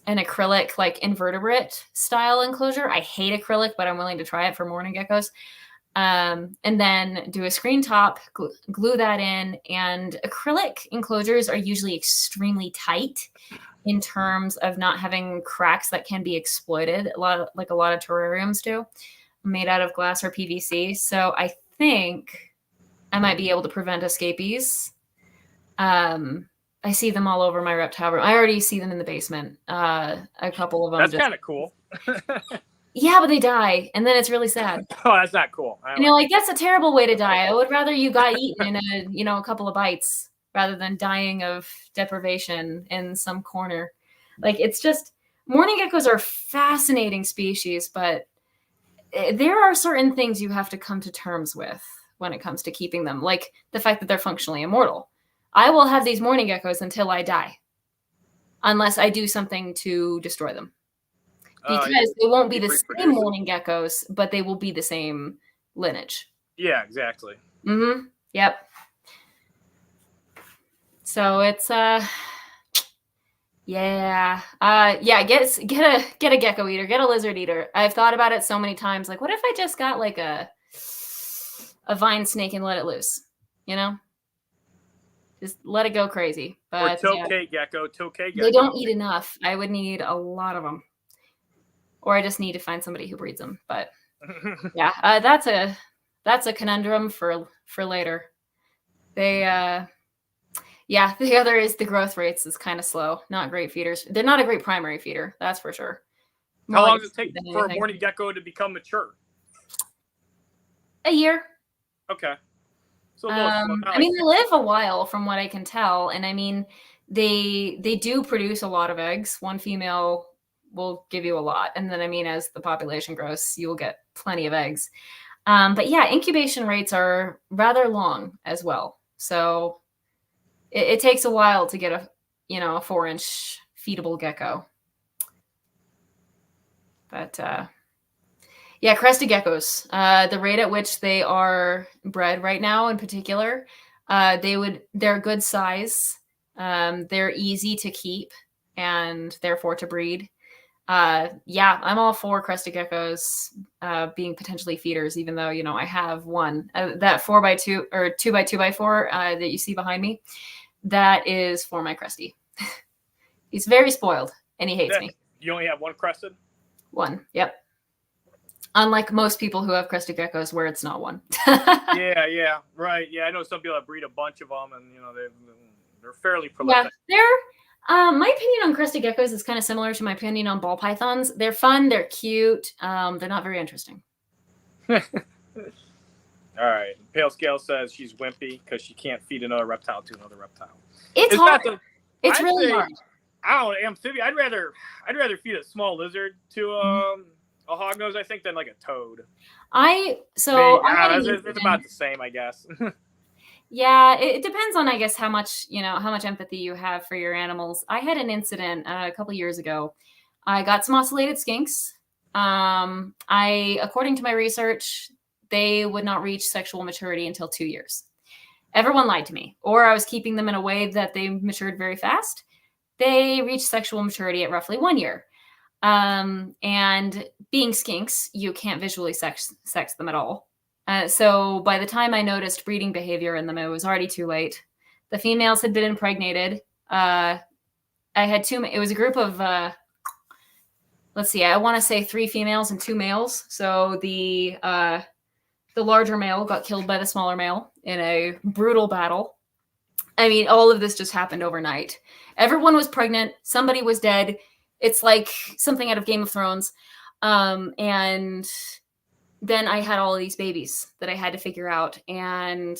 Speaker 4: acrylic, like invertebrate style enclosure. I hate acrylic, but I'm willing to try it for mourning geckos. And then do a screen top, glue that in. And acrylic enclosures are usually extremely tight in terms of not having cracks that can be exploited, a lot of terrariums do, made out of glass or PVC. So I think I might be able to prevent escapees. I see them all over my reptile room. I already see them in the basement. A couple of them.
Speaker 1: That's kind of cool.
Speaker 4: Yeah, but they die, and then it's really sad.
Speaker 1: Oh, that's not cool.
Speaker 4: And you're like, that's a terrible way to die. I would rather you got eaten in a couple of bites rather than dying of deprivation in some corner. Like, it's just, mourning geckos are fascinating species, but there are certain things you have to come to terms with when it comes to keeping them, like the fact that they're functionally immortal. I will have these mourning geckos until I die, unless I do something to destroy them. because they won't be the same
Speaker 1: reproduce.
Speaker 4: morning geckos, but they will be the same lineage.
Speaker 1: Yeah, exactly.
Speaker 4: Mm-hmm. Yep. So it's yeah. Get a gecko eater, get a lizard eater. I've thought about it so many times. Like, what if I just got like a vine snake and let it loose? You know? Just let it go crazy. But
Speaker 1: or tokay gecko.
Speaker 4: They don't eat enough. I would need a lot of them. Or I just need to find somebody who breeds them. But yeah, that's a conundrum for later. The other is the growth rates is kind of slow. Not great feeders. They're not a great primary feeder, that's for sure.
Speaker 1: How long does it take for a morning gecko to become mature?
Speaker 4: A year.
Speaker 1: Okay. So
Speaker 4: I mean, they live a while from what I can tell. And I mean, they do produce a lot of eggs. One female will give you a lot. And then, I mean, as the population grows, you will get plenty of eggs. But yeah, incubation rates are rather long as well. So it takes a while to get a 4-inch feedable gecko. But yeah, crested geckos. The rate at which they are bred right now, in particular, they're good size. They're easy to keep and therefore to breed. Yeah, I'm all for crested geckos being potentially feeders, even though I have one that 4x2 or 2x2x4 that you see behind me. That is for my cresty. He's very spoiled and he hates me.
Speaker 1: You only have one crested?
Speaker 4: One, yep. Unlike most people who have crested geckos where it's not one.
Speaker 1: yeah, right. Yeah, I know some people that breed a bunch of them and, they're fairly prolific.
Speaker 4: Yeah, my opinion on crested geckos is kind of similar to my opinion on ball pythons. They're fun, they're cute, they're not very interesting.
Speaker 1: All right. Pale Scale says she's wimpy because she can't feed another reptile to another reptile.
Speaker 4: It's hard. It's really hard.
Speaker 1: I don't know, amphibian. I'd rather feed a small lizard to a hognose, I think, than like a toad. It's about the same, I guess.
Speaker 4: Yeah, it depends on, I guess, how much empathy you have for your animals. I had an incident a couple years ago. I got some ocellated skinks. According to my research, they would not reach sexual maturity until 2 years. Everyone lied to me, or I was keeping them in a way that they matured very fast. They reached sexual maturity at roughly 1 year. And being skinks, you can't visually sex them at all. So by the time I noticed breeding behavior in them, it was already too late. The females had been impregnated. I had it was a group of, let's see, I want to say 3 females and 2 males. So the larger male got killed by the smaller male in a brutal battle. I mean, all of this just happened overnight. Everyone was pregnant. Somebody was dead. It's like something out of Game of Thrones. And then I had all of these babies that I had to figure out. And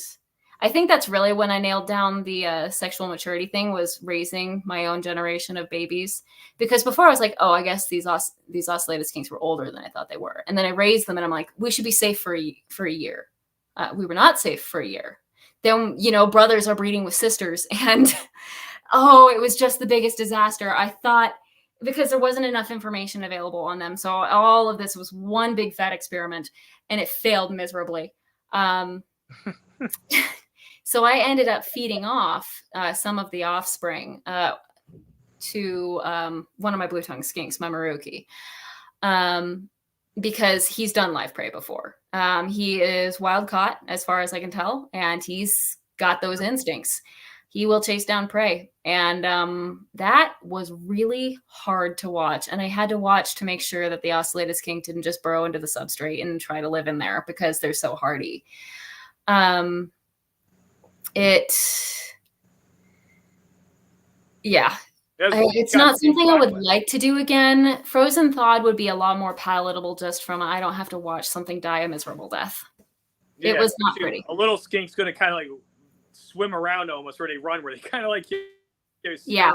Speaker 4: I think that's really when I nailed down the sexual maturity thing, was raising my own generation of babies. Because before I was like, oh, I guess these ocellated skinks were older than I thought they were. And then I raised them and I'm like, we should be safe for a year. We were not safe for a year. Then, brothers are breeding with sisters. And, it was just the biggest disaster. I thought, because there wasn't enough information available on them. So all of this was one big fat experiment and it failed miserably. So I ended up feeding off some of the offspring to one of my blue-tongued skinks, my Maruki, because he's done live prey before. He is wild caught, as far as I can tell, and he's got those instincts. He will chase down prey. And that was really hard to watch. And I had to watch to make sure that the ocellated skink didn't just burrow into the substrate and try to live in there because they're so hardy. It's not something I would like to do again. Frozen thawed would be a lot more palatable just from I don't have to watch something die a miserable death. Yeah, it was not pretty.
Speaker 1: A little skink's going to kind of like swim around almost where they run, where they kind of like scurry.
Speaker 4: Yeah.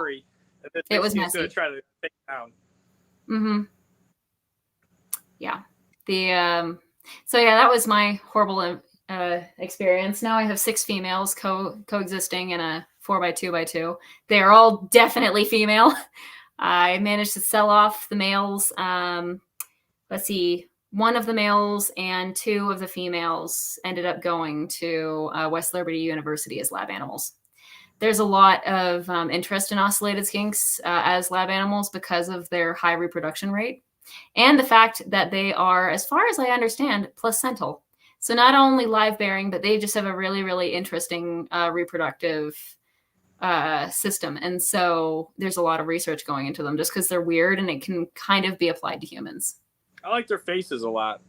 Speaker 1: And
Speaker 4: it was messy.
Speaker 1: Going to try to take it down.
Speaker 4: Mm-hmm. Yeah. So yeah, that was my horrible experience. Now I have 6 females coexisting in a 4x2x2. They are all definitely female. I managed to sell off the males. Let's see, one of the males and 2 of the females ended up going to West Liberty University as lab animals. There's a lot of interest in ocellated skinks as lab animals because of their high reproduction rate and the fact that they are, as far as I understand, placental. So not only live bearing, but they just have a really, really interesting reproductive system. And so there's a lot of research going into them just because they're weird and it can kind of be applied to humans.
Speaker 1: I like their faces a lot.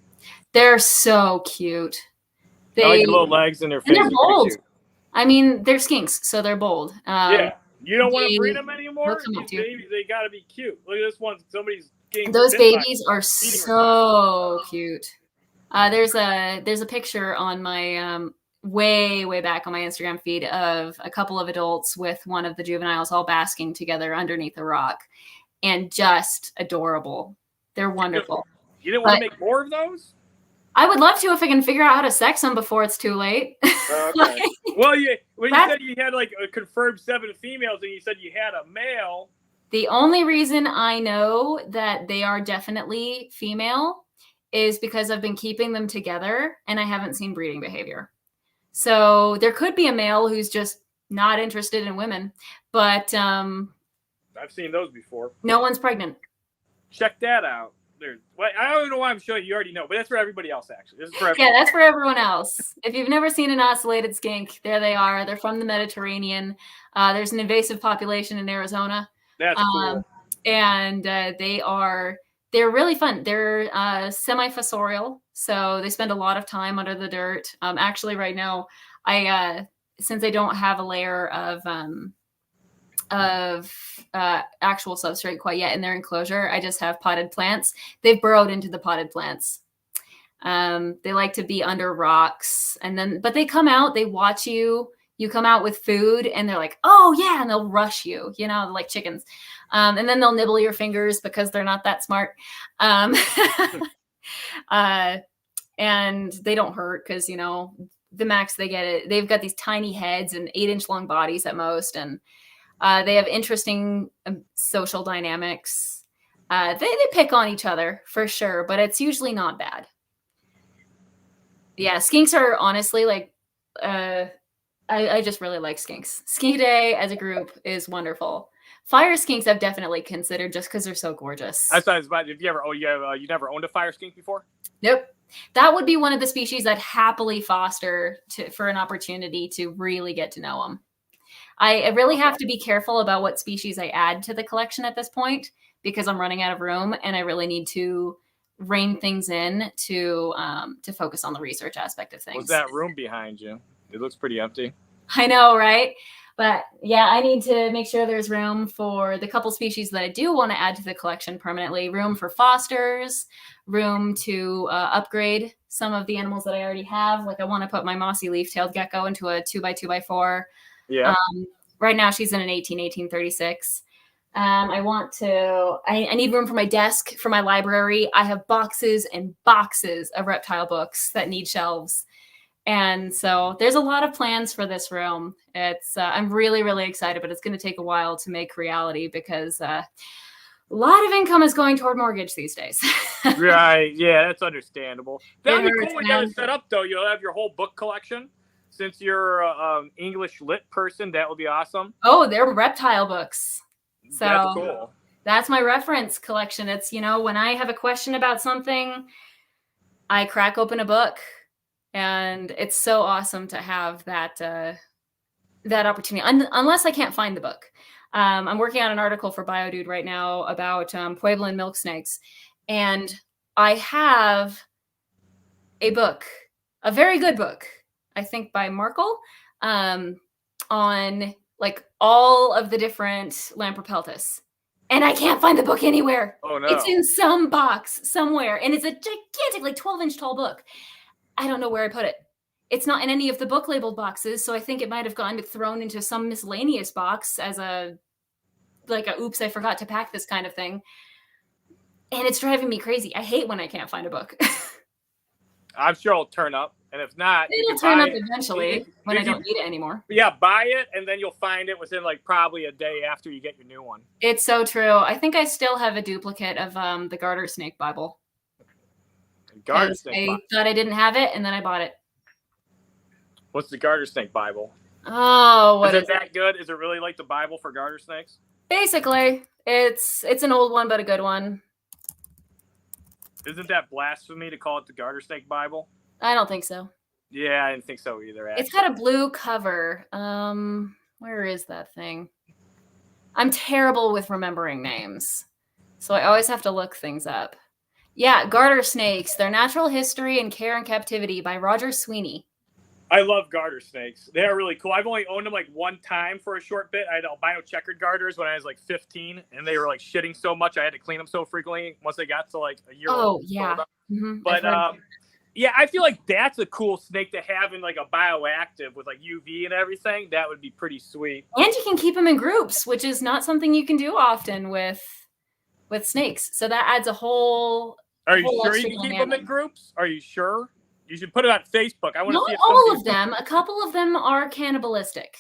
Speaker 4: They're so cute.
Speaker 1: I like the little legs and their faces.
Speaker 4: They're bold. I mean, they're skinks, so they're bold.
Speaker 1: Yeah. You don't want to breed them anymore?
Speaker 4: These
Speaker 1: babies, they got to be cute. Look at this one. Somebody's getting
Speaker 4: Those babies are so cute. There's a picture on my way back on my Instagram feed of a couple of adults with one of the juveniles all basking together underneath a rock, and just adorable. They're wonderful.
Speaker 1: You didn't want to make more of those?
Speaker 4: I would love to if I can figure out how to sex them before it's too late.
Speaker 1: Okay. Well, when you said you had like a confirmed 7 females and you said you had a male.
Speaker 4: The only reason I know that they are definitely female is because I've been keeping them together and I haven't seen breeding behavior. So there could be a male who's just not interested in women, but
Speaker 1: I've seen those before.
Speaker 4: No one's pregnant.
Speaker 1: Check that out. Well, I don't know why I'm showing you. You already know, but that's for everybody else, actually. This is for
Speaker 4: everybody. Yeah, that's for everyone else. If you've never seen an ocellated skink, there they are. They're from the Mediterranean. There's an invasive population in Arizona.
Speaker 1: That's cool.
Speaker 4: And they're really fun. They're semi-fossorial, so they spend a lot of time under the dirt. Actually, right now, since I don't have a layer of actual substrate quite yet in their enclosure, I just have potted plants. They've burrowed into the potted plants. They like to be under rocks, but they come out, they watch you. You come out with food and they're like, oh yeah, and they'll rush you, like chickens. And then they'll nibble your fingers because they're not that smart. And they don't hurt because, the max they get it. They've got these tiny heads and 8-inch long bodies at most. And they have interesting social dynamics. They pick on each other for sure, but it's usually not bad. Yeah, skinks are honestly like, I just really like skinks. Skink Day as a group is wonderful. Fire skinks I've definitely considered just because they're so gorgeous.
Speaker 1: I thought about if you never owned a fire skink before?
Speaker 4: Nope. That would be one of the species I'd happily foster for an opportunity to really get to know them. I really have to be careful about what species I add to the collection at this point because I'm running out of room and I really need to rein things in to focus on the research aspect of things.
Speaker 1: What's that room behind you? It looks pretty empty.
Speaker 4: I know, right? But yeah, I need to make sure there's room for the couple species that I do want to add to the collection permanently. Room for fosters, room to upgrade some of the animals that I already have. Like I want to put my mossy leaf-tailed gecko into a 2x2x4.
Speaker 1: Yeah.
Speaker 4: Right now she's in an 1836. I need room for my desk, for my library. I have boxes and boxes of reptile books that need shelves. And so there's a lot of plans for this room. I'm really, really excited, but it's going to take a while to make reality because a lot of income is going toward mortgage these days.
Speaker 1: Right. Yeah, that's understandable. That'd be cool when you have it set up, though. You'll have your whole book collection. Since you're an English lit person, that would be awesome.
Speaker 4: Oh, they're reptile books. So
Speaker 1: that's cool.
Speaker 4: That's my reference collection. It's, when I have a question about something, I crack open a book. And it's so awesome to have that opportunity, unless I can't find the book. I'm working on an article for BioDude right now about Pueblan milk snakes. And I have a book, a very good book, I think by Markle, on like all of the different Lampropeltis. And I can't find the book anywhere.
Speaker 1: Oh, no.
Speaker 4: It's in some box somewhere. And it's a gigantic, like 12-inch tall book. I don't know where I put it. It's not in any of the book labeled boxes, so I think it might have thrown into some miscellaneous box as a oops, I forgot to pack this kind of thing. And it's driving me crazy. I hate when I can't find a book.
Speaker 1: I'm sure it'll turn up. And if not, you
Speaker 4: It'll
Speaker 1: can
Speaker 4: turn
Speaker 1: buy
Speaker 4: up
Speaker 1: it.
Speaker 4: eventually when I don't need it anymore.
Speaker 1: Yeah, buy it, and then you'll find it within like probably a day after you get your new one.
Speaker 4: It's so true. I think I still have a duplicate of the Garter Snake Bible.
Speaker 1: Garter Snake Bible.
Speaker 4: I thought I didn't have it, and then I bought it.
Speaker 1: What's the Garter Snake Bible?
Speaker 4: Oh, what
Speaker 1: is it that good? Is it really like the Bible for garter snakes?
Speaker 4: Basically, it's an old one, but a good one.
Speaker 1: Isn't that blasphemy to call it the Garter Snake Bible?
Speaker 4: I don't think so.
Speaker 1: Yeah, I didn't think so either. Actually.
Speaker 4: It's got a blue cover. Where is that thing? I'm terrible with remembering names, so I always have to look things up. Yeah, Garter Snakes, Their Natural History and Care in Captivity by Roger Sweeney.
Speaker 1: I love garter snakes. They are really cool. I've only owned them like one time for a short bit. I had albino checkered garters when I was like 15, and they were like shitting so much I had to clean them so frequently once they got to like a year old.
Speaker 4: Oh, yeah. Mm-hmm.
Speaker 1: But yeah, I feel like that's a cool snake to have in like a bioactive with like UV and everything. That would be pretty sweet.
Speaker 4: And you can keep them in groups, which is not something you can do often with snakes. So that adds a whole.
Speaker 1: Are you sure you can keep them in groups? Are you sure? You should put it on Facebook. I want to see
Speaker 4: not all of them. A couple of them are cannibalistic.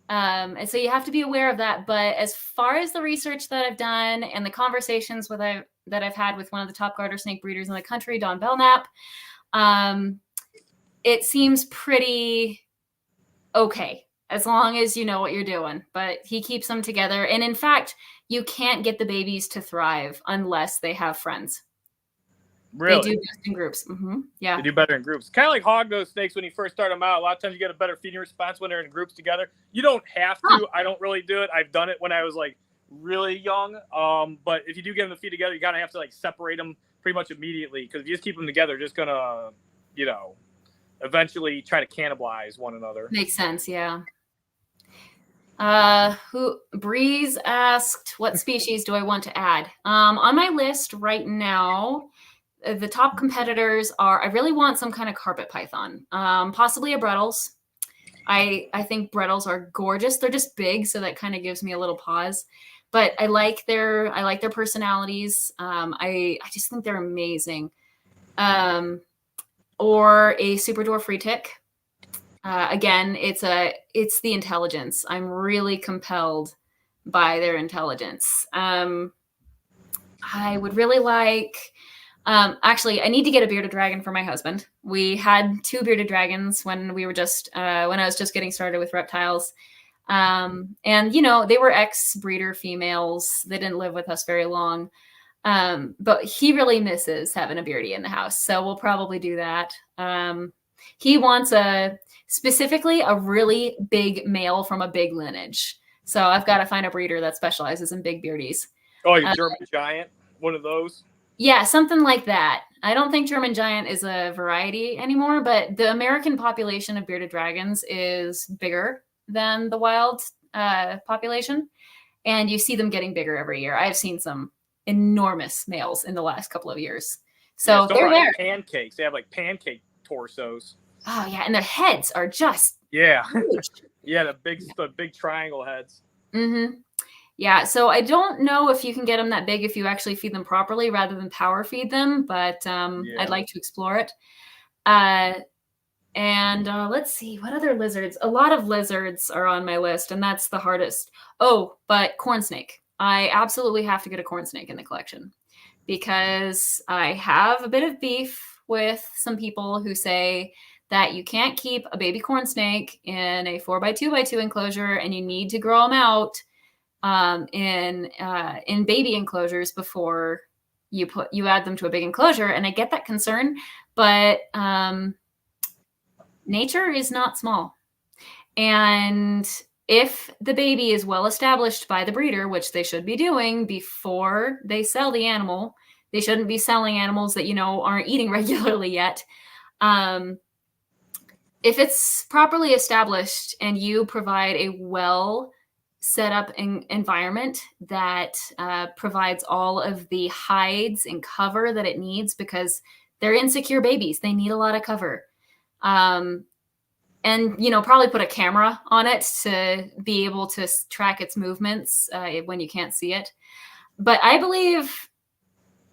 Speaker 4: And so you have to be aware of that. But as far as the research that I've done and the conversations that I've had with one of the top garter snake breeders in the country, Don Belknap, it seems pretty okay as long as you know what you're doing. But he keeps them together. And in fact, you can't get the babies to thrive unless they have friends.
Speaker 1: Really?
Speaker 4: They do best in groups. Mm-hmm. Yeah.
Speaker 1: They do better in groups. Kind of like hognose snakes when you first start them out. A lot of times you get a better feeding response when they're in groups together. You don't have to. Huh. I don't really do it. I've done it when I was like really young. But if you do get them to feed together, you gotta have to like separate them pretty much immediately, because if you just keep them together, they're just gonna, eventually try to cannibalize one another.
Speaker 4: Makes sense. Yeah. Breeze asked, what species do I want to add? On my list right now, the top competitors are, I really want some kind of carpet python, possibly a Brettles. I think Brettles are gorgeous. They're just big, so that kind of gives me a little pause. But I like their personalities. I just think they're amazing. Or a super dwarf free tick. Again, it's the intelligence. I'm really compelled by their intelligence. I would really like. Actually, I need to get a bearded dragon for my husband. We had 2 bearded dragons when we were when I was just getting started with reptiles. And, they were ex-breeder females. They didn't live with us very long. But he really misses having a beardy in the house. So we'll probably do that. He wants specifically a really big male from a big lineage. So I've got to find a breeder that specializes in big beardies.
Speaker 1: Oh, your German giant? One of those?
Speaker 4: Yeah, something like that. I don't think German giant is a variety anymore, but the American population of bearded dragons is bigger than the wild population. And you see them getting bigger every year. I've seen some enormous males in the last couple of years. So
Speaker 1: yeah,
Speaker 4: they're there.
Speaker 1: Like pancakes. They have like pancake torsos.
Speaker 4: Oh, yeah. And their heads are just
Speaker 1: huge. Yeah, the big triangle heads.
Speaker 4: Mm-hmm. Yeah, so I don't know if you can get them that big if you actually feed them properly rather than power feed them, but I'd like to explore it. And let's see, what other lizards? A lot of lizards are on my list, and that's the hardest. Oh, but corn snake. I absolutely have to get a corn snake in the collection because I have a bit of beef with some people who say that you can't keep a baby corn snake in a 4x2x2 enclosure, and you need to grow them out in baby enclosures before you add them to a big enclosure. And I get that concern, but nature is not small. And if the baby is well established by the breeder, which they should be doing before they sell the animal, they shouldn't be selling animals that, aren't eating regularly yet. If it's properly established and you provide a well set up environment that provides all of the hides and cover that it needs, because they're insecure babies. They need a lot of cover. And, probably put a camera on it to be able to track its movements when you can't see it. But I believe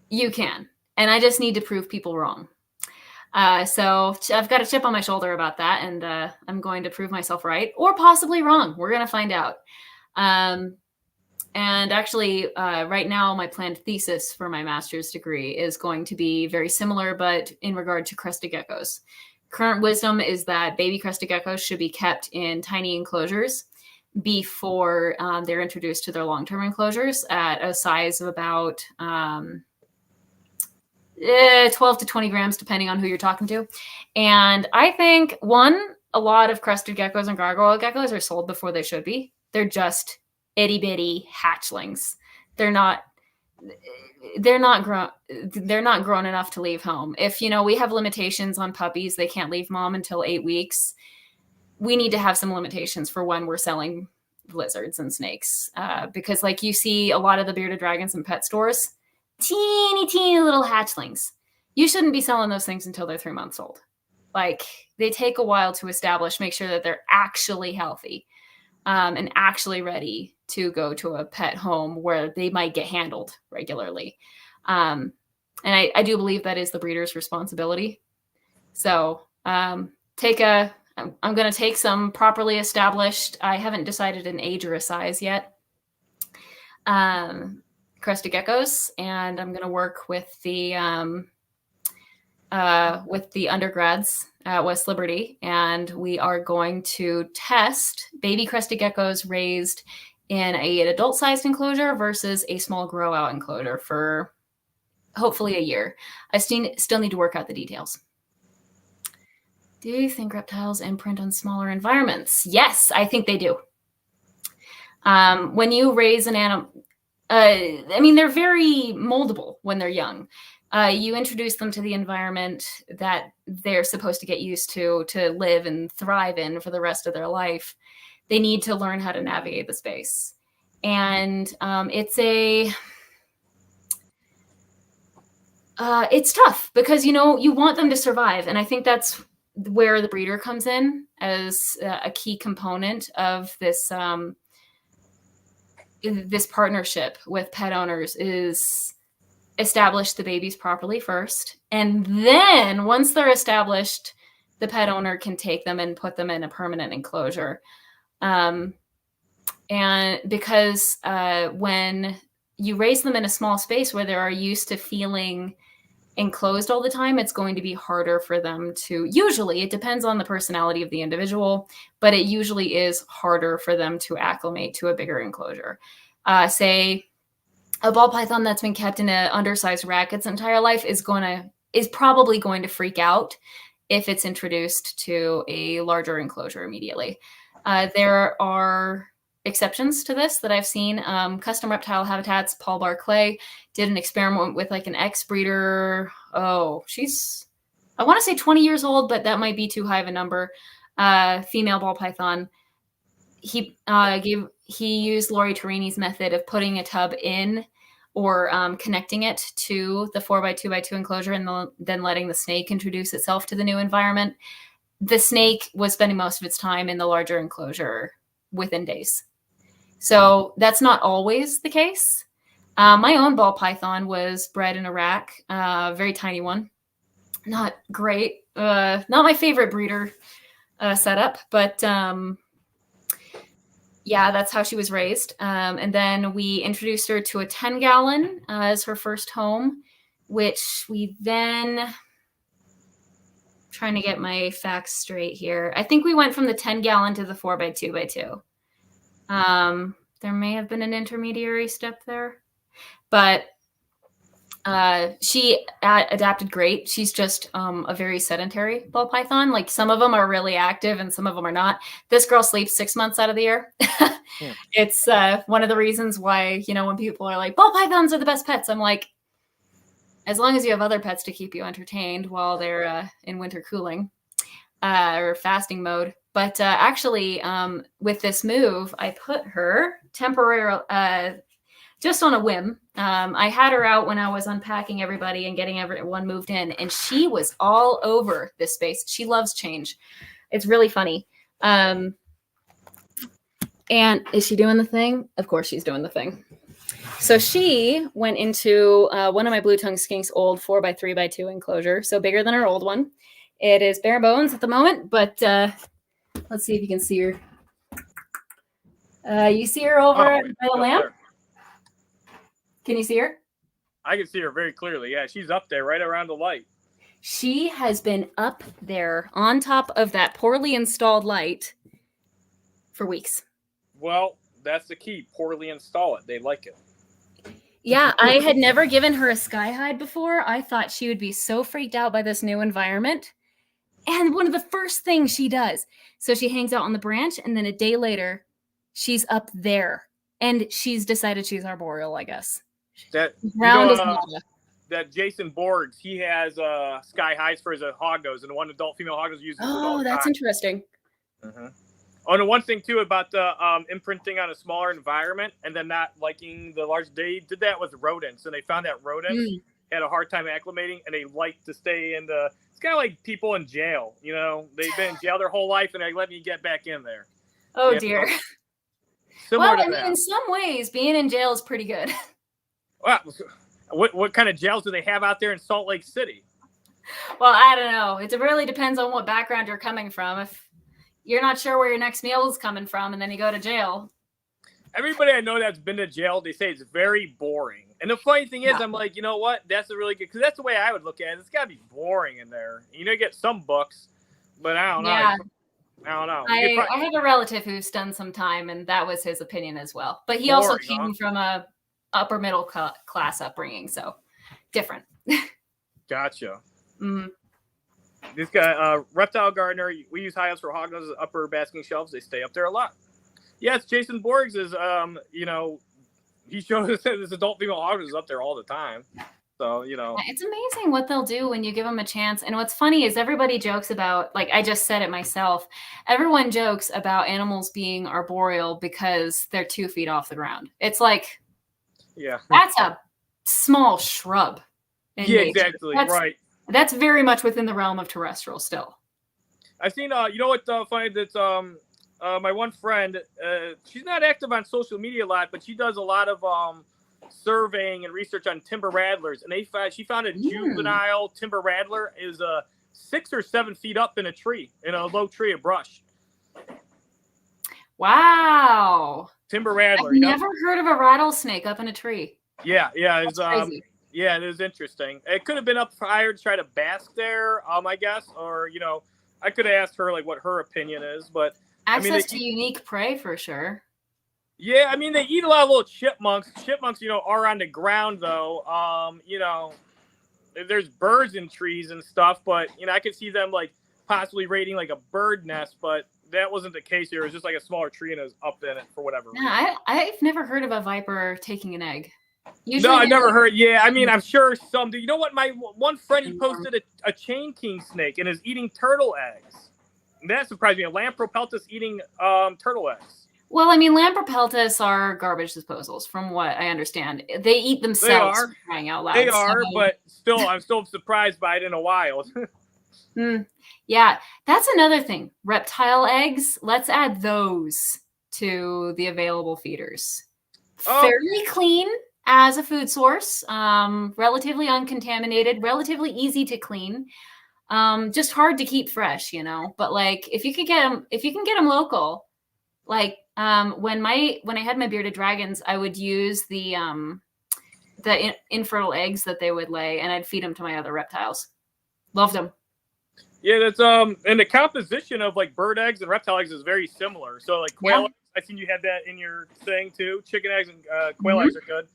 Speaker 4: you can. And I just need to prove people wrong. So I've got a chip on my shoulder about that, and I'm going to prove myself right or possibly wrong. We're going to find out. And actually, right now, my planned thesis for my master's degree is going to be very similar, but in regard to crested geckos. Current wisdom is that baby crested geckos should be kept in tiny enclosures before they're introduced to their long-term enclosures at a size of about 12 to 20 grams, depending on who you're talking to. And I think, a lot of crested geckos and gargoyle geckos are sold before they should be. They're just itty bitty hatchlings. They're not grown enough to leave home. If, we have limitations on puppies, they can't leave mom until 8 weeks. We need to have some limitations for when we're selling lizards and snakes. Because like you see a lot of the bearded dragons in pet stores, teeny little hatchlings. You shouldn't be selling those things until they're 3 months old. Like, they take a while to establish, make sure that they're actually healthy, and actually ready to go to a pet home where they might get handled regularly. And I do believe that is the breeder's responsibility. So I'm going to take some properly established, I haven't decided an age or a size yet, crested geckos, and I'm going to work with the undergrads at West Liberty, and we are going to test baby crested geckos raised in an adult-sized enclosure versus a small grow-out enclosure for hopefully a year. I still need to work out the details. Do you think reptiles imprint on smaller environments? Yes, I think they do. When you raise an animal, they're very moldable when they're young. You introduce them to the environment that they're supposed to get used to live and thrive in for the rest of their life. They need to learn how to navigate the space. And it's tough because, you want them to survive. And I think that's where the breeder comes in as a key component of this, this partnership with pet owners is establish the babies properly first. And then once they're established, the pet owner can take them and put them in a permanent enclosure. And because when you raise them in a small space where they are used to feeling enclosed all the time, it's going to be harder for them to, usually, it depends on the personality of the individual, but it usually is harder for them to acclimate to a bigger enclosure. Say a ball python that's been kept in an undersized rack its entire life is probably going to freak out if it's introduced to a larger enclosure immediately. There are exceptions to this that I've seen. Custom Reptile Habitats, Paul Barclay did an experiment with like an ex-breeder. Oh, she's, I want to say 20 years old, but that might be too high of a number. Female ball python. He used Lori Torini's method of putting a tub in or connecting it to the 4x2x2 enclosure and then letting the snake introduce itself to the new environment. The snake was spending most of its time in the larger enclosure within days. So that's not always the case. My own ball python was bred in a rack, very tiny one. Not great. Not my favorite breeder setup, but yeah, that's how she was raised. And then we introduced her to a 10-gallon as her first home, which we then, trying to get my facts straight here, I think we went from the 10-gallon to the 4x2x2. There may have been an intermediary step there, but she adapted great. She's just a very sedentary ball python. Like, some of them are really active and some of them are not. This girl sleeps 6 months out of the year. Yeah. It's one of the reasons why, when people are like, ball pythons are the best pets, I'm like, as long as you have other pets to keep you entertained while they're in winter cooling or fasting mode. But actually, with this move, I put her temporarily, just on a whim. I had her out when I was unpacking everybody and getting everyone moved in, and she was all over this space. She loves change. It's really funny. And is she doing the thing? Of course she's doing the thing.
Speaker 3: So she went into one of my blue tongue skinks' old 4x3x2 enclosure, so bigger than her old one. It is bare bones at the moment, but let's see if you can see her. You see her over by the lamp?
Speaker 1: There.
Speaker 3: Can you see her?
Speaker 1: I can see her very clearly. Yeah, she's up there right around the light.
Speaker 3: She has been up there on top of that poorly installed light for weeks.
Speaker 1: Well, that's the key. Poorly install it. They like it.
Speaker 3: Yeah, I had never given her a sky hide before. I thought she would be so freaked out by this new environment. And one of the first things she does, so she hangs out on the branch, and then a day later, she's up there. And she's decided she's arboreal, I guess.
Speaker 1: That
Speaker 3: Round as lava.
Speaker 1: That Jason Borgs, he has sky highs for his Hognose, and one adult female Hognose uses it all the
Speaker 3: that's
Speaker 1: time.
Speaker 3: interesting.
Speaker 1: Mm-hmm. Oh, and one thing too about the imprinting on a smaller environment and then not liking the large. They did that with rodents, and they found that rodents had a hard time acclimating, and they like to stay in the. It's kind of like people in jail. You know, they've been in jail their whole life, and they let me get back in there.
Speaker 3: Oh dear.
Speaker 1: Similar to
Speaker 3: I mean,
Speaker 1: that.
Speaker 3: in some ways, being in jail is pretty good.
Speaker 1: Wow. What kind of jails do they have out there in Salt Lake City?
Speaker 3: Well, I don't know. It really depends on what background you're coming from. If you're not sure where your next meal is coming from, and then you go to jail.
Speaker 1: Everybody I know that's been to jail, they say it's very boring. And the funny thing is, I'm like, you know what? That's a really good, because that's the way I would look at it. It's got to be boring in there. You know, you get some books, but I don't know.
Speaker 3: Yeah.
Speaker 1: I don't know.
Speaker 3: I have a relative who's done some time, and that was his opinion as well. But he also came from a upper middle class upbringing, so different.
Speaker 1: Gotcha.
Speaker 3: Mm-hmm.
Speaker 1: This guy, Reptile Gardener, we use high ups for Hognose upper basking shelves. They stay up there a lot. Yes, Jason Borgs is, you know, he shows us that this adult female Hognose is up there all the time. So, you know.
Speaker 3: It's amazing what they'll do when you give them a chance. And what's funny is everybody jokes about, like I just said it myself, everyone jokes about animals being arboreal because they're 2 feet off the ground. It's like,
Speaker 1: yeah,
Speaker 3: that's a small shrub.
Speaker 1: Yeah, exactly. Right.
Speaker 3: That's very much within the realm of terrestrial still.
Speaker 1: I've seen, you know what, funny, that's my one friend, she's not active on social media a lot, but she does a lot of surveying and research on timber rattlers. And she found a juvenile timber rattler is 6 or 7 feet up in a tree, in a low tree of brush.
Speaker 3: Wow.
Speaker 1: Timber rattler.
Speaker 3: I've never heard of a rattlesnake up in a tree.
Speaker 1: Yeah, it's
Speaker 3: crazy.
Speaker 1: Yeah, it is interesting. It could have been up higher to try to bask there, I guess, or you know, I could have asked her like what her opinion is, but
Speaker 3: access to unique prey for sure.
Speaker 1: Yeah, I mean they eat a lot of little chipmunks. Chipmunks, you know, are on the ground though. You know, there's birds in trees and stuff, but you know, I could see them like possibly raiding like a bird nest, but that wasn't the case here. It was just like a smaller tree and it was up in it for whatever reason.
Speaker 3: I've never heard of a viper taking an egg.
Speaker 1: Usually no, I never heard. Yeah, I mean, I'm sure some do. You know what? My one friend, he posted a chain king snake and is eating turtle eggs. And that surprised me. A Lampropeltis eating turtle eggs.
Speaker 3: Well, I mean, Lampropeltis are garbage disposals, from what I understand. They eat themselves.
Speaker 1: They are.
Speaker 3: Crying out loud.
Speaker 1: They are, but still, I'm still surprised by it in a while.
Speaker 3: Yeah, that's another thing. Reptile eggs, let's add those to the available feeders. Fairly clean as a food source, relatively uncontaminated, relatively easy to clean, just hard to keep fresh, you know. But like, if you can get them local, like when I had my bearded dragons, I would use the infertile eggs that they would lay, and I'd feed them to my other reptiles. Loved them.
Speaker 1: Yeah, that's and the composition of like bird eggs and reptile eggs is very similar. So like quail eggs, I seen you had that in your thing too. Chicken eggs and quail eggs are good.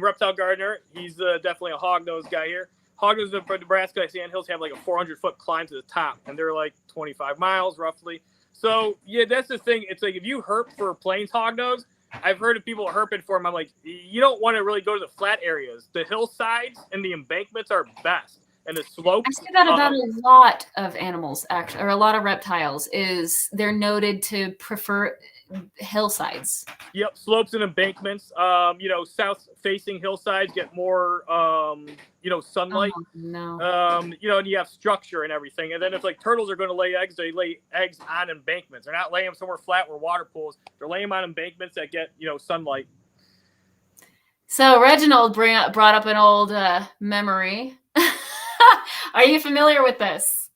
Speaker 1: Reptile Gardener, he's definitely a Hognose guy here. Hognose in Nebraska, sandhills have like a 400-foot climb to the top, and they're like 25 miles roughly. So yeah, that's the thing. It's like if you herp for plains Hognose, I've heard of people herping for them. I'm like, you don't want to really go to the flat areas. The hillsides and the embankments are best. And the slopes.
Speaker 3: I see that about a lot of animals, actually, or a lot of reptiles, is they're noted to prefer hillsides.
Speaker 1: Yep, slopes and embankments. You know, south-facing hillsides get more, you know, sunlight.
Speaker 3: Oh, no.
Speaker 1: You know, and you have structure and everything. And then if like turtles are going to lay eggs, they lay eggs on embankments. They're not laying them somewhere flat where water pools. They're laying them on embankments that get, you know, sunlight.
Speaker 4: So Reginald brought up an old memory. Are you familiar with this?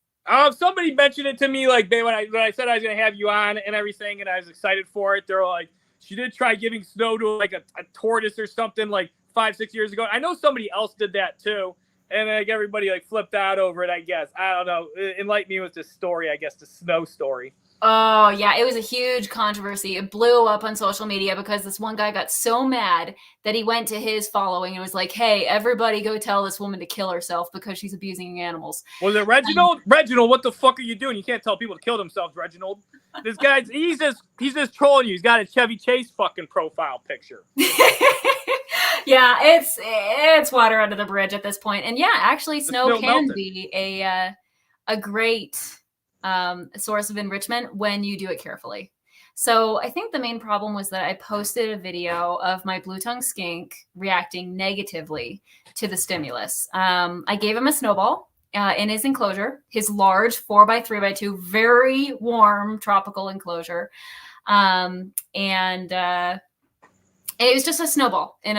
Speaker 1: Somebody mentioned it to me like when I said I was gonna have you on and everything, and I was excited for it. They're like, she did try giving snow to like a tortoise or something like 5-6 years ago. I know somebody else did that too, and like everybody like flipped out over it. I guess I don't know. Enlighten me with this story. I guess the snow story.
Speaker 4: Oh, yeah, it was a huge controversy. It blew up on social media because this one guy got so mad that he went to his following and was like, hey, everybody go tell this woman to kill herself because she's abusing animals.
Speaker 1: Was it Reginald? Reginald, what the fuck are you doing? You can't tell people to kill themselves, Reginald. This guy's, he's just trolling you. He's got a Chevy Chase fucking profile picture.
Speaker 4: Yeah, it's water under the bridge at this point. And yeah, actually snow can be a great source of enrichment when you do it carefully. So I think the main problem was that I posted a video of my blue-tongued skink reacting negatively to the stimulus. I gave him a snowball in his enclosure, his large 4x3x2, very warm tropical enclosure. And it was just a snowball in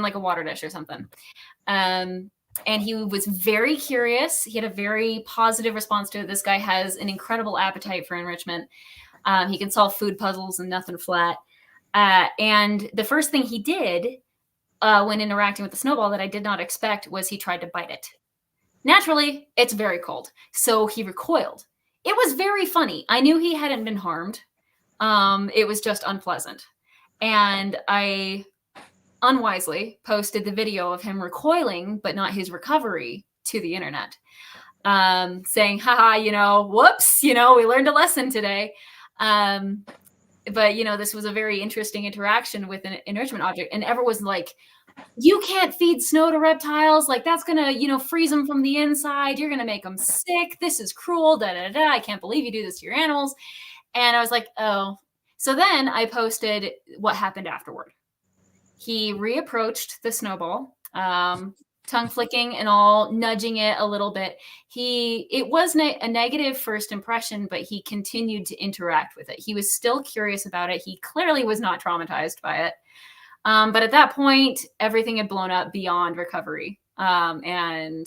Speaker 4: like a water dish or something. And he was very curious. He had a very positive response to it. This guy has an incredible appetite for enrichment. He can solve food puzzles and nothing flat. And the first thing he did when interacting with the snowball that I did not expect was he tried to bite it. Naturally, it's very cold. So he recoiled. It was very funny. I knew he hadn't been harmed. It was just unpleasant. And I unwisely posted the video of him recoiling, but not his recovery, to the internet, saying, haha, whoops, we learned a lesson today. But, this was a very interesting interaction with an enrichment object. And everyone was like, you can't feed snow to reptiles. Like, that's going to, freeze them from the inside. You're going to make them sick. This is cruel. I can't believe you do this to your animals. And I was like, oh. So then I posted what happened afterward. He reapproached the snowball, tongue flicking and all, nudging it a little bit. It was a negative first impression, but he continued to interact with it. He was still curious about it. He clearly was not traumatized by it. But at that point, everything had blown up beyond recovery. And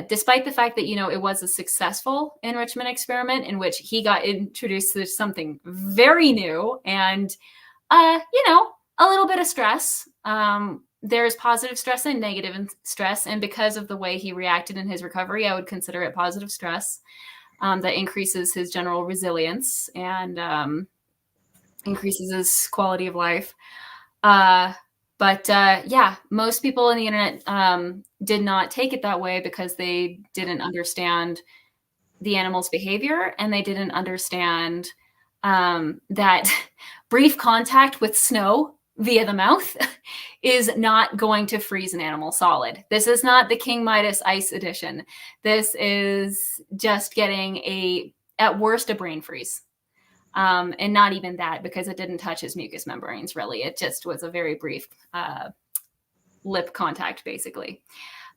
Speaker 4: despite the fact that, it was a successful enrichment experiment in which he got introduced to something very new and, a little bit of stress. There's positive stress and negative stress. And because of the way he reacted in his recovery, I would consider it positive stress that increases his general resilience and increases his quality of life. But most people on the internet did not take it that way because they didn't understand the animal's behavior, and they didn't understand that brief contact with snow via the mouth is not going to freeze an animal solid. This is not the King Midas Ice edition. This is just getting at worst, a brain freeze. And not even that, because it didn't touch his mucous membranes, really. It just was a very brief lip contact, basically.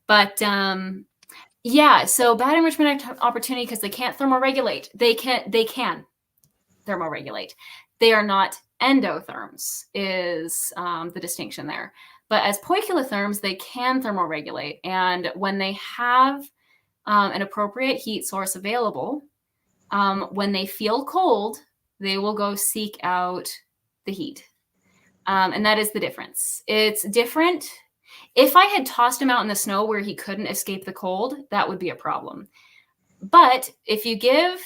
Speaker 4: But so bad enrichment opportunity because they can't thermoregulate. They can thermoregulate. They are not endotherms, is the distinction there. But as poikilotherms, they can thermoregulate. And when they have an appropriate heat source available, when they feel cold, they will go seek out the heat. And that is the difference. It's different. If I had tossed him out in the snow where he couldn't escape the cold, that would be a problem. But if you give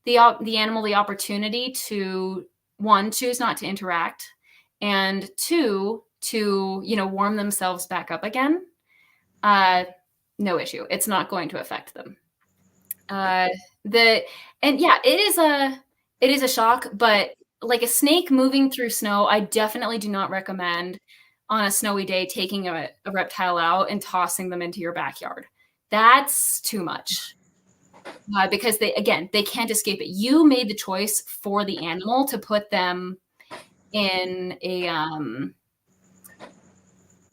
Speaker 4: the animal the opportunity to, one, choose not to interact, and two, to, warm themselves back up again, no issue. It's not going to affect them. It is a shock, but like a snake moving through snow, I definitely do not recommend on a snowy day taking a reptile out and tossing them into your backyard. That's too much. Because they can't escape it. You made the choice for the animal to put them in in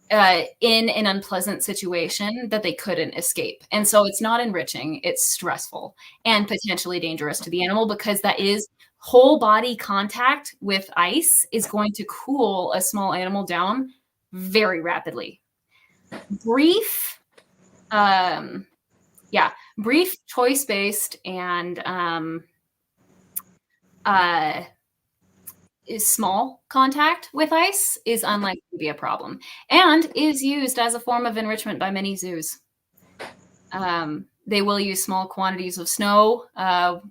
Speaker 4: an unpleasant situation that they couldn't escape. And so it's not enriching, it's stressful and potentially dangerous to the animal, because that is whole body contact with ice is going to cool a small animal down very rapidly. Brief, brief, choice-based, and small contact with ice is unlikely to be a problem, and is used as a form of enrichment by many zoos. They will use small quantities of snow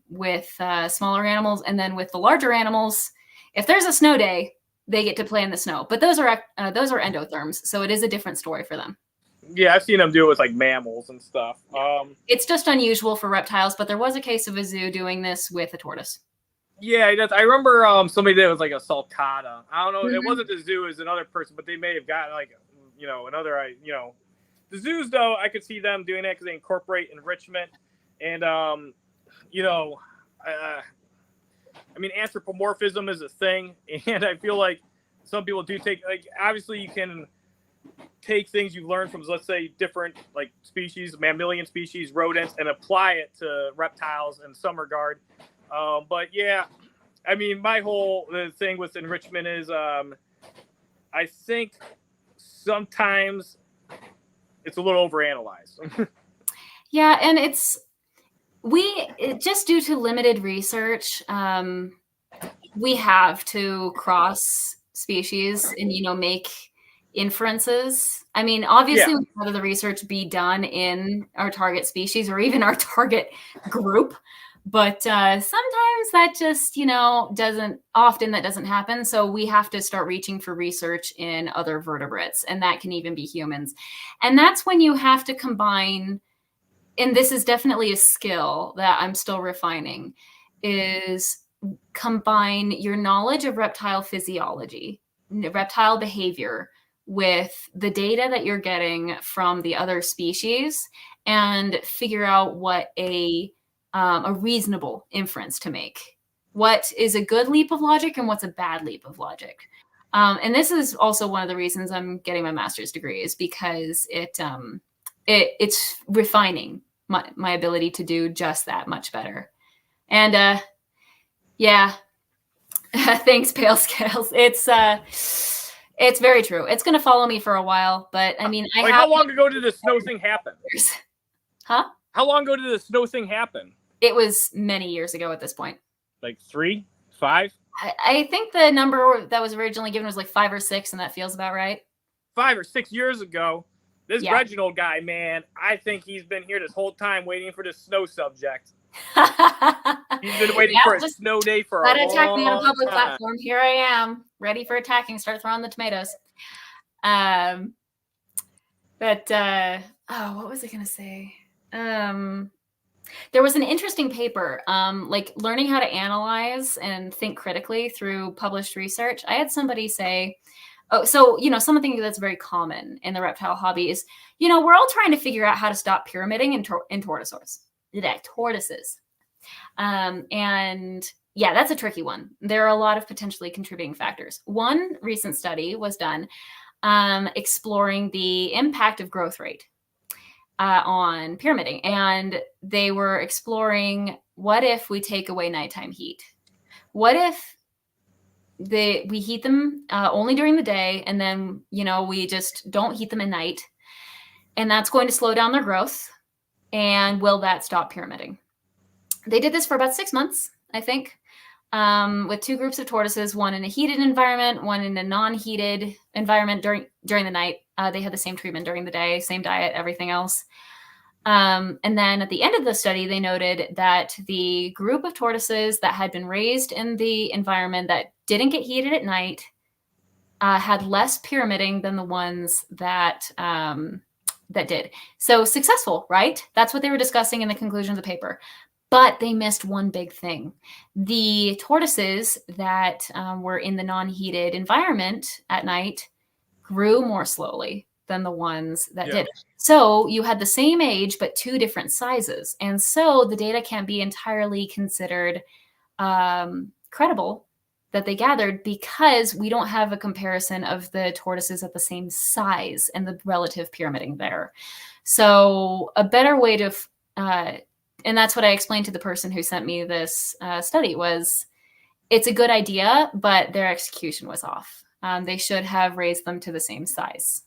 Speaker 4: with smaller animals, and then with the larger animals, if there's a snow day, they get to play in the snow. But those are endotherms, so it is a different story for them.
Speaker 1: Yeah, I've seen them do it with like mammals and stuff.
Speaker 4: It's just unusual for reptiles, but there was a case of a zoo doing this with a tortoise.
Speaker 1: Yeah, I remember somebody did it was like a sulcata. I don't know. It wasn't the zoo, it was another person, but they may have gotten like, another, The zoos, though, I could see them doing that because they incorporate enrichment. And, anthropomorphism is a thing. And I feel like some people do take, like, obviously you can take things you learn from, let's say, different, like, species, mammalian species, rodents, and apply it to reptiles in some regard. But, yeah, my whole thing with enrichment is I think sometimes it's a little overanalyzed.
Speaker 4: Yeah, and it's just due to limited research, we have to cross species and make inferences. Obviously, we have the research be done in our target species or even our target group, but sometimes that just doesn't happen. So we have to start reaching for research in other vertebrates, and that can even be humans. And that's when you have to combine, and this is definitely a skill that I'm still refining, is combine your knowledge of reptile physiology, reptile behavior, with the data that you're getting from the other species and figure out what a reasonable inference to make. What is a good leap of logic and what's a bad leap of logic? And this is also one of the reasons I'm getting my master's degree, is because it's refining my ability to do just that much better. And thanks, Pale Scales. It's very true. It's going to follow me for a while, but
Speaker 1: how long ago did the snow thing happen?
Speaker 4: Huh?
Speaker 1: How long ago did the snow thing happen?
Speaker 4: It was many years ago at this point.
Speaker 1: Like 3, 5?
Speaker 4: I think the number that was originally given was like 5 or 6, and that feels about right.
Speaker 1: 5 or 6 years ago. This Reginald guy, man, I think he's been here this whole time waiting for this snow subject. He's been waiting for a snow day for a long time.
Speaker 4: Attack me on a public platform. Here I am, ready for attacking. Start throwing the tomatoes. What was I going to say? There was an interesting paper, like learning how to analyze and think critically through published research. I had somebody say, something that's very common in the reptile hobby is, we're all trying to figure out how to stop pyramiding in tortoises. And yeah, that's a tricky one. There are a lot of potentially contributing factors. One recent study was done exploring the impact of growth rate on pyramiding. And they were exploring, what if we take away nighttime heat? What if we heat them only during the day, and then, we just don't heat them at night, and that's going to slow down their growth? And will that stop pyramiding? They did this for about 6 months, I think, with 2 groups of tortoises, one in a heated environment, one in a non-heated environment during the night. They had the same treatment during the day, same diet, everything else. And then at the end of the study, they noted that the group of tortoises that had been raised in the environment that didn't get heated at night had less pyramiding than the ones that did. So successful, right? That's what they were discussing in the conclusion of the paper. But they missed one big thing. The tortoises that were in the non-heated environment at night grew more slowly than the ones that did. So you had the same age, but 2 different sizes. And so the data can't be entirely considered credible that they gathered, because we don't have a comparison of the tortoises at the same size and the relative pyramiding there. So a better way to, and that's what I explained to the person who sent me this study, was it's a good idea, but their execution was off. they should have raised them to the same size.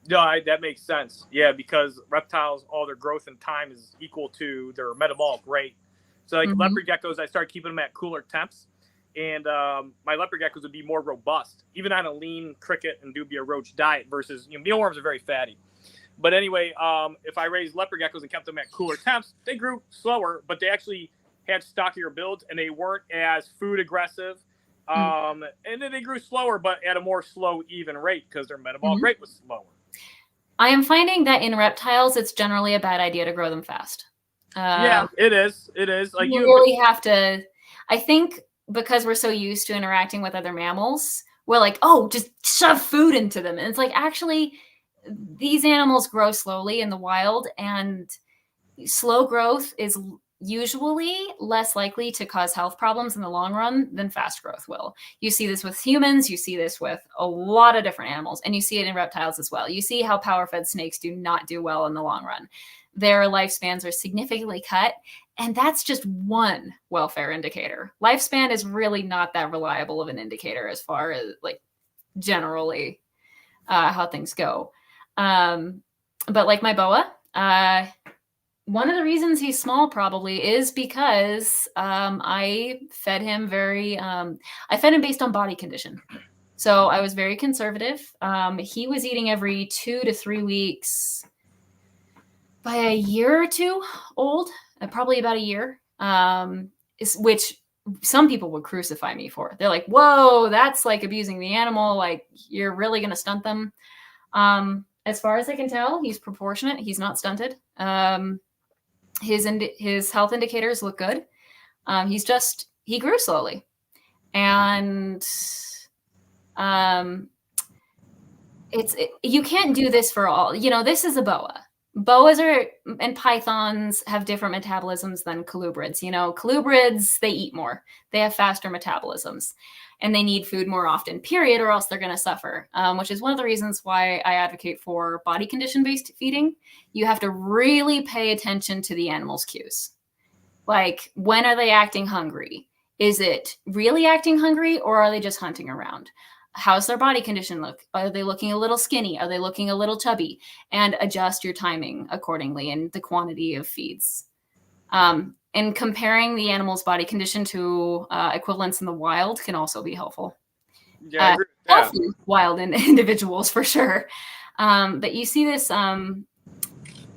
Speaker 1: No, that makes sense. Yeah, because reptiles, all their growth and time is equal to their metabolic rate. So like leopard geckos, I started keeping them at cooler temps. And my leopard geckos would be more robust, even on a lean cricket and dubia roach diet versus, mealworms are very fatty. But anyway, if I raised leopard geckos and kept them at cooler temps, they grew slower, but they actually had stockier builds and they weren't as food aggressive. And then they grew slower, but at a more slow, even rate because their metabolic rate was slower.
Speaker 4: I am finding that in reptiles, it's generally a bad idea to grow them fast.
Speaker 1: Yeah, it is. It is. Like
Speaker 4: you really have to, I think, because we're so used to interacting with other mammals, we're like, oh, just shove food into them. And it's like, actually, these animals grow slowly in the wild, and slow growth is usually less likely to cause health problems in the long run than fast growth will. You see this with humans, you see this with a lot of different animals, and you see it in reptiles as well. You see how power-fed snakes do not do well in the long run. Their lifespans are significantly cut, and that's just one welfare indicator. Lifespan is really not that reliable of an indicator as far as like generally how things go. But like my boa, one of the reasons he's small probably is because I fed him I fed him based on body condition. So I was very conservative. He was eating every 2 to 3 weeks. By a year or two old, probably about a year, which some people would crucify me for. They're like, whoa, that's like abusing the animal. Like, you're really going to stunt them. As far as I can tell, he's proportionate. He's not stunted. His health indicators look good. He grew slowly. And you can't do this for all. This is a boa. Boas and pythons have different metabolisms than colubrids. Colubrids, they eat more. They have faster metabolisms. And they need food more often, period, or else they're going to suffer, which is one of the reasons why I advocate for body condition-based feeding. You have to really pay attention to the animal's cues. Like, when are they acting hungry? Is it really acting hungry, or are they just hunting around? How's their body condition look? Are they looking a little skinny? Are they looking a little chubby? And adjust your timing accordingly and the quantity of feeds. And comparing the animal's body condition to equivalents in the wild can also be helpful.
Speaker 1: Yeah, I agree with that.
Speaker 4: Healthy wild individuals for sure. But you see this,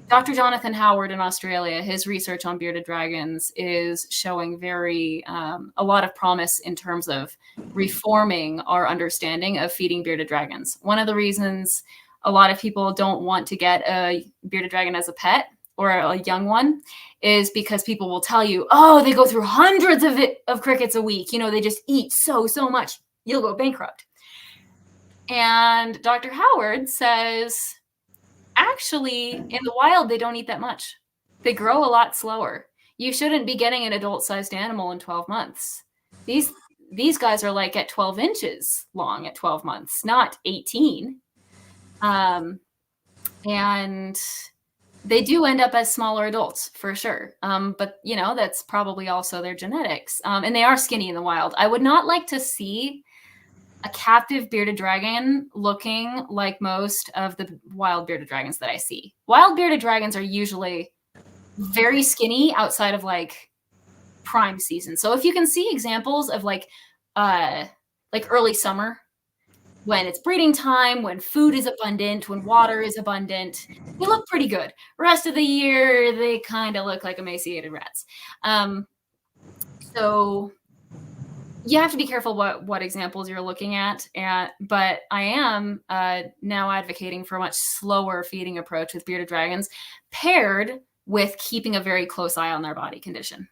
Speaker 4: Dr. Jonathan Howard in Australia, his research on bearded dragons is showing a lot of promise in terms of reforming our understanding of feeding bearded dragons. One of the reasons a lot of people don't want to get a bearded dragon as a pet or a young one is because people will tell you, oh, they go through hundreds of crickets a week. They just eat so much. You'll go bankrupt. And Dr. Howard says, actually, in the wild, they don't eat that much. They grow a lot slower. You shouldn't be getting an adult-sized animal in 12 months. These guys are like at 12 inches long at 12 months, not 18. And they do end up as smaller adults for sure. But that's probably also their genetics. And they are skinny in the wild. I would not like to see a captive bearded dragon looking like most of the wild bearded dragons that I see. Wild bearded dragons are usually very skinny outside of like prime season. So if you can see examples of like early summer, when it's breeding time, when food is abundant, when water is abundant, they look pretty good. Rest of the year, they kind of look like emaciated rats. So you have to be careful what examples you're looking at. But I am now advocating for a much slower feeding approach with bearded dragons, paired with keeping a very close eye on their body condition.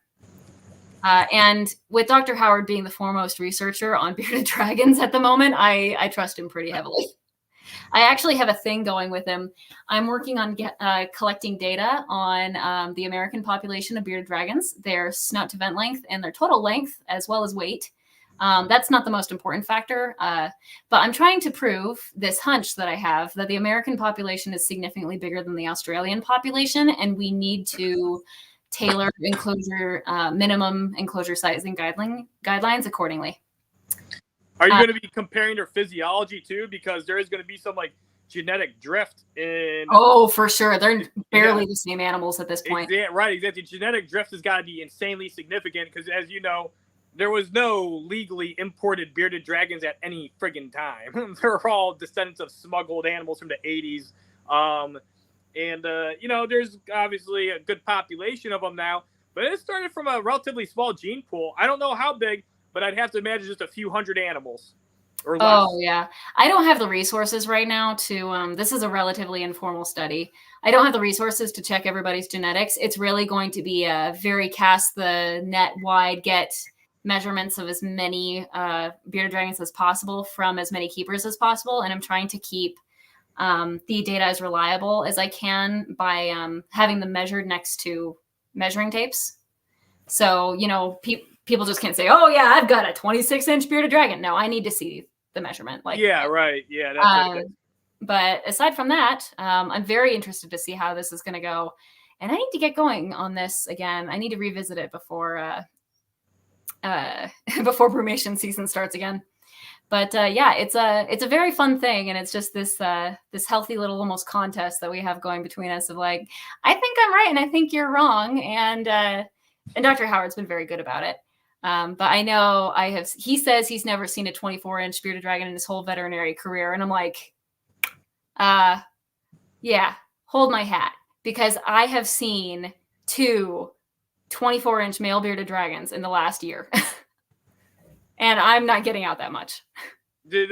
Speaker 4: And with Dr. Howard being the foremost researcher on bearded dragons at the moment, I trust him pretty heavily. I actually have a thing going with him. I'm working on collecting data on the American population of bearded dragons, their snout to vent length and their total length, as well as weight. That's not the most important factor, but I'm trying to prove this hunch that I have that the American population is significantly bigger than the Australian population, and we need to tailor minimum enclosure sizing guidelines accordingly.
Speaker 1: Are you going to be comparing their physiology too? Because there is going to be some like genetic drift in.
Speaker 4: Oh, for sure. They're barely the same animals at this point.
Speaker 1: Right, exactly. Genetic drift has got to be insanely significant because, as you know, there was no legally imported bearded dragons at any friggin' time. They're all descendants of smuggled animals from the 80s. You know, there's obviously a good population of them now, but it started from a relatively small gene pool. I don't know how big, but I'd have to imagine just a few hundred animals or less.
Speaker 4: Oh, yeah. I don't have the resources right now to, this is a relatively informal study. I don't have the resources to check everybody's genetics. It's really going to be a very cast the net wide, get measurements of as many bearded dragons as possible from as many keepers as possible. And I'm trying to keep the data as reliable as I can by having them measured next to measuring tapes. So, you know, people just can't say, oh, yeah, I've got a 26-inch bearded dragon. No, I need to see the measurement. Like,
Speaker 1: yeah, right. Yeah. That's
Speaker 4: but aside from that, I'm very interested to see how this is going to go. And I need to get going on this again. I need to revisit it before before brumation season starts again. But yeah, it's a very fun thing, and it's just this this healthy little almost contest that we have going between us of like, I think I'm right and I think you're wrong, and Dr. Howard's been very good about it. But I know he says he's never seen a 24-inch bearded dragon in his whole veterinary career, and I'm like, yeah, hold my hat, because I have seen 2 24-inch male bearded dragons in the last year. And I'm not getting out that much.
Speaker 1: Did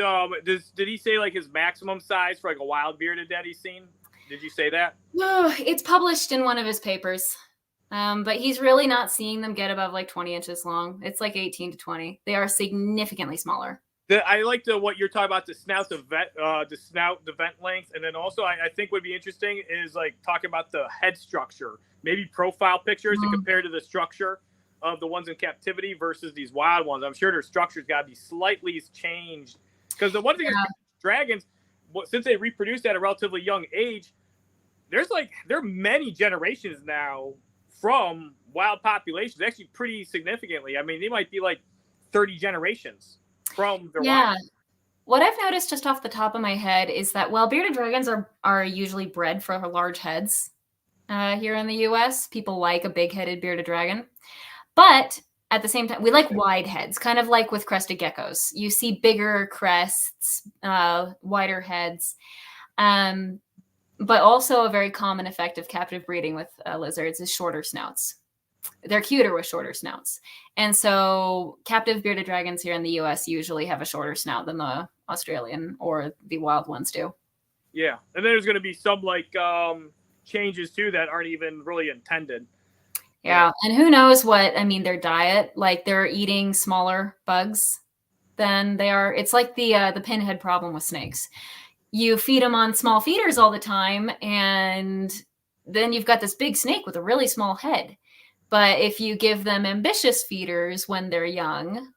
Speaker 1: he say like his maximum size for like a wild bearded that he's seen? Did you say that?
Speaker 4: No, it's published in one of his papers. But he's really not seeing them get above like 20 inches long. It's like 18 to 20. They are significantly smaller.
Speaker 1: I like what you're talking about, the snout, the vent length, and then also I think would be interesting is like talking about the head structure, maybe profile pictures to compare to the structure of the ones in captivity versus these wild ones. I'm sure their structure's got to be slightly changed, because the one thing is dragons, since they reproduced at a relatively young age, there are many generations now from wild populations, actually pretty significantly. I mean, they might be like 30 generations from their wild.
Speaker 4: What I've noticed just off the top of my head is that while bearded dragons are usually bred for large heads here in the US, people like a big-headed bearded dragon. But at the same time, we like wide heads, kind of like with crested geckos. You see bigger crests, wider heads. But also a very common effect of captive breeding with lizards is shorter snouts. They're cuter with shorter snouts. And so captive bearded dragons here in the US usually have a shorter snout than the Australian or the wild ones do.
Speaker 1: Yeah. And then there's going to be some like changes too that aren't even really intended.
Speaker 4: Yeah, and who knows their diet, like they're eating smaller bugs than they are. It's like the pinhead problem with snakes. You feed them on small feeders all the time, and then you've got this big snake with a really small head. But if you give them ambitious feeders when they're young,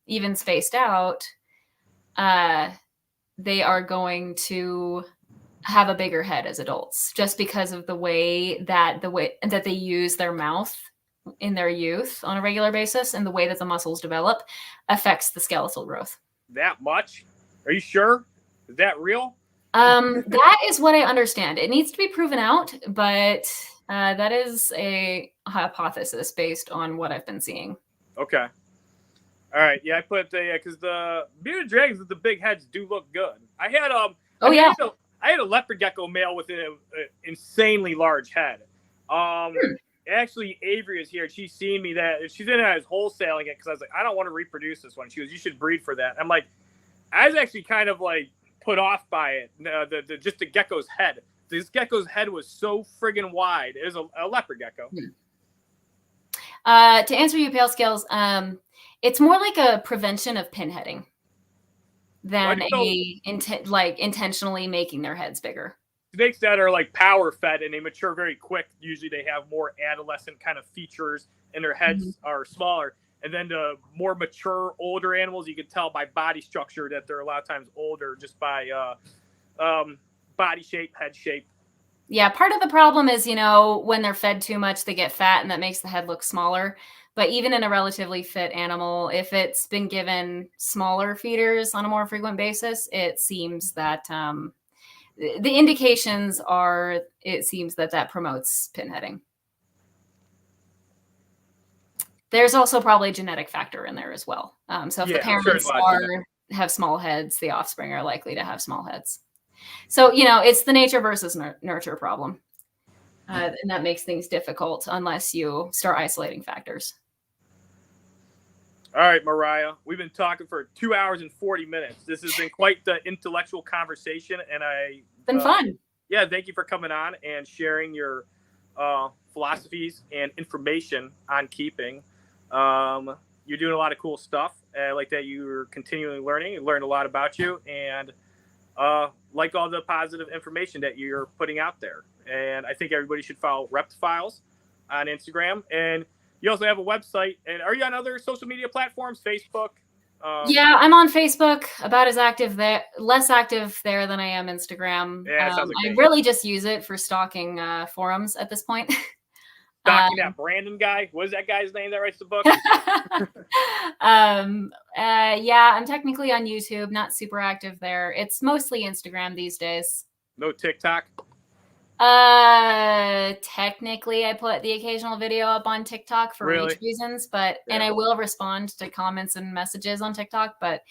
Speaker 4: even spaced out, they are going to have a bigger head as adults, just because of the way that they use their mouth in their youth on a regular basis, and the way that the muscles develop affects the skeletal growth.
Speaker 1: That much? Are you sure? Is that real?
Speaker 4: That is what I understand. It needs to be proven out, but that is a hypothesis based on what I've been seeing.
Speaker 1: Okay. All right. Yeah, I put because the bearded dragons with the big heads do look good. I had I had a leopard gecko male with an insanely large head. Actually, Avery is here. She's seen me that she's in as wholesaling it because I was like, I don't want to reproduce this one. She goes, you should breed for that. I'm like, I was actually kind of like put off by it. Just the gecko's head. This gecko's head was so friggin' wide. It was a leopard gecko.
Speaker 4: To answer you, Pale Scales, it's more like a prevention of pinheading than intentionally making their heads bigger.
Speaker 1: Snakes that are like power fed and they mature very quick, usually they have more adolescent kind of features and their heads are smaller. And then the more mature, older animals, you can tell by body structure that they're a lot of times older just by body shape, head shape.
Speaker 4: Yeah, part of the problem is, when they're fed too much, they get fat, and that makes the head look smaller. But even in a relatively fit animal, if it's been given smaller feeders on a more frequent basis, it seems that the indications are, it seems that promotes pinheading. There's also probably a genetic factor in there as well. So if the parents have small heads, the offspring are likely to have small heads. So, it's the nature versus nurture problem. And that makes things difficult unless you start isolating factors.
Speaker 1: All right, Mariah, we've been talking for 2 hours and 40 minutes. This has been quite the intellectual conversation, and
Speaker 4: it's been fun.
Speaker 1: Yeah, thank you for coming on and sharing your philosophies and information on keeping. You're doing a lot of cool stuff. I like that you're continually learning. You learned a lot about you, and like all the positive information that you're putting out there. And I think everybody should follow ReptiFiles on Instagram. And you also have a website. And are you on other social media platforms, Facebook?
Speaker 4: Yeah, I'm on Facebook, about as active there, less active there than I am Instagram.
Speaker 1: Yeah, sounds like
Speaker 4: I really just use it for stalking forums at this point.
Speaker 1: Stalking that Brandon guy. What is that guy's name that writes the book?
Speaker 4: Yeah, I'm technically on YouTube, not super active there. It's mostly Instagram these days.
Speaker 1: No TikTok?
Speaker 4: Technically I put the occasional video up on TikTok for reach reasons, but and I will respond to comments and messages on TikTok, but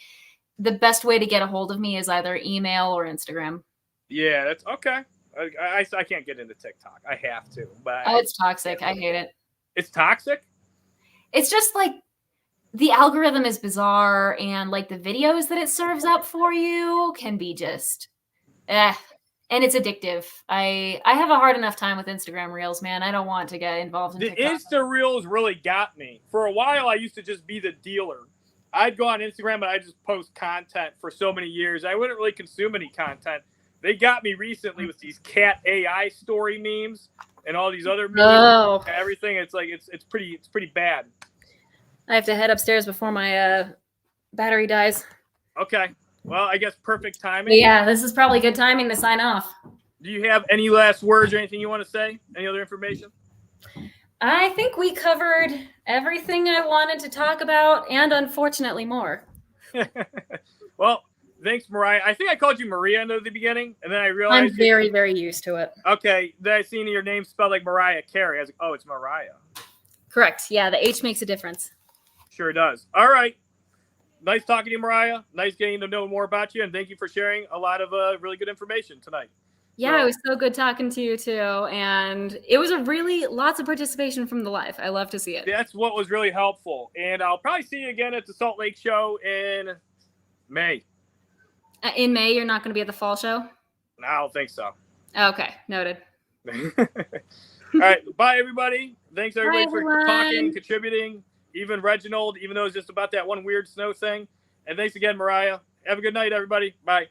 Speaker 4: the best way to get a hold of me is either email or Instagram.
Speaker 1: Yeah, that's okay. I can't get into TikTok. I have to, but
Speaker 4: it's toxic. I hate it.
Speaker 1: It's toxic?
Speaker 4: It's just like the algorithm is bizarre, and like the videos that it serves up for you can be just and it's addictive. I have a hard enough time with Instagram Reels, man. I don't want to get involved in TikTok.
Speaker 1: The Insta Reels really got me. For a while, I used to just be the dealer. I'd go on Instagram and I'd just post content for so many years. I wouldn't really consume any content. They got me recently with these cat AI story memes and all these other memes and everything. It's like it's pretty bad.
Speaker 3: I have to head upstairs before my battery dies.
Speaker 1: Okay. Well, I guess perfect timing.
Speaker 3: Yeah, this is probably good timing to sign off.
Speaker 1: Do you have any last words or anything you want to say? Any other information?
Speaker 3: I think we covered everything I wanted to talk about, and unfortunately more.
Speaker 1: Well, thanks, Mariah. I think I called you Maria in the beginning, and then I realized
Speaker 3: I'm very, very used to it.
Speaker 1: Okay, then I seen your name spelled like Mariah Carey. I was like, oh, it's Mariah.
Speaker 3: Correct. Yeah, the H makes a difference.
Speaker 1: Sure does. All right. Nice talking to you, Mariah. Nice getting to know more about you, and thank you for sharing a lot of really good information tonight.
Speaker 3: Yeah, it was so good talking to you too, and it was lots of participation from the live. I love to see it.
Speaker 1: That's what was really helpful, and I'll probably see you again at the Salt Lake show in May.
Speaker 3: In May, you're not going to be at the fall show?
Speaker 1: No, I don't think so.
Speaker 3: Okay, noted.
Speaker 1: All right, bye everybody. Thanks everybody for talking, contributing. Even Reginald, even though it's just about that one weird snow thing. And thanks again, Mariah. Have a good night, everybody. Bye.